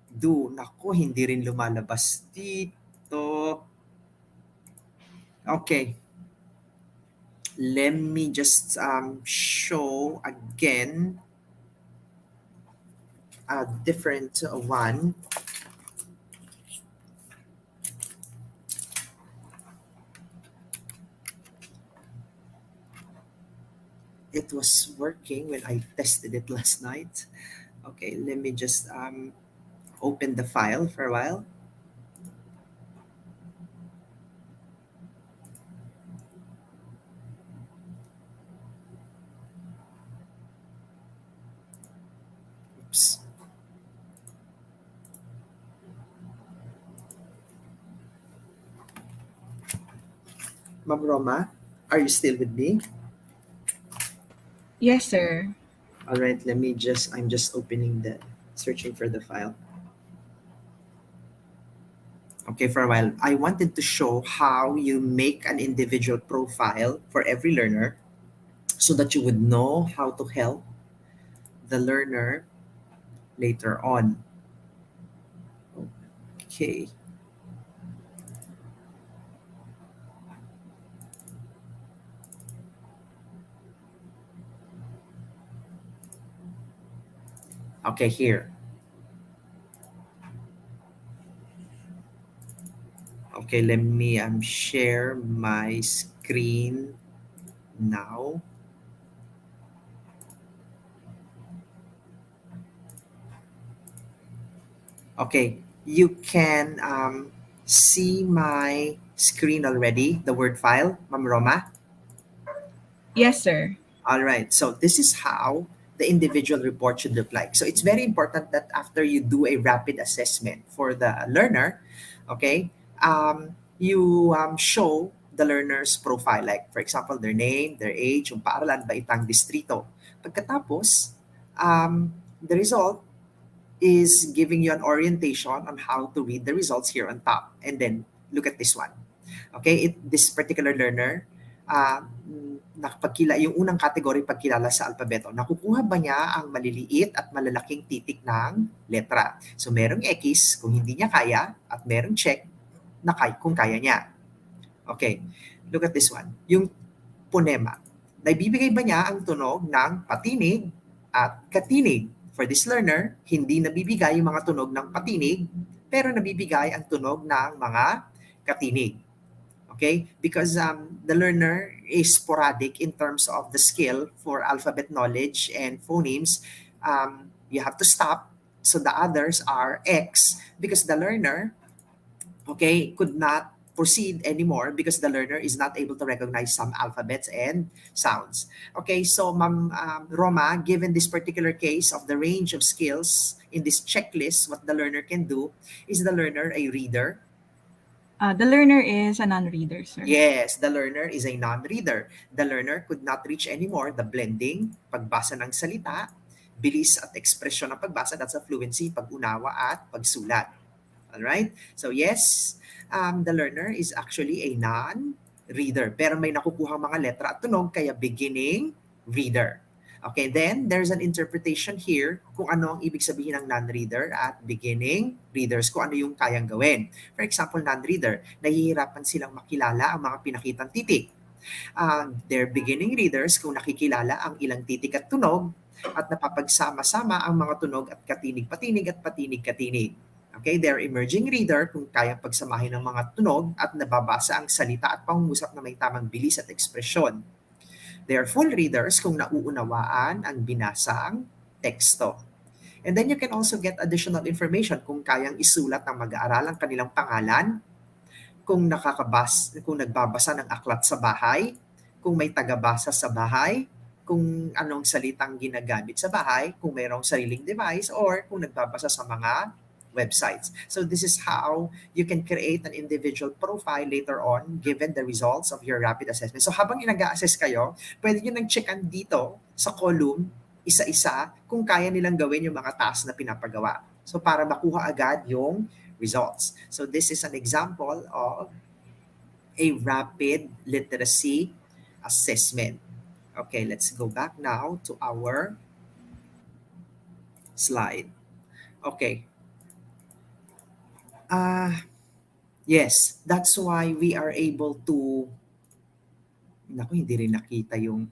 do. Naku, hindi rin lumalabas dito. Okay, let me just show again a different one. It was working when I tested it last night. Okay, let me just open the file for a while. Oops. Ma'am Roma, are you still with me? Yes, sir. All right, let me just, I'm just opening the, searching for the file. Okay, for a while, I wanted to show how you make an individual profile for every learner so that you would know how to help the learner later on. Okay. Okay, here. Okay, let me share my screen now. Okay, you can see my screen already, the Word file, Ma'am Roma. Yes, sir. All right, so this is how the individual report should look like. So it's very important that after you do a rapid assessment for the learner, okay, you show the learner's profile, like for example, their name, their age, yung paaralan, baitang distrito. Pagkatapos, the result is giving you an orientation on how to read the results here on top. And then look at this one. Okay, this particular learner, nakapagkila, yung unang category pagkilala sa alpabeto, nakukuha ba niya ang maliliit at malalaking titik ng letra? So merong X kung hindi niya kaya at merong check na kung kaya niya. Okay, look at this one. Yung phonema. Naibibigay ba niya ang tunog ng patinig at katinig? For this learner, hindi nabibigay yung mga tunog ng patinig, pero nabibigay ang tunog ng mga katinig. Okay? Because the learner is sporadic in terms of the skill for alphabet knowledge and phonemes. You have to stop. So the others are X because the learner, okay, could not proceed anymore because the learner is not able to recognize some alphabets and sounds. Okay, so Ma'am Roma, given this particular case of the range of skills in this checklist, what the learner can do, is the learner a reader? The learner is a non-reader, sir. Yes, the learner is a non-reader. The learner could not reach anymore the blending, pagbasa ng salita, bilis at ekspresyon ng pagbasa, that's a fluency, pag-unawa at pagsulat. All right? So yes, the learner is actually a non-reader. Pero may nakukuhang mga letra at tunog, kaya beginning reader. Okay, then there's an interpretation here kung ano ang ibig sabihin ng non-reader at beginning readers, kung ano yung kayang gawin. For example, non-reader, nahihirapan silang makilala ang mga pinakitang titik. They're beginning readers kung nakikilala ang ilang titik at tunog at napapagsama-sama ang mga tunog at katinig-patinig at patinig-katinig. Okay, they're emerging reader kung kayang pagsamahin ng mga tunog at nababasa ang salita at pangungusap na may tamang bilis at ekspresyon. They're full readers kung nauunawaan ang binasang teksto. And then you can also get additional information kung kayang isulat ng mag-aaral ang kanilang pangalan, kung nagbabasa ng aklat sa bahay, kung may tagabasa sa bahay, kung anong salitang ginagamit sa bahay, kung mayroong sariling device, or kung nagbabasa sa mga websites. So this is how you can create an individual profile later on given the results of your rapid assessment. So habang nag-a-assess kayo, pwede nyo nang checkan dito sa column, isa-isa, kung kaya nilang gawin yung mga task na pinapagawa. So para makuha agad yung results. So this is an example of a rapid literacy assessment. Okay, let's go back now to our slide. Okay. Yes, that's why we are able to... Naku, hindi rin nakita yung...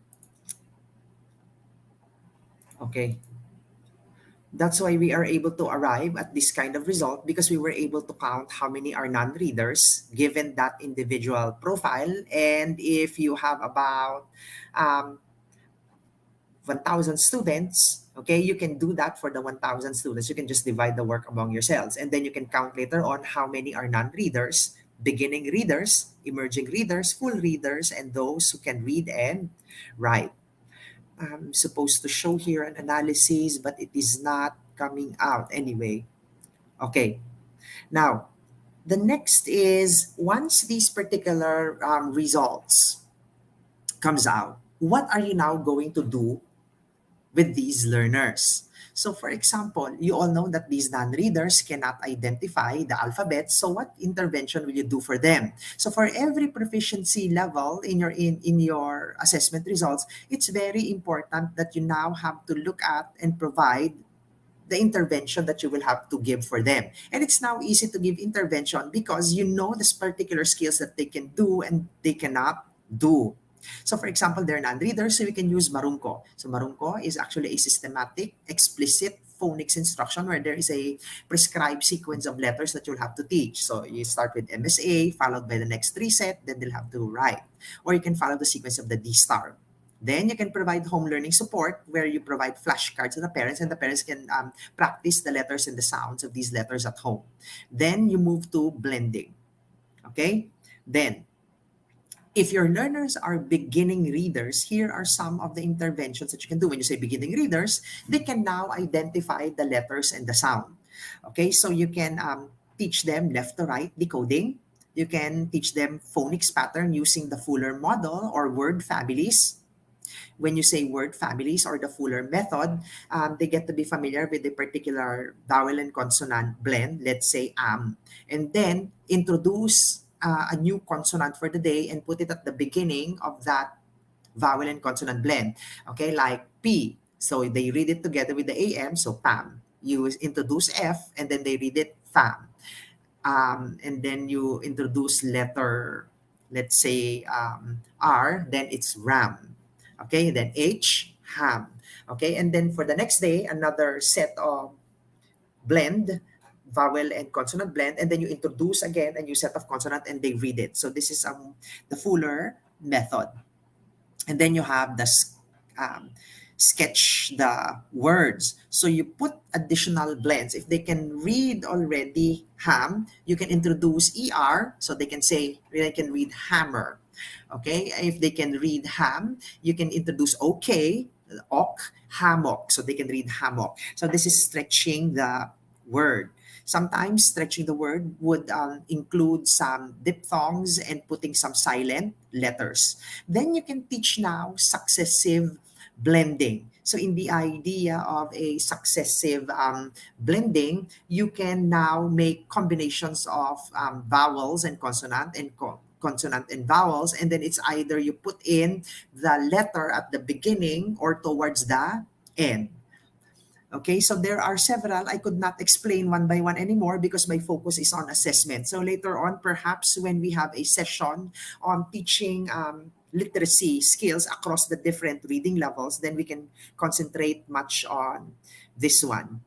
Okay. That's why we are able to arrive at this kind of result because we were able to count how many are non-readers given that individual profile. And if you have about 1,000 students, okay, you can do that for the 1,000 students. You can just divide the work among yourselves. And then you can count later on how many are non-readers, beginning readers, emerging readers, full readers, and those who can read and write. I'm supposed to show here an analysis, but it is not coming out anyway. Okay. Now, the next is once these particular results comes out, what are you now going to do with these learners? So for example, you all know that these non-readers cannot identify the alphabet. So what intervention will you do for them? So for every proficiency level in your assessment results, it's very important that you now have to look at and provide the intervention that you will have to give for them. And it's now easy to give intervention because you know this particular skills that they can do and they cannot do. So for example, they're non-readers, so we can use Marungko. So Marungko is actually a systematic, explicit phonics instruction where there is a prescribed sequence of letters that you'll have to teach. So you start with MSA, followed by the next three set, then they'll have to write. Or you can follow the sequence of the D star. Then you can provide home learning support where you provide flashcards to the parents and the parents can practice the letters and the sounds of these letters at home. Then you move to blending. Okay? Then, if your learners are beginning readers, here are some of the interventions that you can do. When you say beginning readers, they can now identify the letters and the sound. Okay, so you can teach them left to right decoding. You can teach them phonics pattern using the Fuller model or word families. When you say word families or the Fuller method, they get to be familiar with a particular vowel and consonant blend, let's say and then introduce a new consonant for the day and put it at the beginning of that vowel and consonant blend. Okay, like P. So they read it together with the AM, so PAM. You introduce F and then they read it FAM. And then you introduce letter, let's say R, then it's RAM. Okay, then H, ham. Okay, and then for the next day, another set of blend, vowel and consonant blend, and then you introduce again a new set of consonant and they read it. So this is the Fuller method. And then you have the sketch the words. So you put additional blends. If they can read already ham, you can introduce er, so they can read hammer. Okay, if they can read ham, you can introduce ok, ok, hammock, so they can read hammock. So this is stretching the word. Sometimes stretching the word would include some diphthongs and putting some silent letters. Then you can teach now successive blending. So in the idea of a successive blending, you can now make combinations of vowels and consonant and vowels, and then it's either you put in the letter at the beginning or towards the end. Okay, so there are several. I could not explain one by one anymore because my focus is on assessment. So later on, perhaps when we have a session on teaching literacy skills across the different reading levels, then we can concentrate much on this one.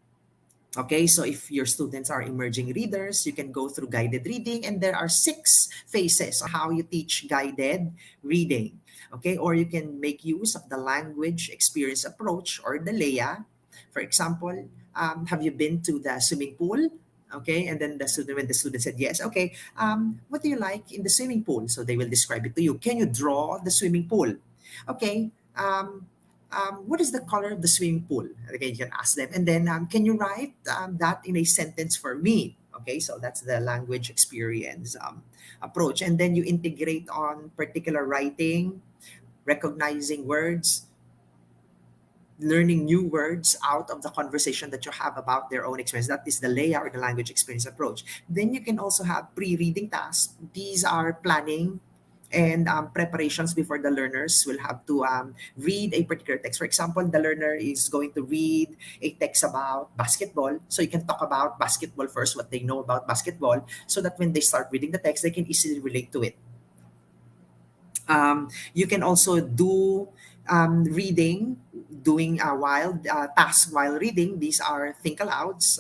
Okay, so if your students are emerging readers, you can go through guided reading, and there are 6 phases on how you teach guided reading. Okay, or you can make use of the language experience approach or the LEA. For example, have you been to the swimming pool? Okay, and then when the student said yes, okay, what do you like in the swimming pool? So they will describe it to you. Can you draw the swimming pool? Okay, what is the color of the swimming pool? Okay, you can ask them. And then, can you write that in a sentence for me? Okay, so that's the language experience approach. And then you integrate on particular writing, recognizing words, learning new words out of the conversation that you have about their own experience. That is the layer or the language experience approach. Then you can also have pre-reading tasks. These are planning and preparations before the learners will have to read a particular text. For example, the learner is going to read a text about basketball. So you can talk about basketball first, what they know about basketball, so that when they start reading the text, they can easily relate to it. You can also do reading, doing a wild task while reading. These are think alouds.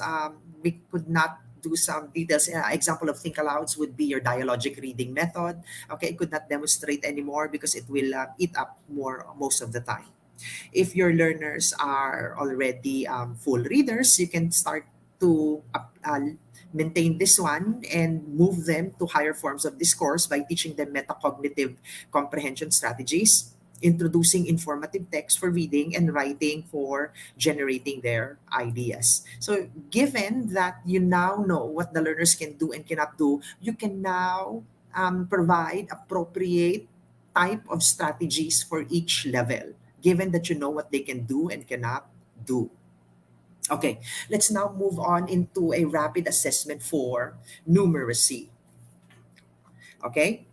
We could not do some details. Example of think alouds would be your dialogic reading method. Okay, I could not demonstrate anymore because it will eat up more most of the time. If your learners are already full readers, you can start to maintain this one and move them to higher forms of discourse by teaching them metacognitive comprehension strategies, introducing informative text for reading and writing for generating their ideas. So given that you now know what the learners can do and cannot do, you can now provide appropriate type of strategies for each level, given that you know what they can do and cannot do. Okay, let's now move on into a rapid assessment for numeracy. Okay,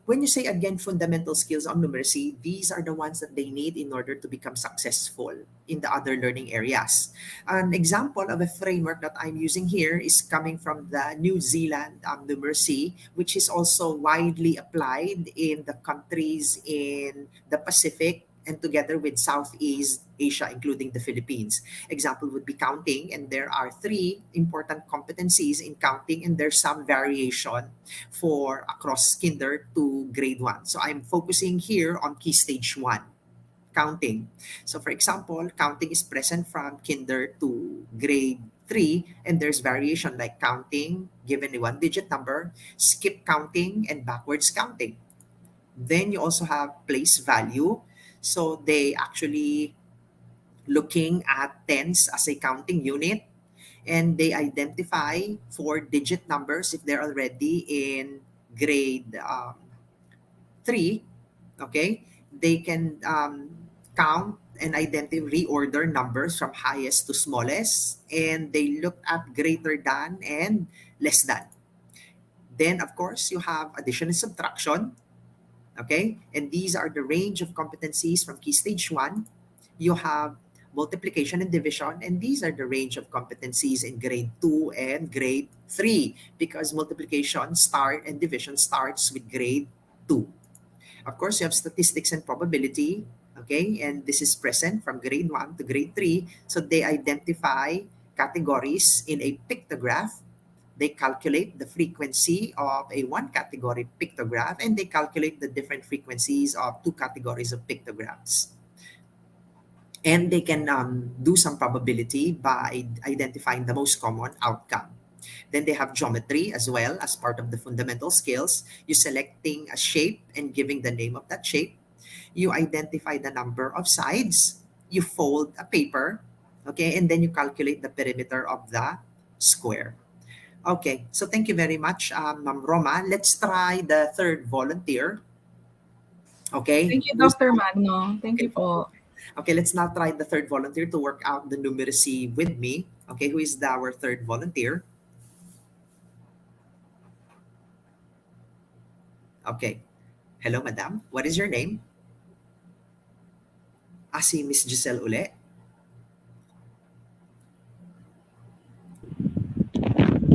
when you say again fundamental skills on numeracy, these are the ones that they need in order to become successful in the other learning areas. An example of a framework that I'm using here is coming from the New Zealand numeracy, which is also widely applied in the countries in the Pacific and together with Southeast Asia, including the Philippines. Example would be counting, and there are 3 important competencies in counting, and there's some variation for across kinder to grade 1. So I'm focusing here on key stage 1, counting. So for example, counting is present from kinder to grade 3, and there's variation like counting given a 1-digit number, skip counting, and backwards counting. Then you also have place value. So they actually looking at tens as a counting unit, and they identify 4-digit numbers if they're already in grade 3. Okay, they can count and identify reorder numbers from highest to smallest, and they look at greater than and less than. Then of course you have addition and subtraction. Okay, and these are the range of competencies from key stage 1. You have multiplication and division, and these are the range of competencies in grade 2 and grade 3, because multiplication start and division starts with grade 2. Of course, you have statistics and probability, okay, and this is present from grade 1 to grade 3. So they identify categories in a pictograph. They calculate the frequency of a 1-category pictograph, and they calculate the different frequencies of 2 categories of pictographs. And they can do some probability by identifying the most common outcome. Then they have geometry as well as part of the fundamental skills. You selecting a shape and giving the name of that shape. You identify the number of sides. You fold a paper, okay, and then you calculate the perimeter of the square. Okay, so thank you very much, Ma'am Roma. Let's try the third volunteer. Okay, Thank you, Dr. Magno. Thank okay, you po. okay, let's now try the third volunteer to work out the numeracy with me. Okay, who is our third volunteer? Okay, hello, madam. What is your name? Si Miss Giselle uli.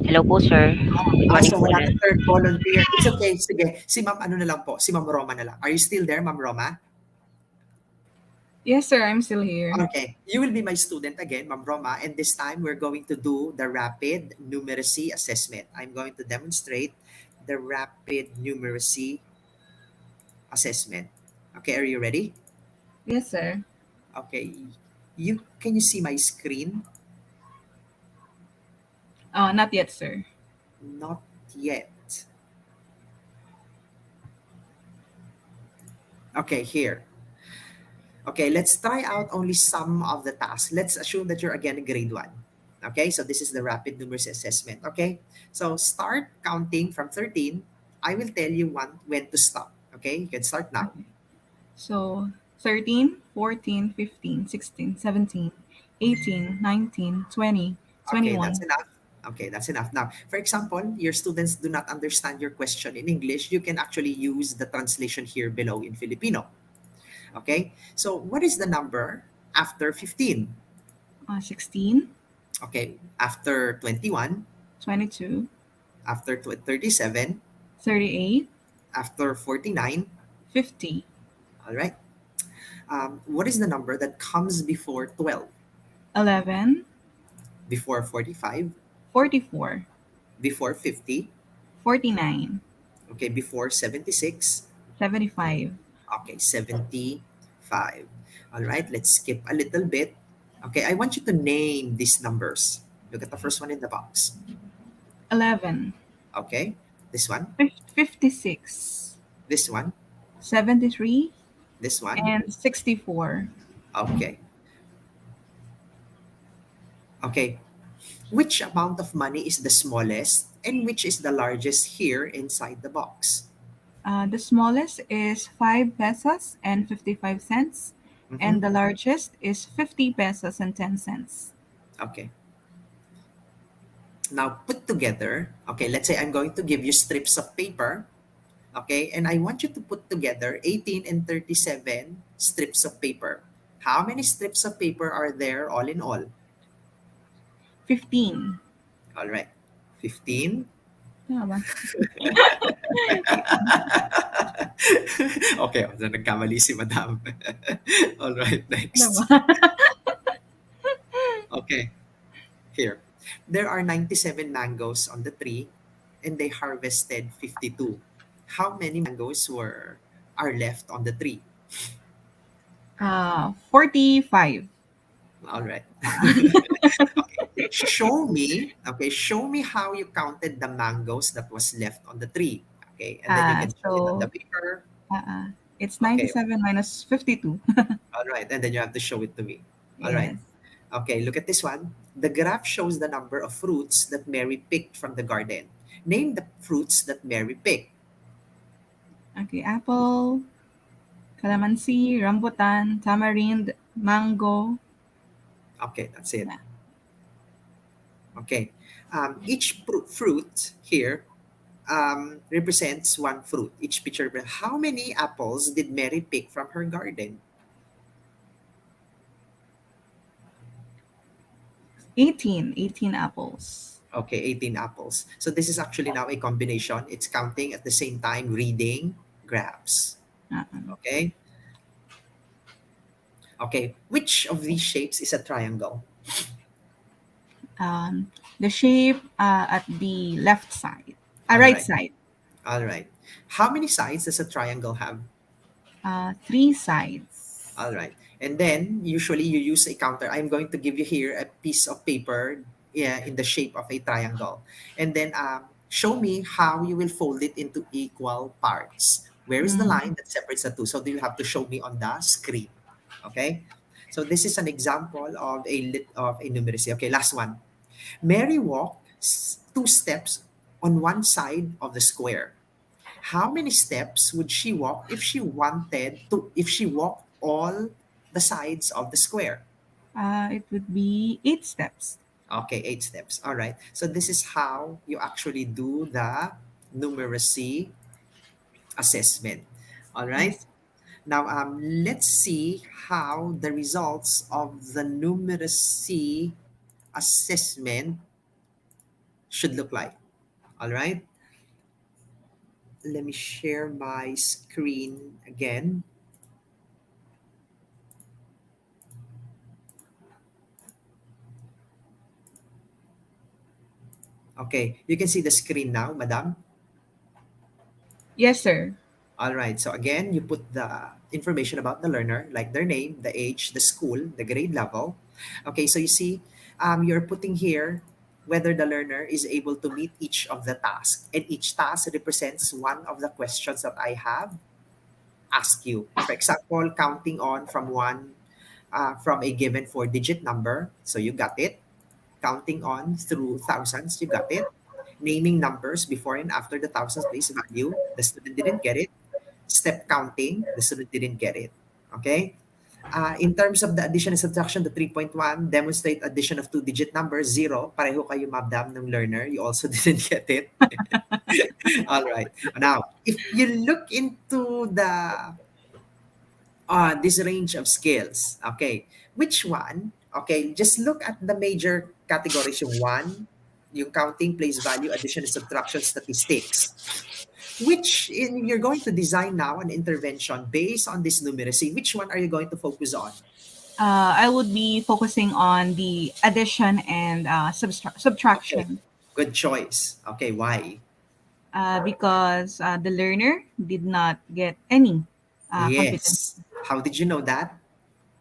Hello po, sir. Good morning So po wala ulit. na third volunteer. It's okay, sige. Si Ma'am ano na lang po, si Ma'am Roma na lang. Are you still there, Ma'am Roma? Yes, sir. I'm still here. Okay. You will be my student again, Ma'am Roma, and this time we're going to do the rapid numeracy assessment. I'm going to demonstrate the rapid numeracy assessment. Okay, are you ready? Yes, sir. Okay. Can you see my screen? Not yet, sir. Not yet. Okay, here. Okay, let's try out only some of the tasks. Let's assume that you're again in grade 1. Okay, so this is the rapid numeracy assessment. Okay, so start counting from 13. I will tell you when to stop. Okay, you can start now. Okay. So 13, 14, 15, 16, 17, 18, 19, 20, Okay, that's 21. enough. Okay, that's enough. Now, for example, your students do not understand your question in English, you can actually use the translation here below in Filipino. Okay, so what is the number after 15? 16, Okay, after 21, 22, after 37, 38, after 49. 50, All right. What is the number that comes before 12? 11, Before 45? 44, Before 50? 49, Okay, before 76? 75. Okay, 75. All right, let's skip a little bit. Okay, I want you to name these numbers. Look at the first one in the box. 11, Okay, this one, 56, this one, 73, this one. and 64. Okay. Okay. Which amount of money is the smallest and which is the largest here inside the box? The smallest is 5 pesos and 55 cents, and Mhm. the largest is 50 pesos and 10 cents. Okay. Now put together, okay, let's say I'm going to give you strips of paper, okay, and I want you to put together 18 and 37 strips of paper. How many strips of paper are there all in all? 15. All right. 15. Tama ba? Okay, so nagkamali si Madam. All right, next. Tama. Okay, here. There are 97 mangoes on the tree and they harvested 52. How many mangoes are left on the tree? 45. All right. Show me how you counted the mangoes that was left on the tree. Okay, and then you can show it on the So, paper. it's Okay, 97 minus 52. all right, and then you have to show it to me. All right. Yes. Okay, look at this one. The graph shows the number of fruits that Mary picked from the garden. Name the fruits that Mary picked. Okay, apple, calamansi, rambutan, tamarind, mango. Okay, that's it. Yeah. Okay. Each fruit here represents one fruit. Each picture. How many apples did Mary pick from her garden? 18 apples. Okay, 18 apples. So this is actually now a combination. It's counting at the same time reading graphs. Okay. Okay. Which of these shapes is a triangle? The shape at the left side, All right right. side. All right. How many sides does a triangle have? 3 sides. All right. And then usually you use a counter. I'm going to give you here a piece of paper, yeah, in the shape of a triangle. And then show me how you will fold it into equal parts. Where is the Mm. line that separates the two? So you have to show me on the screen. Okay. So this is an example of a numeracy. Okay, last one. Mary walked two steps on one side of the square. How many steps would she walk if she walked all the sides of the square? It would be 8 steps. Okay, 8 steps. All right. So this is how you actually do the numeracy assessment. All right. Yes. Now, let's see how the results of the numeracy assessment should look like. All right. Let me share my screen again. Okay, you can see the screen now, madam. Yes, sir. All right, so again, you put the information about the learner, like their name, the age, the school, the grade level. Okay, so you see, you're putting here whether the learner is able to meet each of the tasks. And each task represents one of the questions that I have asked you. For example, counting on from a given four-digit number, so you got it. Counting on through thousands, you got it. Naming numbers before and after the thousands place value, the student didn't get it. Step counting, the student didn't get it. Okay? In terms of the addition and subtraction, the 3.1, demonstrate addition of two-digit numbers, 0. Pareho kayo madam ng learner. You also didn't get it. All right. Now, if you look into the this range of skills. Okay, which one? Okay, just look at the major categories. Yung one, yung counting, place value, addition, and subtraction statistics. You're going to design now an intervention based on this numeracy. Which one are you going to focus on? I would be focusing on the addition and Okay, subtraction good choice. Okay, why? because the learner did not get any competence Yes. How did you know that?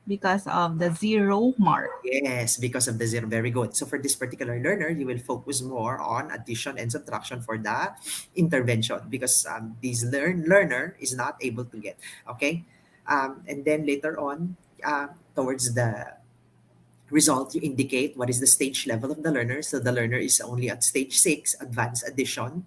because of the 0 mark. Yes, because of the zero. Very good. So for this particular learner, you will focus more on addition and subtraction for the intervention because this learner is not able to get. Okay. And then later on, towards the result, you indicate what is the stage level of the learner. So the learner is only at stage 6, advanced addition.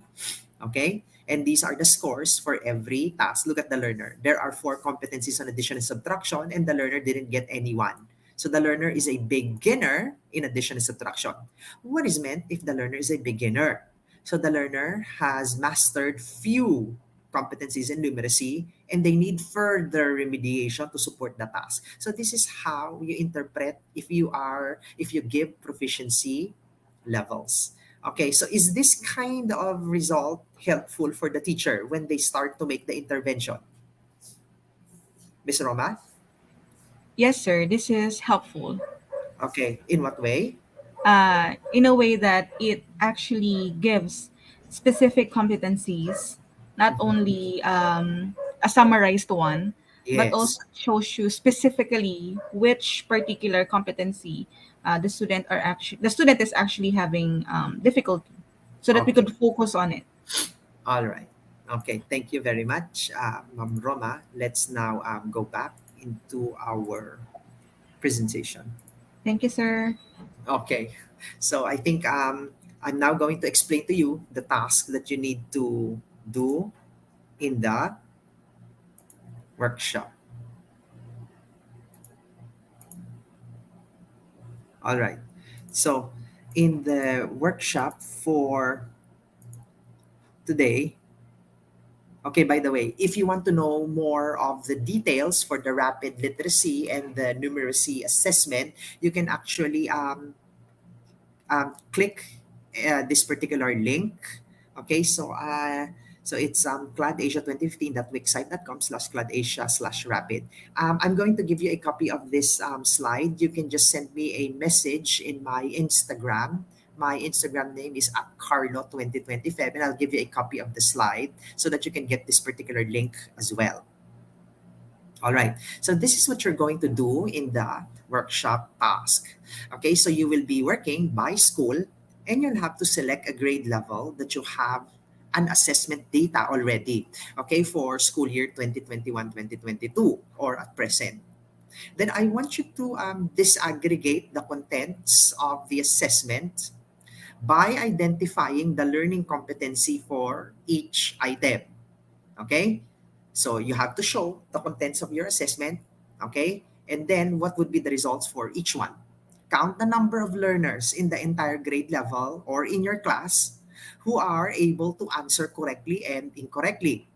Okay? And these are the scores for every task. Look at the learner. There are 4 competencies on addition and subtraction, and the learner didn't get any one. So the learner is a beginner in addition and subtraction. What is meant if the learner is a beginner? So the learner has mastered few competencies in numeracy and they need further remediation to support the task. So this is how you interpret if you give proficiency levels. Okay, so is this kind of result helpful for the teacher when they start to make the intervention? Miss Roma? Yes, sir. This is helpful Okay, in what way? in a way that it actually gives specific competencies, not Mhm. only a summarized one, but Yes. also shows you specifically which particular competency the student is actually having difficulty, so that we Okay. could focus on it. All right. Okay, thank you very much, Ma'am Roma. Let's now go back into our presentation. Thank you, sir. Okay, so I think I'm now going to explain to you the task that you need to do in the workshop. All right. So in the workshop for today, okay, by the way, if you want to know more of the details for the rapid literacy and the numeracy assessment, you can actually click this particular link. Okay, so it's cladasia2015.wixsite.com/cladasia/rapid. I'm going to give you a copy of this slide. You can just send me a message in my Instagram. My Instagram name is at Carlo2025, and I'll give you a copy of the slide so that you can get this particular link as well. All right. So this is what you're going to do in the workshop task. Okay. So you will be working by school and you'll have to select a grade level that you have an assessment data already. Okay. For school year 2021-2022 or at present. Then I want you to disaggregate the contents of the assessment by identifying the learning competency for each item. Okay? So you have to show the contents of your assessment. Okay? And then what would be the results for each one? Count the number of learners in the entire grade level or in your class who are able to answer correctly and incorrectly.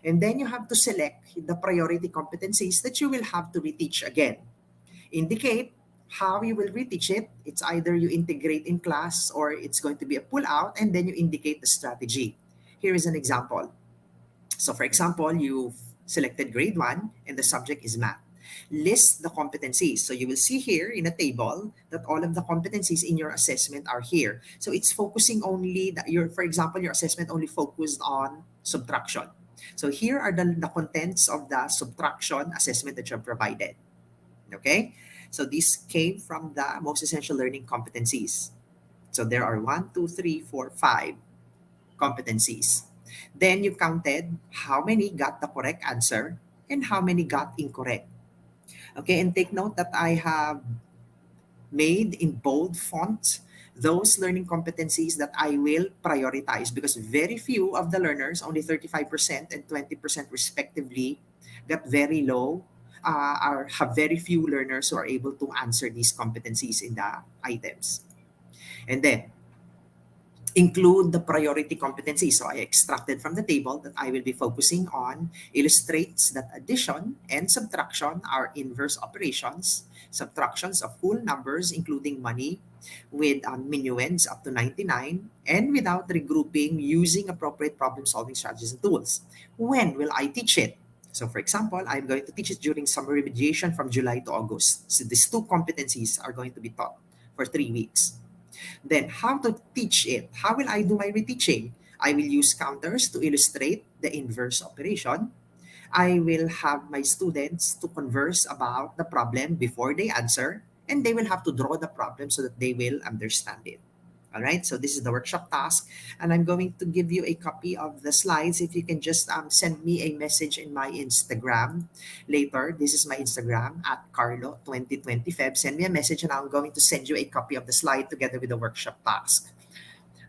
And then you have to select the priority competencies that you will have to reteach again. Indicate how you will reteach it. It's either you integrate in class or it's going to be a pull out, and then you indicate the strategy. Here is an example. So, for example, you've selected grade one and the subject is math. List the competencies. So, you will see here in a table that all of the competencies in your assessment are here. So, it's focusing only that for example, your assessment only focused on subtraction. So, here are the contents of the subtraction assessment that you have provided. Okay? So, these came from the most essential learning competencies. So, there are 5 competencies. Then you counted how many got the correct answer and how many got incorrect. Okay, and take note that I have made in bold font those learning competencies that I will prioritize because very few of the learners, only 35% and 20% respectively, got very low, or have very few learners who are able to answer these competencies in the items. And then include the priority competency. So I extracted from the table that I will be focusing on illustrates that addition and subtraction are inverse operations, subtractions of whole numbers including money with minuends up to 99 and without regrouping using appropriate problem solving strategies and tools. When will I teach it? So for example, I'm going to teach it during summer remediation from July to August. So these two competencies are going to be taught for 3 weeks. Then how to teach it? How will I do my reteaching? I will use counters to illustrate the inverse operation. I will have my students to converse about the problem before they answer, and they will have to draw the problem so that they will understand it. All right, so this is the workshop task, and I'm going to give you a copy of the slides. If you can just send me a message in my Instagram later. This is my Instagram at Carlo2020Feb. Send me a message, and I'm going to send you a copy of the slide together with the workshop task.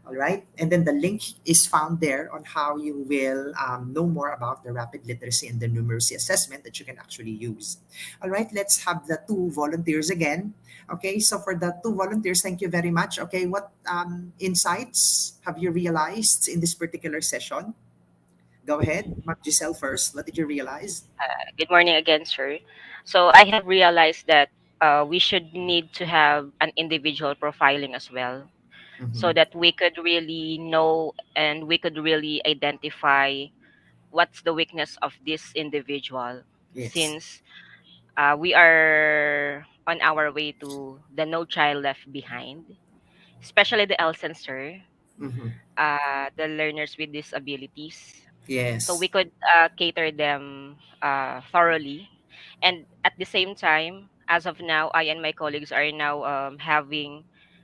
All right. And then the link is found there on how you will know more about the rapid literacy and the numeracy assessment that you can actually use. All right. Let's have the two volunteers again. Okay. So for the two volunteers, thank you very much. Okay. What insights have you realized in this particular session? Go ahead. Ma'am Giselle first. What did you realize? Good morning again, sir. So I have realized that we should need to have an individual profiling as well, so Mm-hmm. that we could really know and we could really identify what's the weakness of this individual, Yes. since we are on our way to the No Child Left Behind, especially the LSEN, sir, Mm-hmm. the learners with disabilities. So we Yes. could cater them thoroughly. And at the same time, as of now, I and my colleagues are now having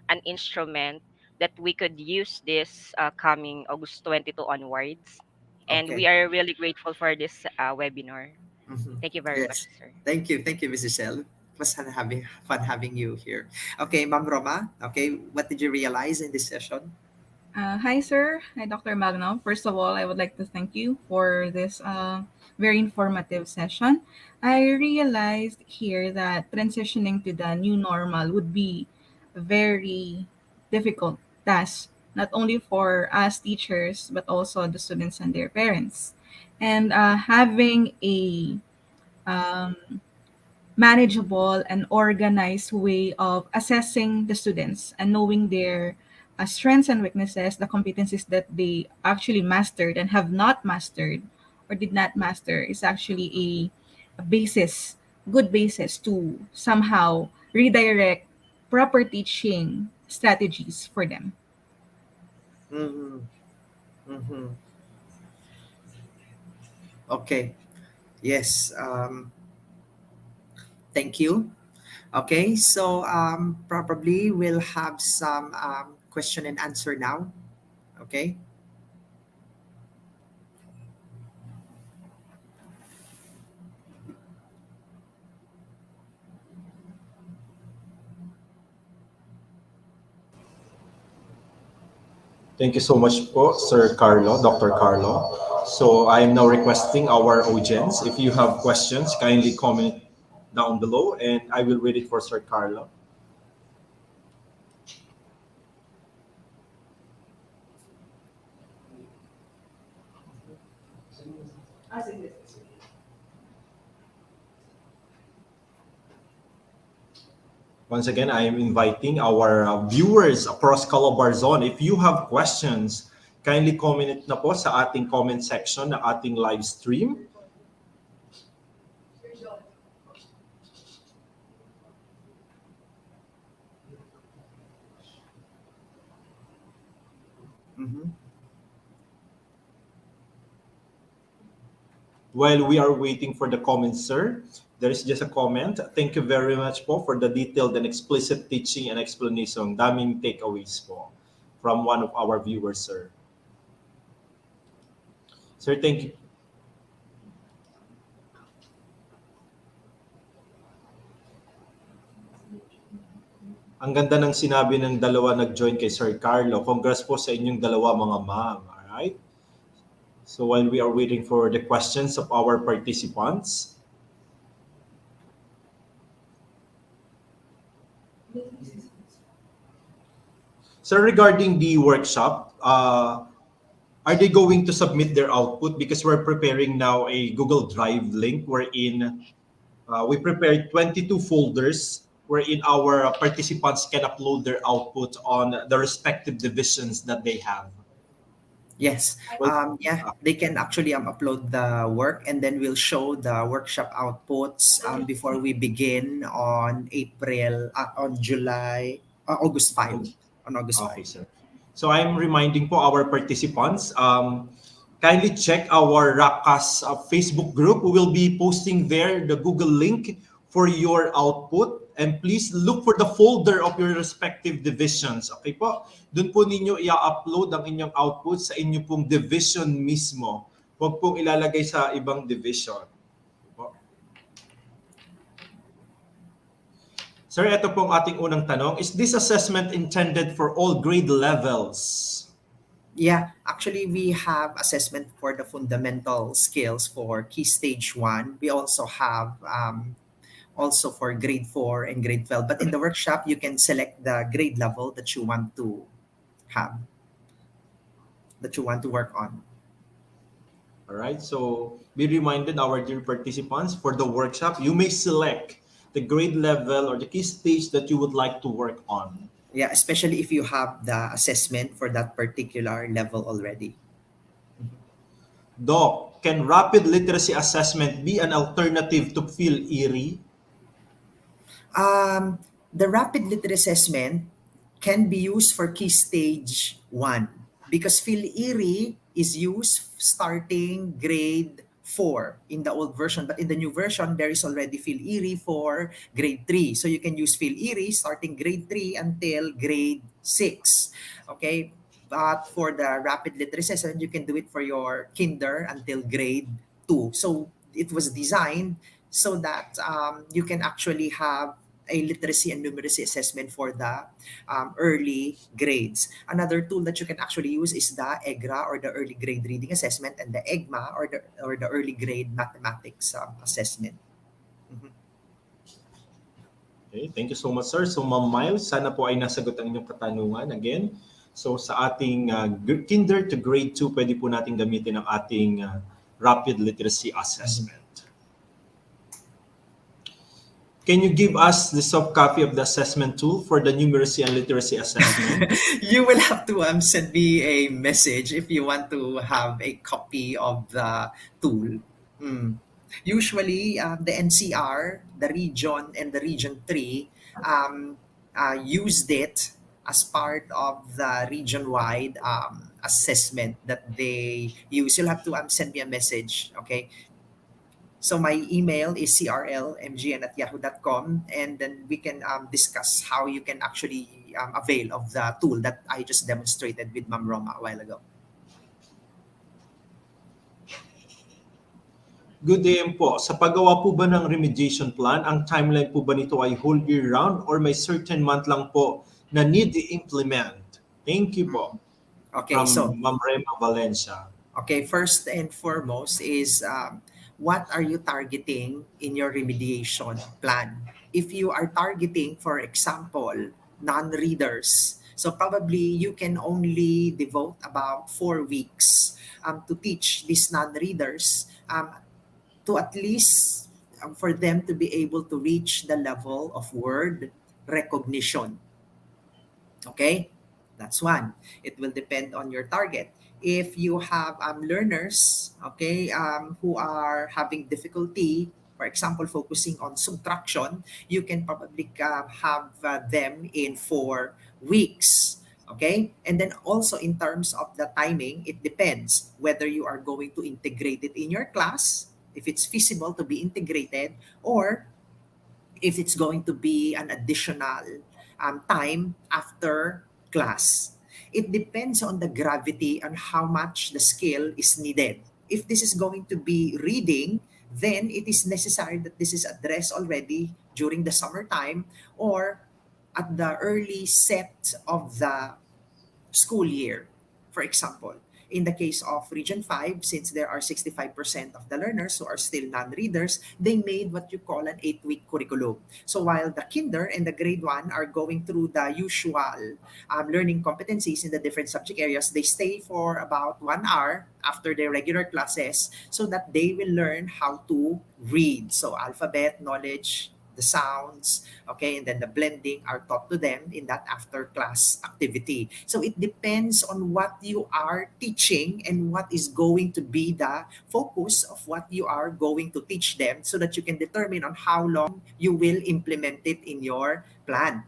an instrument that we could use this coming August 22 onwards. And we Okay. are really grateful for this webinar. Mm-hmm. Thank you very Yes. much, sir. Thank you, Mrs. Shell. It was fun having you here. Okay, Ma'am Roma. Okay, what did you realize in this session? Hi, sir. Hi, Dr. Magno. First of all, I would like to thank you for this very informative session. I realized here that transitioning to the new normal would be a very difficult task, not only for us teachers, but also the students and their parents. And having a um, manageable and organized way of assessing the students and knowing their strengths and weaknesses, the competencies that they actually mastered and have not mastered or did not master is actually a basis, good basis to somehow redirect proper teaching strategies for them. Mm-hmm. Mm-hmm. Okay. Yes. Thank you. Okay, so probably we'll have some question and answer now. Okay. Thank you so much po, Sir Carlo, Dr. Carlo. So I am now requesting our audience, if you have questions, kindly comment down below and I will read it for Sir Carlo. Once again, I am inviting our viewers across Calabarzon. If you have questions, kindly comment it na po sa ating comment section ng ating live stream. Mm-hmm. While we are waiting for the comments, sir, there is just a comment. Thank you very much po for the detailed and explicit teaching and explanation. Daming takeaways po from one of our viewers, sir. Sir, thank you. Ang ganda ng sinabi ng dalawa nag-join kay Sir Carlo. Congrats po sa inyong dalawa mga ma'am. Alright? So while we are waiting for the questions of our participants, sir, regarding the workshop, are they going to submit their output? Because we're preparing now a Google Drive link wherein we prepared 22 folders wherein our participants can upload their output on the respective divisions that they have. Yes. Yeah, they can actually upload the work and then we'll show the workshop outputs before we begin on August 5. On August 5. Okay, sir. So I'm reminding po our participants, kindly check our Racas Facebook group. We will be posting there the Google link for your output. And please look for the folder of your respective divisions. Okay po? Doon po ninyo i-upload ang inyong output sa inyo pong division mismo. Huwag pong ilalagay sa ibang division. Po. Sir, ito pong ating unang tanong. Is this assessment intended for all grade levels? Yeah, actually we have assessment for the fundamental skills for Key Stage 1. We also have also for grade 4 and grade 12. But in the workshop, you can select the grade level that you want to have, that you want to work on. All right, so be reminded, our dear participants, for the workshop, you may select the grade level or the key stage that you would like to work on. Yeah, especially if you have the assessment for that particular level already. Doc, can rapid literacy assessment be an alternative to PhilErie? The rapid literacy assessment can be used for Key Stage 1 because PhilErie is used starting grade 4 in the old version, but in the new version, there is already PhilErie for grade 3. So you can use PhilErie starting grade 3 until grade 6. Okay? But for the rapid literacy assessment, you can do it for your kinder until grade 2. So it was designed so that you can actually have a literacy and numeracy assessment for the early grades. Another tool that you can actually use is the EGRA or the early grade reading assessment and the EGMA or the early grade mathematics assessment. Mm-hmm. Okay, thank you so much, sir. So, Ma'am Miles, sana po ay nasagot ang inyong katanungan. Again, so sa ating kinder to grade 2, pwede po natin gamitin ang ating rapid literacy assessment. Can you give us the soft copy of the assessment tool for the numeracy and literacy assessment? You will have to send me a message if you want to have a copy of the tool. Usually, the NCR, the region, and the region 3 used it as part of the region-wide assessment that they use. You'll have to send me a message, okay? So my email is crlmgn@yahoo.com, and then we can discuss how you can actually avail of the tool that I just demonstrated with Ma'am Roma a while ago. Good day po. Sa paggawa po ba ng remediation plan, ang timeline po ba nito ay whole year round or may certain month lang po na need i-implement? Thank you po. Okay, From so Ma'am Rema Valencia. okay, first and foremost is what are you targeting in your remediation plan? If you are targeting, for example, non-readers, so probably you can only devote about 4 weeks to teach these non-readers to at least for them to be able to reach the level of word recognition. Okay, that's one. It will depend on your target. If you have learners, okay, who are having difficulty, for example, focusing on subtraction, you can probably have them in 4 weeks. Okay, and then also in terms of the timing, it depends whether you are going to integrate it in your class, if it's feasible to be integrated, or if it's going to be an additional time after class. It depends on the gravity and how much the skill is needed. If this is going to be reading, then it is necessary that this is addressed already during the summertime or at the early set of the school year. For example, in the case of Region 5, since there are 65% of the learners who are still non-readers, they made what you call an 8-week curriculum. So while the kinder and the grade 1 are going through the usual learning competencies in the different subject areas, they stay for about 1 hour after their regular classes so that they will learn how to read. So alphabet, knowledge, the sounds, okay, and then the blending are taught to them in that after class activity. So it depends on what you are teaching and what is going to be the focus of what you are going to teach them so that you can determine on how long you will implement it in your plan.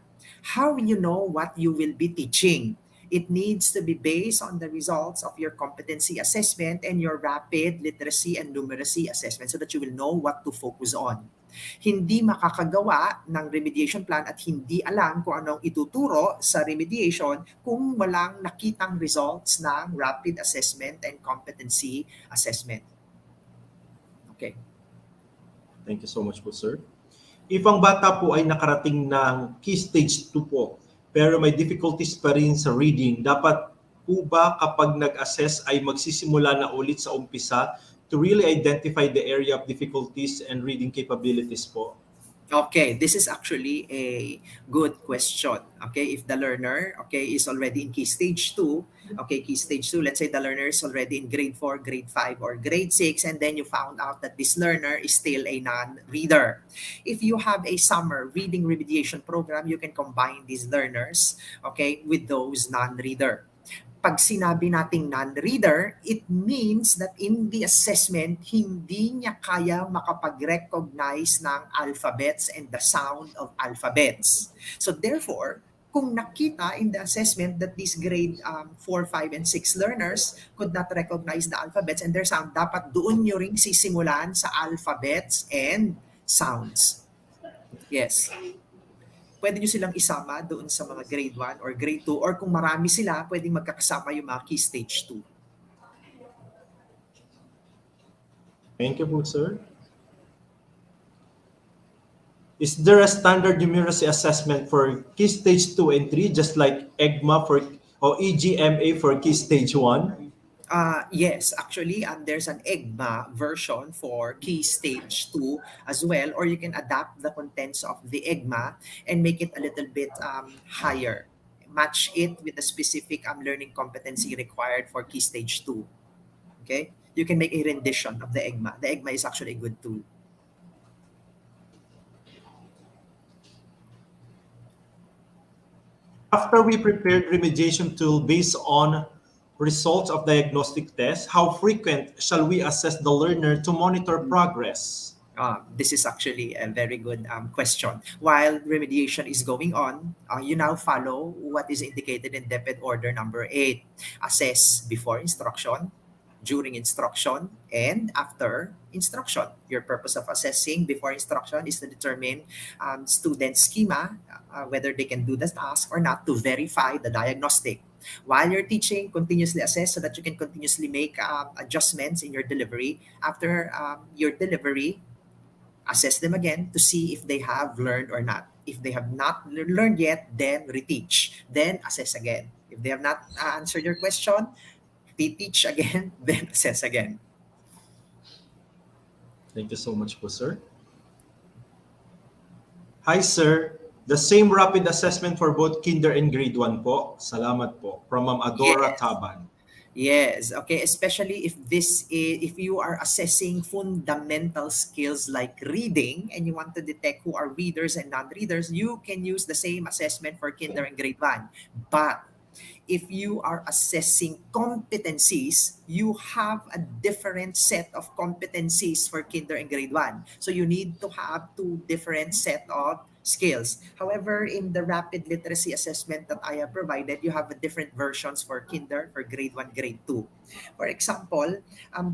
How will you know what you will be teaching? It needs to be based on the results of your competency assessment and your rapid literacy and numeracy assessment so that you will know what to focus on. Hindi makakagawa ng remediation plan at hindi alam kung anong ituturo sa remediation kung walang nakitang results ng rapid assessment and competency assessment. Okay. Thank you so much po, sir. If ang bata po ay nakarating ng key stage 2 po, pero may difficulties pa rin sa reading, dapat po ba kapag nag-assess ay magsisimula na ulit sa umpisa to really identify the area of difficulties and reading capabilities po? Okay, this is actually a good question. Okay, if the learner, okay, is already in key stage 2, okay, key stage 2, let's say the learner is already in grade 4, grade 5, or grade 6, and then you found out that this learner is still a non-reader. If you have a summer reading remediation program, you can combine these learners, okay, with those non-reader. Pag sinabi nating non-reader, it means that in the assessment, hindi niya kaya makapag-recognize ng alphabets and the sound of alphabets. So therefore, kung nakita in the assessment that these grade 4, 5, and 6 learners could not recognize the alphabets and their sound, dapat doon nyo ring sisimulan sa alphabets and sounds. Yes. Pwede nyo silang isama doon sa mga grade 1 or grade 2 or kung marami sila, pwedeng magkakasama yung mga key stage 2. Thank you po, sir. Is there a standard numeracy assessment for key stage 2 and 3 just like EGMA for or EGMA for key stage 1? Yes, actually, there's an EGMA version for key stage 2 as well, or you can adapt the contents of the EGMA and make it a little bit higher. Match it with the specific learning competency required for key stage 2. Okay? You can make a rendition of the EGMA. The EGMA is actually a good tool. After we prepared remediation tool based on results of diagnostic tests, how frequent shall we assess the learner to monitor progress? This is actually a very good question. While remediation is going on, you now follow what is indicated in DepEd Order number 8. Assess before instruction, during instruction and after instruction. Your purpose of assessing before instruction is to determine student schema, whether they can do the task or not, to verify the diagnostic. While you're teaching, continuously assess so that you can continuously make adjustments in your delivery. After your delivery, assess them again to see if they have learned or not. If they have not learned yet, then reteach, then assess again. If they have not answered your question, reteach again, then assess again. Thank you so much po, sir. Hi, sir. The same rapid assessment for both kinder and grade 1 po. Salamat po. From Ma'am Adora Yes. Taban. Yes, okay, especially if you are assessing fundamental skills like reading and you want to detect who are readers and non-readers, you can use the same assessment for kinder and grade 1. But if you are assessing competencies, you have a different set of competencies for kinder and grade 1. So you need to have two different set of skills. However, in the rapid literacy assessment that I have provided, you have a different versions for kinder, for grade 1, grade 2. For example,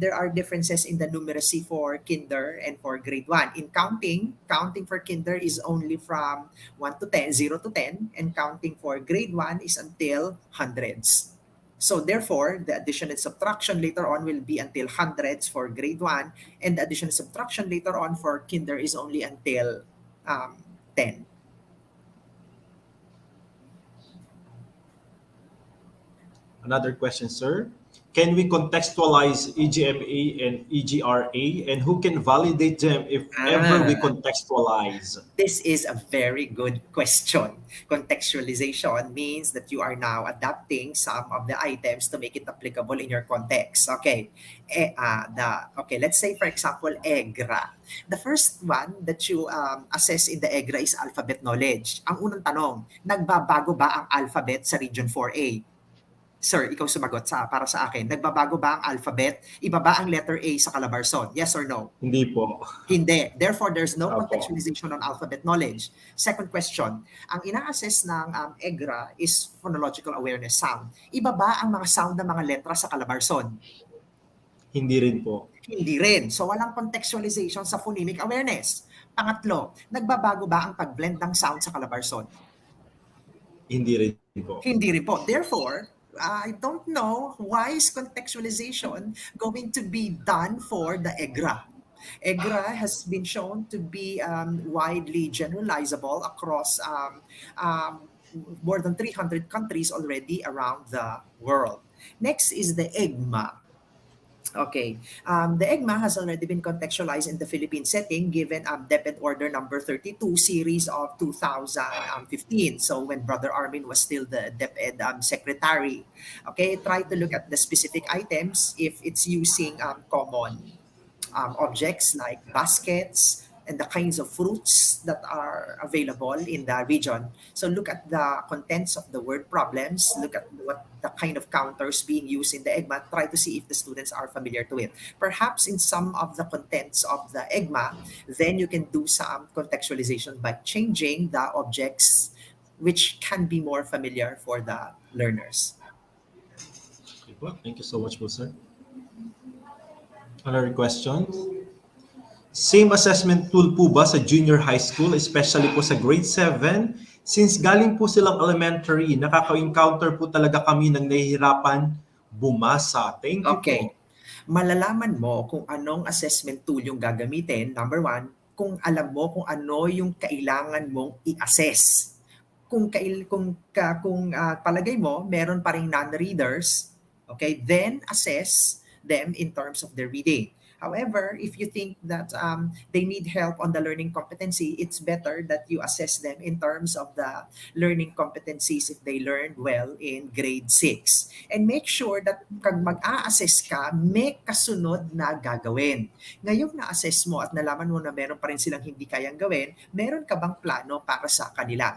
there are differences in the numeracy for kinder and for grade 1. In counting for kinder is only from 1 to 10, 0 to 10, and counting for grade 1 is until hundreds. So therefore, the addition and subtraction later on will be until hundreds for grade 1, and the addition and subtraction later on for kinder is only until 10. Another question, sir. Can we contextualize EGMA and EGRA, and who can validate them if ever we contextualize? This is a very good question. Contextualization means that you are now adapting some of the items to make it applicable in your context. Okay. Let's say for example, EGRA. The first one that you assess in the EGRA is alphabet knowledge. Ang unang tanong, nagbabago ba ang alphabet sa Region 4A? Sir, ikaw sumagot para sa akin. Nagbabago ba ang alphabet? Iba ba ang letter A sa Calabarzon? Yes or no? Hindi po. Hindi. Therefore, there's no Opo. contextualization on alphabet knowledge. Second question, ang ina-assess ng EGRA is phonological awareness sound. Iba ba ang mga sound ng mga letra sa Calabarzon? Hindi rin po. Hindi rin. So, walang contextualization sa phonemic awareness. Pangatlo, nagbabago ba ang pag-blend ng sound sa Calabarzon? Hindi rin po. Hindi rin po. Therefore, I don't know why is contextualization going to be done for the EGRA. EGRA has been shown to be widely generalizable across more than 300 countries already around the world. Next is the EGMA. Okay, the EGMA has already been contextualized in the Philippine setting given DepEd Order number 32 series of 2015. So when Brother Armin was still the DepEd secretary. Okay, try to look at the specific items if it's using common objects like baskets and the kinds of fruits that are available in the region. So look at the contents of the word problems, look at what the kind of counters being used in the EGMA, try to see if the students are familiar to it. Perhaps in some of the contents of the EGMA, then you can do some contextualization by changing the objects which can be more familiar for the learners. Okay po. Thank you so much po, sir. Another question. Same assessment tool po ba sa junior high school, especially po sa grade 7? Since galing po silang elementary, nakaka-encounter po talaga kami ng nahihirapan bumasa. Thank you Okay. po. Malalaman mo kung anong assessment tool yung gagamitin. Number one, kung alam mo kung ano yung kailangan mong i-assess. Kung palagay mo, meron pa ring non-readers, okay, then assess them in terms of their reading. However, if you think that they need help on the learning competency, it's better that you assess them in terms of the learning competencies if they learned well in grade 6. And make sure that pag mag-a-assess ka, may kasunod na gagawin. Ngayong na-assess mo at nalaman mo na meron pa rin silang hindi kayang gawin, meron ka bang plano para sa kanila?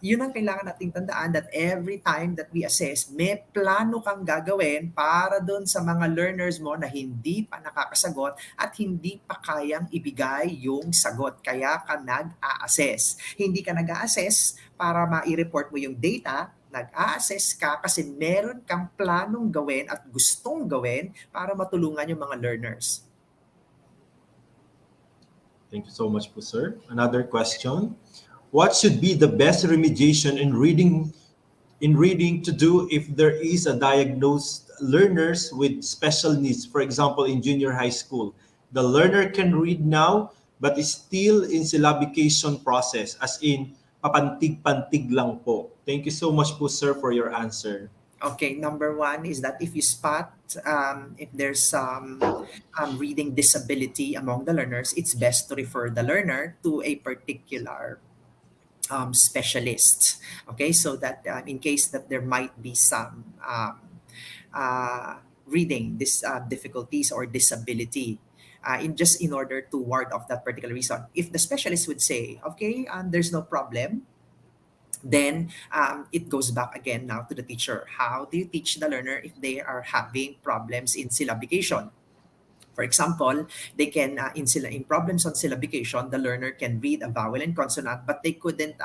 Yun ang kailangan nating tandaan, that every time that we assess, may plano kang gagawin para doon sa mga learners mo na hindi pa nakakasagot at hindi pa kayang ibigay yung sagot. Kaya ka nag-a-assess. Hindi ka nag-a-assess para ma-report mo yung data, Nag-a-assess ka kasi meron kang planong gawin at gustong gawin para matulungan yung mga learners. Thank you so much po, sir. Another question. What should be the best remediation in reading to do if there is a diagnosed learners with special needs? For example, in junior high school, the learner can read now but is still in syllabication process, as in papantig-pantig lang po. Thank you so much po, sir, for your answer. Okay, number one is that if you spot if there's some reading disability among the learners, it's best to refer the learner to a particular specialist. Okay, so that in case that there might be some reading difficulties or disability. In order to ward off that particular reason, if the specialist would say, okay, there's no problem, then it goes back again now to the teacher. How do you teach the learner if they are having problems in syllabication? For example, they can in problems on syllabication, the learner can read a vowel and consonant, but they couldn't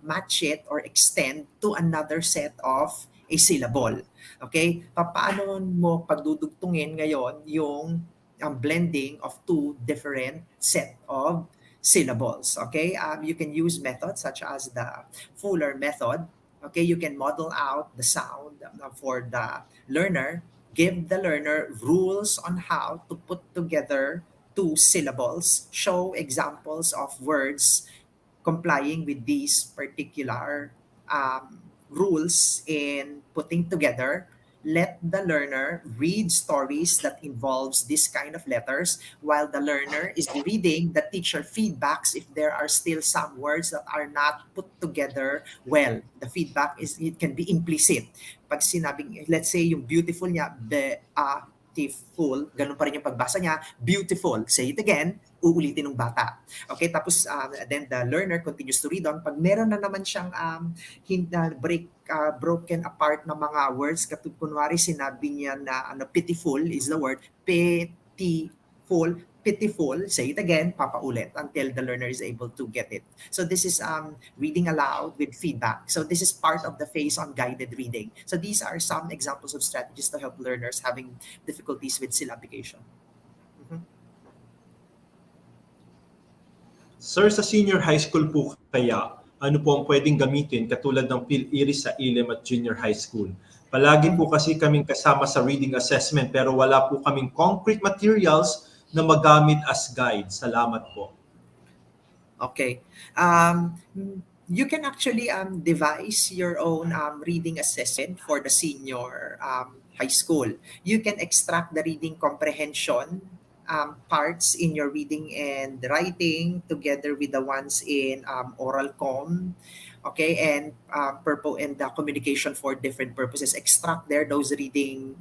match it or extend to another set of a syllable. Okay? Paano mo pagdudugtungin ngayon yung blending of two different set of syllables? Okay? You can use methods such as the Fuller method. Okay? You can model out the sound for the learner, give the learner rules on how to put together two syllables, show examples of words complying with these particular rules in putting together. Let the learner read stories that involves this kind of letters. While the learner is reading, the teacher feedbacks if there are still some words that are not put together well. The feedback it can be implicit. Pag sinabing, let's say yung beautiful niya, beautiful, ganun pa rin yung pagbasa niya, beautiful. Say it again, uulitin ng bata. Okay, tapos then the learner continues to read on. Pag meron na naman siyang broken apart na mga words, kunwari sinabi niya na pitiful is the word, pitiful, say it again, papaulit until the learner is able to get it. So this is reading aloud with feedback. So this is part of the phase on guided reading. So these are some examples of strategies to help learners having difficulties with syllabication. Sir, sa senior high school po kaya, ano po ang pwedeng gamitin katulad ng PhilIris sa ILEM at junior high school? Palagi po kasi kaming kasama sa reading assessment pero wala po kaming concrete materials na magamit as guide. Salamat po. Okay. You can actually devise your own reading assessment for the senior high school. You can extract the reading comprehension parts in your reading and writing together with the ones in oral com, okay, and and the communication for different purposes. Extract there those reading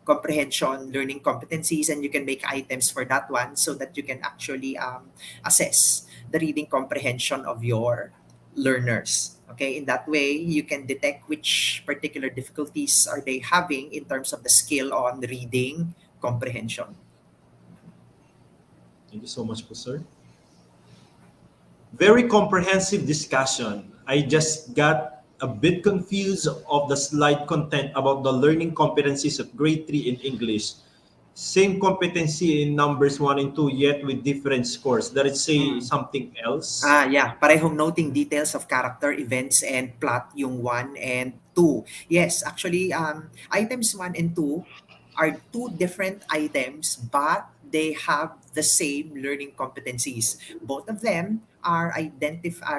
comprehension learning competencies, and you can make items for that one so that you can actually assess the reading comprehension of your learners. Okay, in that way you can detect which particular difficulties are they having in terms of the skill on reading comprehension. Thank you so much po, sir. Very comprehensive discussion. I just got a bit confused of the slide content about the learning competencies of grade 3 in English. Same competency in numbers 1 and 2 yet with different scores. That is say something else? Yeah. Parehong noting details of character, events, and plot yung 1 and 2. Yes, actually, items 1 and 2 are two different items, but they have the same learning competencies. Both of them are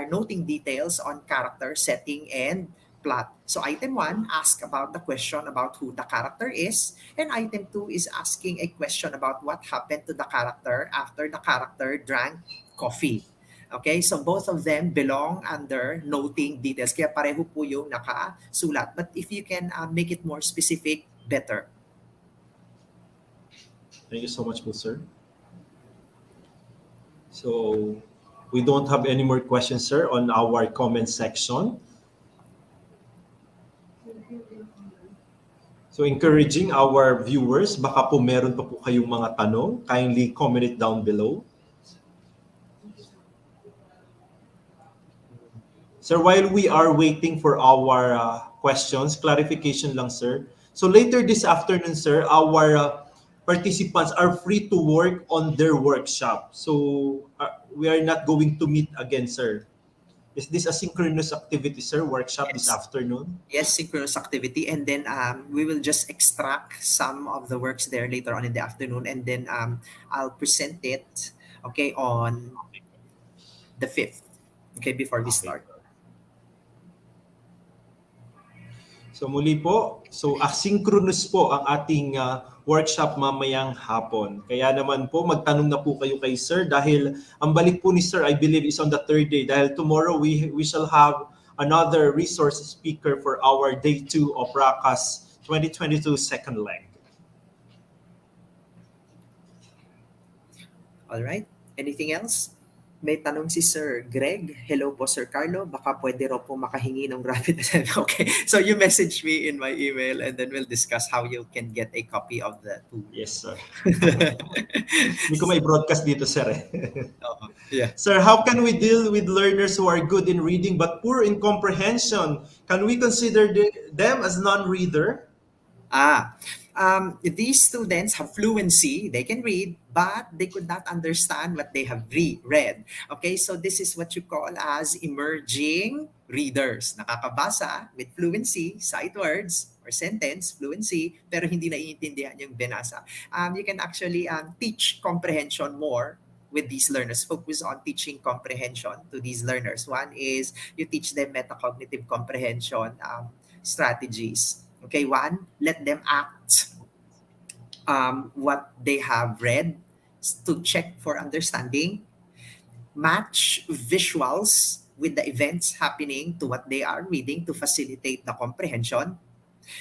noting details on character, setting, and plot. So item 1 asks about the question about who the character is, and item 2 is asking a question about what happened to the character after the character drank coffee. Okay, so both of them belong under noting details. Kaya pareho po yung nakasulat. But if you can make it more specific, better. Thank you so much po, sir. So, we don't have any more questions, sir, on our comment section. So, encouraging our viewers, baka po meron pa po kayong mga tanong, kindly comment it down below. Sir, while we are waiting for our questions. Clarification lang, sir. So later this afternoon, sir, our participants are free to work on their workshop. So we are not going to meet again, sir. Is this a synchronous activity, sir? Workshop this Yes. afternoon? Yes, synchronous activity, and then we will just extract some of the works there later on in the afternoon, and then I'll present it, okay, on the 5th, okay, before we Okay. start. So muli po, so asynchronous po ang ating workshop mamayang hapon. Kaya naman po, magtanong na po kayo kay Sir dahil ang balik po ni Sir, I believe, is on the third day. Dahil tomorrow, we shall have another resource speaker for our day 2 of Racas 2022 second leg. All right, anything else? May tanong si Sir Greg. Hello po, Sir Carlo. Baka pwede raw po makahingi ng rapid attendance. Okay, so you message me in my email and then we'll discuss how you can get a copy of the tool. Yes, sir. Hindi ko may broadcast dito, sir. Yeah. Sir, how can we deal with learners who are good in reading but poor in comprehension? Can we consider them as non-reader? These students have fluency, they can read, but they could not understand what they have read. Okay, so this is what you call as emerging readers. Nakakabasa with fluency, sight words, or sentence, fluency, pero hindi naiintindihan yung binasa. You can actually teach comprehension more with these learners. Focus on teaching comprehension to these learners. One is you teach them metacognitive comprehension strategies. Okay, one, let them act what they have read to check for understanding. Match visuals with the events happening to what they are reading to facilitate the comprehension.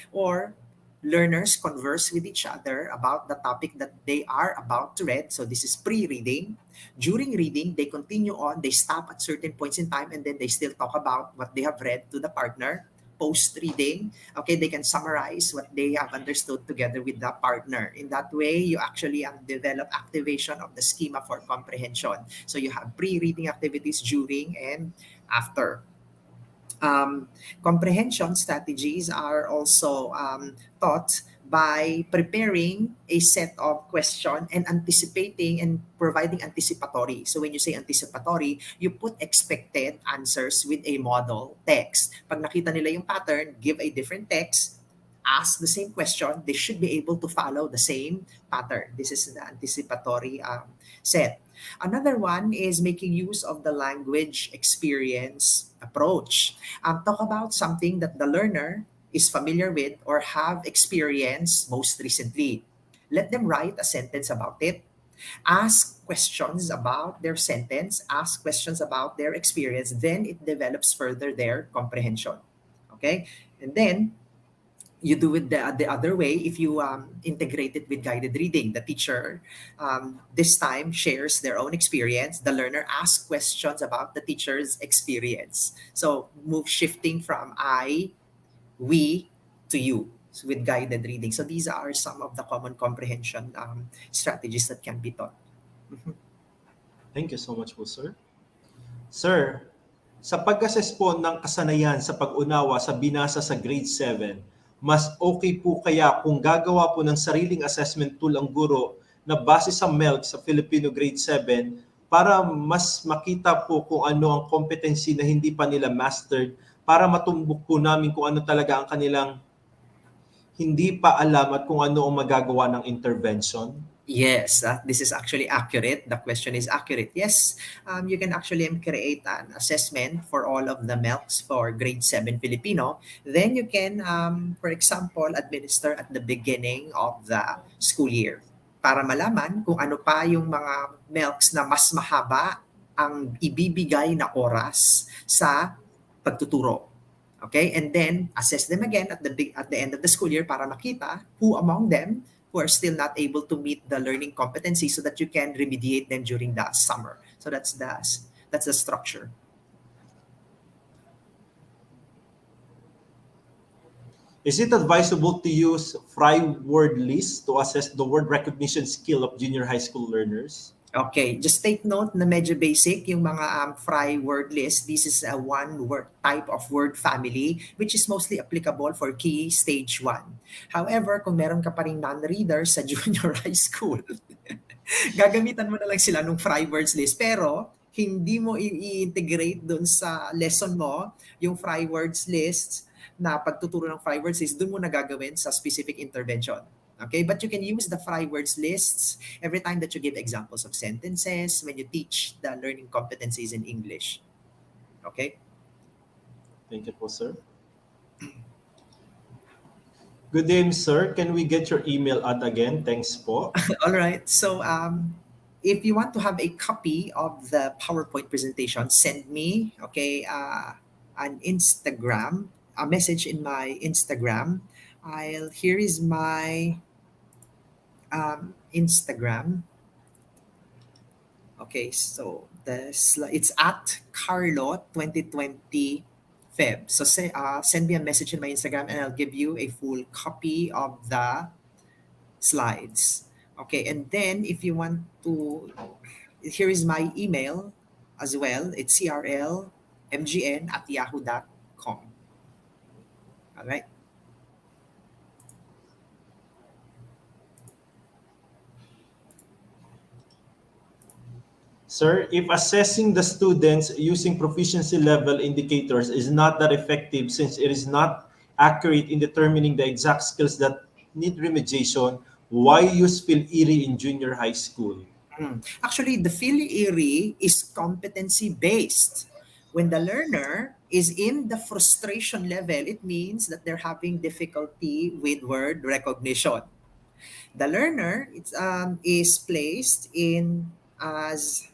Or learners converse with each other about the topic that they are about to read. So this is pre-reading. During reading, they continue on, they stop at certain points in time, and then they still talk about what they have read to the partner. Post-reading, okay, they can summarize what they have understood together with the partner. In that way, you actually develop activation of the schema for comprehension. So you have pre-reading activities during and after. Comprehension strategies are also taught by preparing a set of questions and anticipating and providing anticipatory. So when you say anticipatory, you put expected answers with a model text. Pag nakita nila yung pattern, give a different text, ask the same question, they should be able to follow the same pattern. This is the anticipatory set. Another one is making use of the language experience approach. Talk about something that the learner is familiar with or have experienced most recently. Let them write a sentence about it. Ask questions about their sentence, ask questions about their experience, then it develops further their comprehension. Okay? And then you do it the other way if you integrate it with guided reading. The teacher this time shares their own experience. The learner asks questions about the teacher's experience. So move shifting from I, we, to you with guided reading. So these are some of the common comprehension strategies that can be taught. Thank you so much po, sir. Sir, sa pag-assess po ng kasanayan sa pag-unawa sa binasa sa grade 7, mas okay po kaya kung gagawa po ng sariling assessment tool ang guro na base sa MELC sa Filipino grade 7 para mas makita po kung ano ang competency na hindi pa nila mastered para matumbok po namin kung ano talaga ang kanilang hindi pa alam at kung ano ang magagawa ng intervention? Yes, this is actually accurate. The question is accurate. Yes, you can actually create an assessment for all of the MELCs for grade 7 Filipino. Then you can, for example, administer at the beginning of the school year para malaman kung ano pa yung mga MELCs na mas mahaba ang ibibigay na oras sa pagtuturo. Okay, and then assess them again at the end of the school year para makita who among them who are still not able to meet the learning competency so that you can remediate them during the summer. So that's the structure. Is it advisable to use Fry word list to assess the word recognition skill of junior high school learners? Okay, just take note na medyo basic yung mga fry word list. This is a one word type of word family which is mostly applicable for key stage 1. However, kung meron ka pa ring non-reader sa junior high school, gagamitan mo na lang sila nung fry words list. Pero, hindi mo i-integrate dun sa lesson mo yung fry words list na pagtuturo ng fry words list, dun mo na gagawin sa specific intervention. Okay, but you can use the fry words lists every time that you give examples of sentences when you teach the learning competencies in English. Okay? Thank you po, sir. Good day, sir. Can we get your email ad again? Thanks po. All right. So, if you want to have a copy of the PowerPoint presentation, send me, okay, an Instagram, a message in my Instagram. Here is my Instagram. Okay, so it's at Carlo 2020 Feb. So send me a message in my Instagram and I'll give you a full copy of the slides. Okay, and then if you want to, here is my email as well. It's crlmgn@yahoo.com. All right. Sir, if assessing the students using proficiency level indicators is not that effective since it is not accurate in determining the exact skills that need remediation, why use PhilErie in junior high school? Actually, the PhilErie is competency based. When the learner is in the frustration level, it means that they're having difficulty with word recognition. The learner is placed in as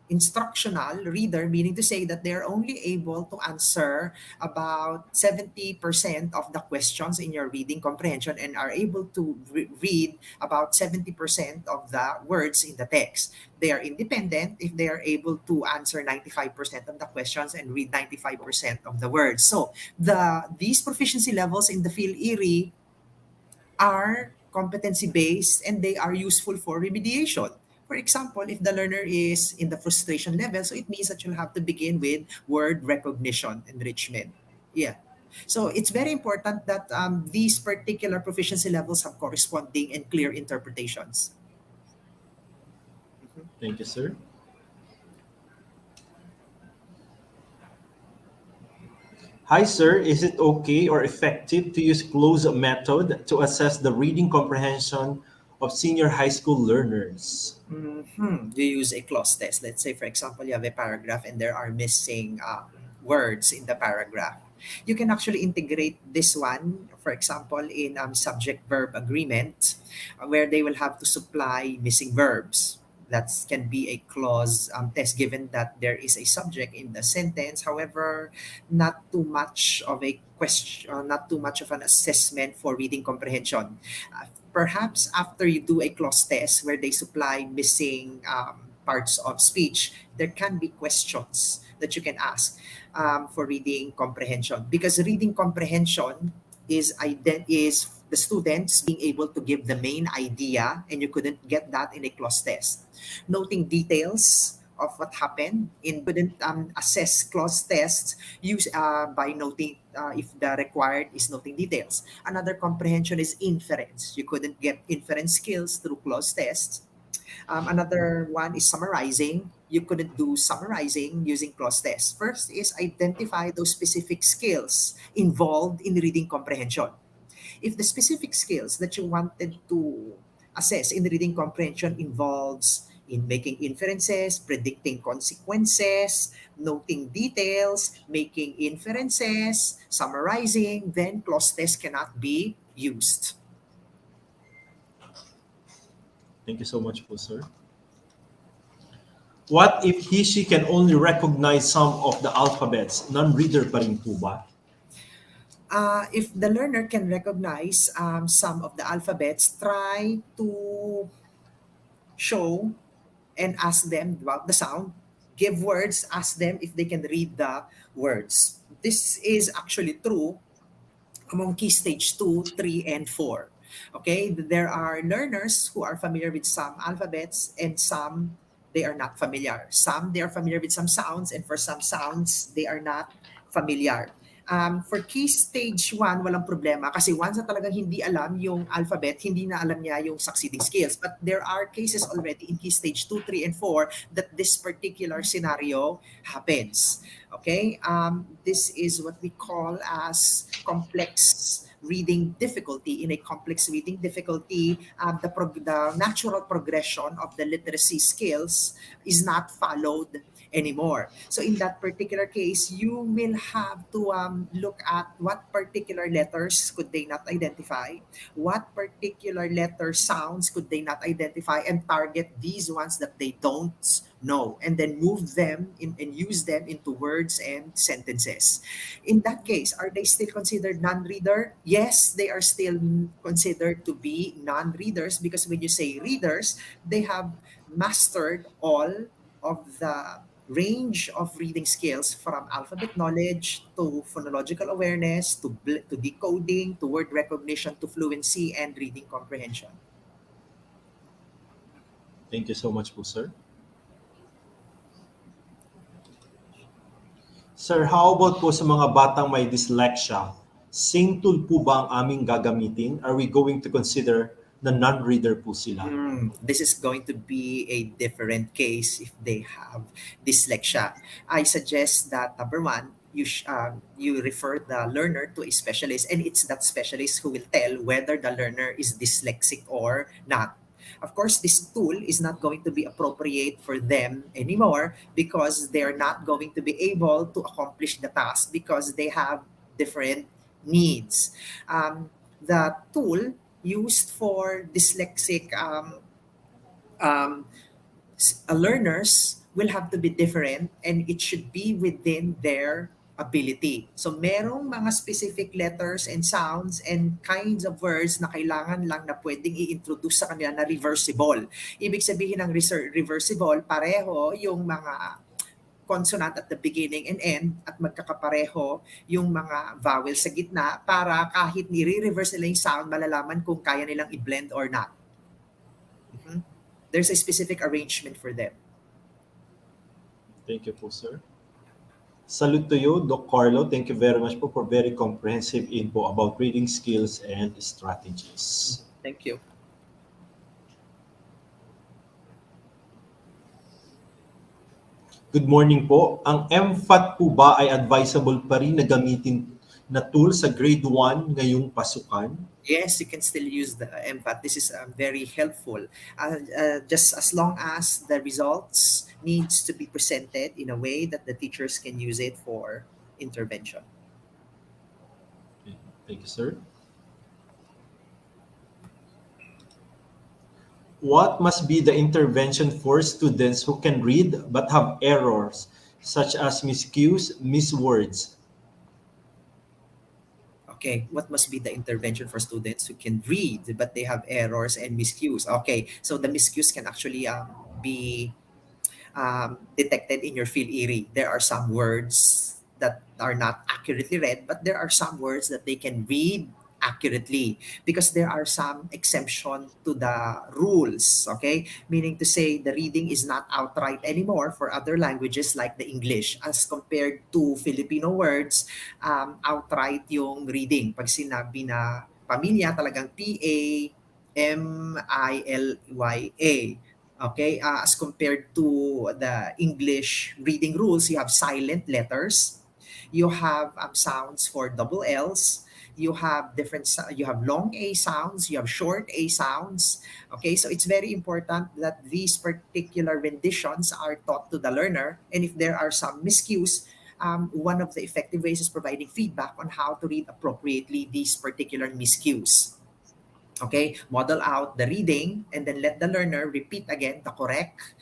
instructional reader, meaning to say that they're only able to answer about 70% of the questions in your reading comprehension and are able to read about 70% of the words in the text. They are independent if they are able to answer 95% of the questions and read 95% of the words. So these proficiency levels in the PhilErie are competency based and they are useful for remediation. For example, if the learner is in the frustration level, so it means that you'll have to begin with word recognition enrichment. Yeah. So it's very important that these particular proficiency levels have corresponding and clear interpretations. Thank you, sir. Hi, sir. Is it okay or effective to use closed method to assess the reading comprehension of senior high school learners? You use a clause test. Let's say, for example, you have a paragraph and there are missing words in the paragraph. You can actually integrate this one, for example, in subject verb agreement, where they will have to supply missing verbs. That can be a clause test given that there is a subject in the sentence. However, not too much of a question, not too much of an assessment for reading comprehension. Perhaps after you do a clause test where they supply missing parts of speech, there can be questions that you can ask for reading comprehension, because reading comprehension is the students being able to give the main idea, and you couldn't get that in a clause test. Noting details of what happened in couldn't assess clause tests use by noting if the required is noting details. Another comprehension is inference. You couldn't get inference skills through clause tests. Another one is summarizing. You couldn't do summarizing using clause tests. First is identify those specific skills involved in reading comprehension. If the specific skills that you wanted to assess in reading comprehension involves in making inferences, predicting consequences, noting details, making inferences, summarizing, then clause test cannot be used. Thank you so much po, sir. What if she can only recognize some of the alphabets? Non-reader pa rin po ba? If the learner can recognize some of the alphabets, try to show and ask them about the sound. Give words, ask them if they can read the words. This is actually true among key stage 2, 3, and 4. Okay, there are learners who are familiar with some alphabets and some they are not familiar. Some, they are familiar with some sounds, and for some sounds, they are not familiar. For key stage 1, walang problema kasi once na talagang hindi alam yung alphabet, hindi na alam niya yung succeeding skills. But there are cases already in key stage 2, 3, and 4 that this particular scenario happens. Okay? This is what we call as complex reading difficulty. In a complex reading difficulty, the natural progression of the literacy skills is not followed anymore. So in that particular case, you will have to look at what particular letters could they not identify, what particular letter sounds could they not identify, and target these ones that they don't know, and then move them in and use them into words and sentences. In that case, are they still considered non-reader? Yes, they are still considered to be non-readers, because when you say readers, they have mastered all of the range of reading skills, from alphabet knowledge to phonological awareness to decoding to word recognition to fluency and reading comprehension. Thank you so much po, sir. Sir, how about po sa mga batang may dyslexia? Same tool po ba ang aming gagamitin? Are we going to consider na non-reader po sila? This is going to be a different case if they have dyslexia. I suggest that number one, you refer the learner to a specialist, and it's that specialist who will tell whether the learner is dyslexic or not. Of course, this tool is not going to be appropriate for them anymore because they're not going to be able to accomplish the task because they have different needs. The tool used for dyslexic learners will have to be different, and it should be within their ability. So merong mga specific letters and sounds and kinds of words na kailangan lang na pwedeng i-introduce sa kanila na reversible. Ibig sabihin ng reversible, pareho yung mga consonant at the beginning and end at magkakapareho yung mga vowel sa gitna para kahit nire-reverse nila yung sound, malalaman kung kaya nilang i-blend or not. There's a specific arrangement for them. Thank you po, sir. Salute to you, Doc Carlo. Thank you very much po for very comprehensive info about reading skills and strategies. Thank you. Good morning po. Ang MFAT po ba ay advisable pa rin na gamitin na tool sa grade 1 ngayong pasukan? Yes, you can still use the MPAT. This is very helpful. Just as long as the results needs to be presented in a way that the teachers can use it for intervention. Thank you, sir. What must be the intervention for students who can read but have errors, such as miscues, miswords? Okay, what must be the intervention for students who can read but they have errors and miscues? Okay, so the miscues can actually be detected in your field eerie. There are some words that are not accurately read, but there are some words that they can read accurately because there are some exemption to the rules, okay? Meaning to say the reading is not outright anymore for other languages like the English as compared to Filipino words, outright yung reading. Pag sinabi na pamilya, talagang P-A-M-I-L-Y-A. Okay, as compared to the English reading rules, you have silent letters, you have sounds for double L's, you have you have long A sounds, you have short A sounds. Okay, so it's very important that these particular renditions are taught to the learner, and if there are some miscues, one of the effective ways is providing feedback on how to read appropriately these particular miscues. Okay, model out the reading and then let the learner repeat again the correct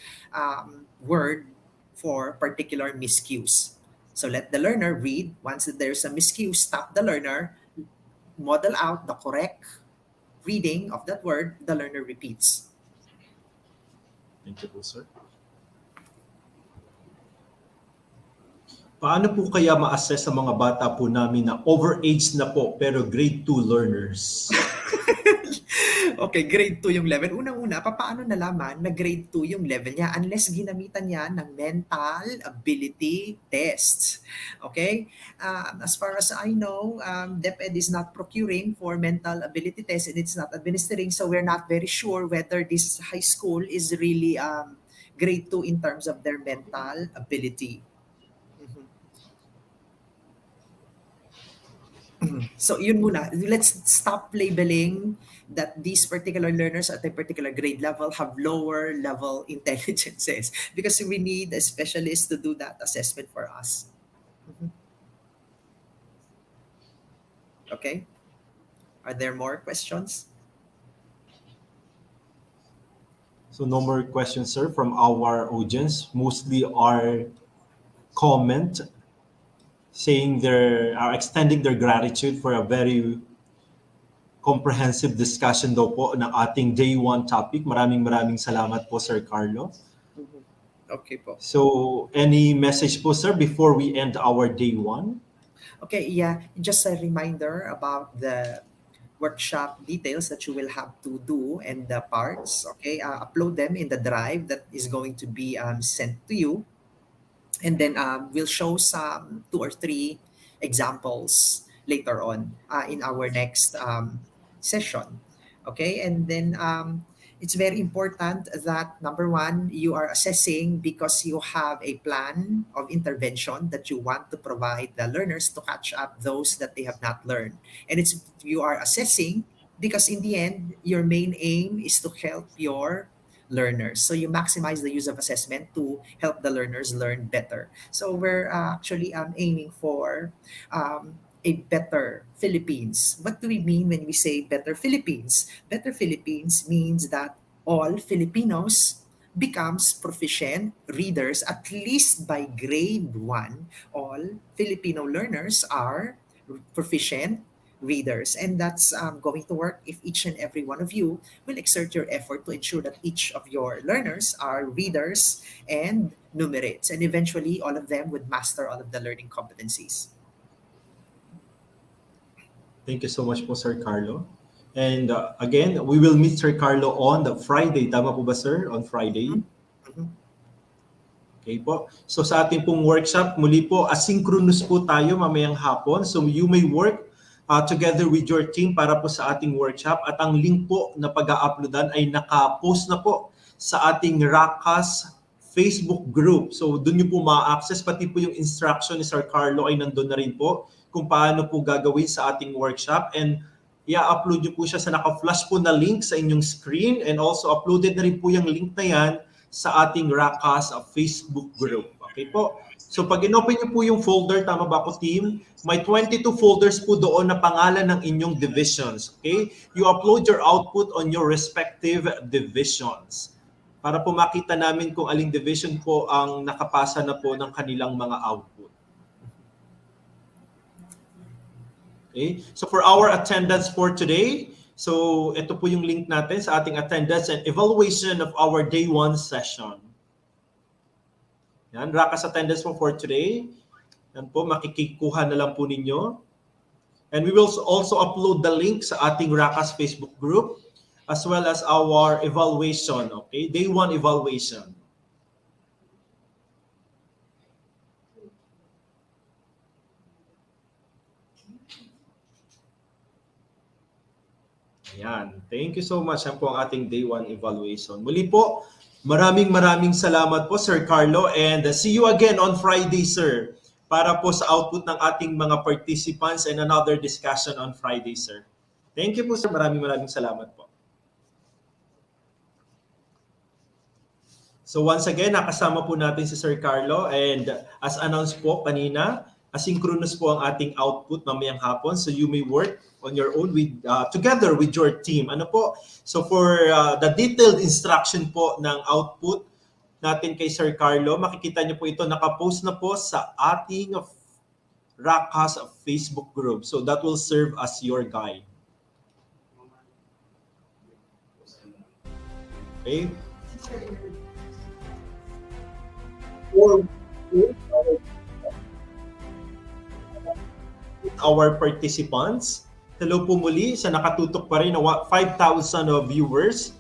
word for particular miscues. So let the learner read. Once there's a miscue, stop the learner, model out the correct reading of that word, the learner repeats. Thank you po, sir. Paano po kaya ma-assess sa mga bata po namin na overage na po pero grade 2 learners? Okay, grade 2 yung level. Unang-una, paano nalaman na grade 2 yung level niya unless ginamitan niya ng mental ability tests. Okay? As far as I know, DepEd is not procuring for mental ability tests and it's not administering, so we're not very sure whether this high school is really grade 2 in terms of their mental ability. Mhm. So yun muna, let's stop labeling that these particular learners at a particular grade level have lower level intelligences because we need a specialist to do that assessment for us. Mhm. Okay? Are there more questions? So no more questions, sir, from our audience. Mostly are comment saying are extending their gratitude for a very comprehensive discussion daw po ng ating day one topic. Maraming salamat po, Sir Carlo. Mhm. Okay po. So any message po, sir, before we end our day one? Okay, yeah, just a reminder about the workshop details that you will have to do and the parts. Okay, upload them in the drive that is going to be sent to you, and then we'll show some 2 or 3 examples later on in our next session. Okay, and then it's very important that number one, you are assessing because you have a plan of intervention that you want to provide the learners to catch up those that they have not learned, and it's you are assessing because in the end your main aim is to help your learners. So you maximize the use of assessment to help the learners learn better. So we're actually aiming for a better Philippines. What do we mean when we say better Philippines? Better Philippines means that all Filipinos becomes proficient readers at least by grade 1. All Filipino learners are proficient readers, and that's going to work if each and every one of you will exert your effort to ensure that each of your learners are readers and numerates, and eventually all of them would master all of the learning competencies. Thank you so much po, Sir Carlo. And again, we will meet Sir Carlo on the Friday. Tama po ba, sir? On Friday? Mhm. Okay po. So sa ating pong workshop, muli po, asynchronous po tayo mamayang hapon. So you may work together with your team para po sa ating workshop. At ang link po na pag-a-uploadan ay naka-post na po sa ating Racas Facebook group. So doon nyo po ma-access. Pati po yung instruction ni Sir Carlo ay nandun na rin po kung paano po gagawin sa ating workshop. And i-upload nyo po siya sa naka-flash po na link sa inyong screen. And also uploaded na rin po yung link na yan sa ating Racas Facebook group. Okay po? So pag in-open nyo po yung folder, tama ba ako team? May 22 folders po doon na pangalan ng inyong divisions. Okay? You upload your output on your respective divisions para po makita namin kung aling division po ang nakapasa na po ng kanilang mga output. Okay? So for our attendance for today, so ito po yung link natin sa ating attendance and evaluation of our day 1 session. Yan, Racas attendance po for today. Yan po, makikikuha na lang po ninyo. And we will also upload the link sa ating Racas Facebook group as well as our evaluation, okay? Day 1 evaluation. Ayan. Thank you so much. Yan po ang ating Day 1 evaluation. Muli po, maraming salamat po, Sir Carlo. And see you again on Friday, sir. Para po sa output ng ating mga participants and another discussion on Friday, sir. Thank you po, sir. Maraming salamat po. So once again, nakasama po natin si Sir Carlo. And as announced po kanina, asynchronous po ang ating output mamayang hapon. So you may work on your own with together with your team. Ano po? So for the detailed instruction po ng output natin kay Sir Carlo, makikita niyo po ito, nakapost na po sa ating Racas Facebook group. So that will serve as your guide. Okay? For our participants, Hello po muli sa nakatutok pa rin na 5,000 viewers.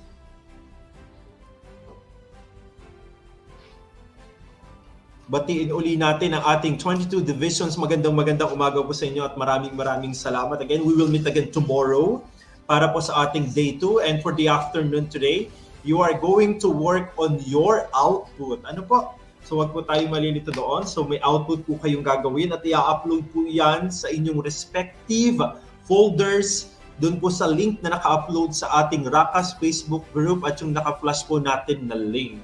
Batiin uli natin ang ating 22 divisions. Magandang umaga po sa inyo at maraming salamat. Again, we will meet again tomorrow para po sa ating day 2. And for the afternoon today, you are going to work on your output. Ano po? So wag po tayo malilito doon. So may output po kayong gagawin at i-upload po yan sa inyong respective folders doon po sa link na naka-upload sa ating Racas Facebook group at yung naka-flash po natin na link.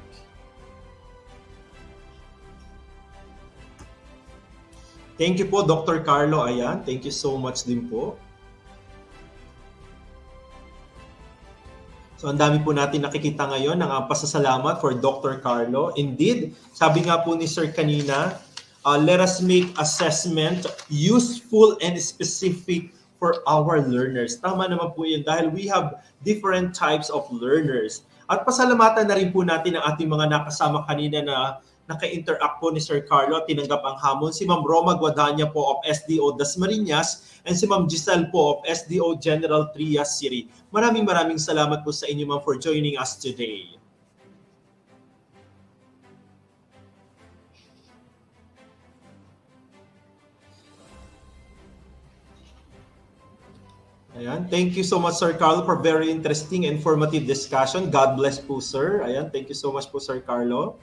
Thank you po, Dr. Carlo. Ayan, thank you so much din po. So ang dami po natin nakikita ngayon ng pasasalamat for Dr. Carlo. Indeed, sabi nga po ni Sir kanina, let us make assessment useful and specific for our learners. Tama naman po yun dahil we have different types of learners. At pasalamatan na rin po natin ang ating mga nakasama kanina na naka-interact po ni Sir Carlo at tinanggap ang hamon. Si Ma'am Roma Guadagna po of SDO Dasmariñas and si Ma'am Giselle po of SDO General Trias City. Maraming salamat po sa inyo, Ma'am, for joining us today. Ayan. Thank you so much, Sir Carlo, for very interesting and informative discussion. God bless po, sir. Ayan. Thank you so much po, Sir Carlo.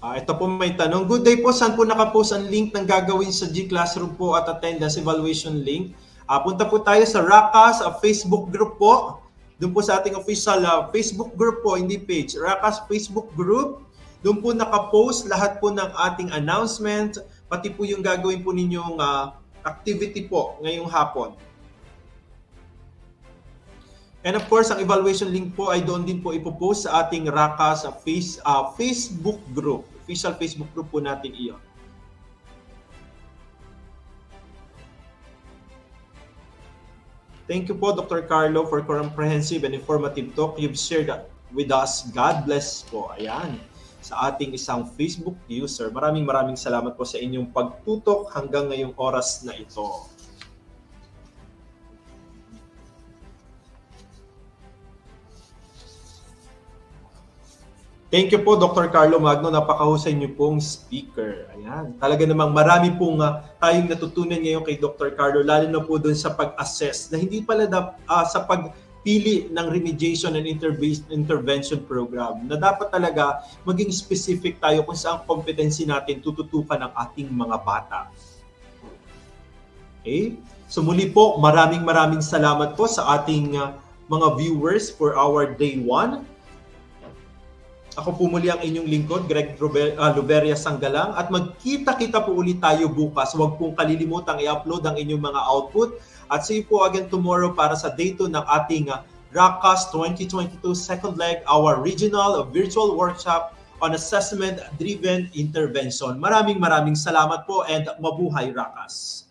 Ito po may tanong. Good day po. Saan po nakapost ang link ng gagawin sa G-Classroom po at attendance evaluation link? Punta po tayo sa Racas Facebook group po. Doon po sa ating official Facebook group po, hindi page. Racas Facebook group. Doon po nakapost lahat po ng ating announcement, pati po yung gagawin po ninyong activity po ngayong hapon. And of course, ang evaluation link po ay doon din po ipopost sa ating Racas Facebook group. Official Facebook group po natin iyon. Thank you po, Dr. Carlo, for comprehensive and informative talk you've shared with us. God bless po. Ayan. Sa ating isang Facebook user. Maraming salamat po sa inyong pagtutok hanggang ngayong oras na ito. Thank you po, Dr. Carlo Magno. Napakahusay niyo pong speaker. Ayan. Talaga namang marami pong tayong natutunan ngayon kay Dr. Carlo, lalo na po doon sa pag-assess na hindi pala sa pagpili ng remediation and intervention program na dapat talaga maging specific tayo kung saan competency natin tututukan ng ating mga bata. Okay? So muli po, maraming salamat po sa ating mga viewers for our day 1. Ako po muli ang inyong lingkod, Greg Luberia Sanggalang, at magkita-kita po ulit tayo bukas. Huwag pong kalilimutang i-upload ang inyong mga output. At see you po again tomorrow para sa day 2 ng ating Racas 2022 second leg, our regional virtual workshop on assessment-driven intervention. Maraming salamat po and mabuhay Racas!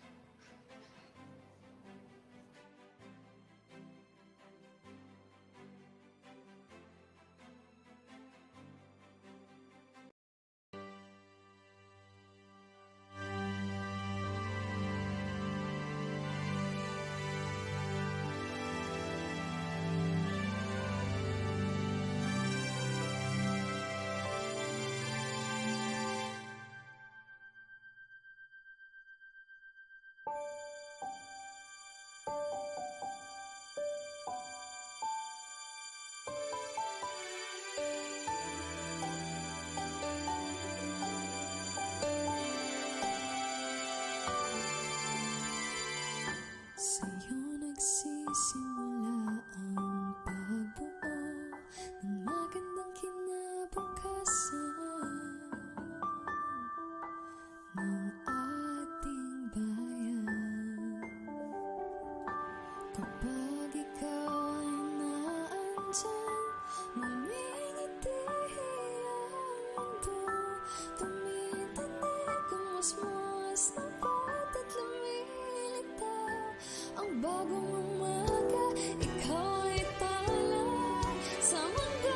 Sa'yo nagsisimula ang pagbuo ng magandang kinabukasan ng ating bayan. Kapag ikaw ay naandyan, ngumingiti ang mundo, tumitinig kung musmus ng at lumilitaw ang bagong umaga. Ikaw ay tala sa mundo,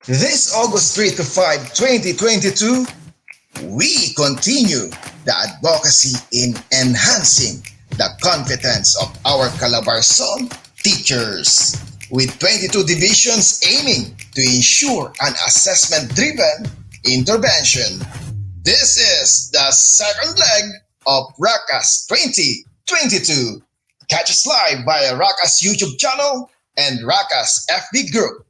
This August 3 to 5, 2022, we continue the advocacy in enhancing the competence of our Calabarzon teachers, with 22 divisions aiming to ensure an assessment-driven intervention. This is the second leg of Racas 2022. Catch us live via Racas YouTube channel and Racas FB group.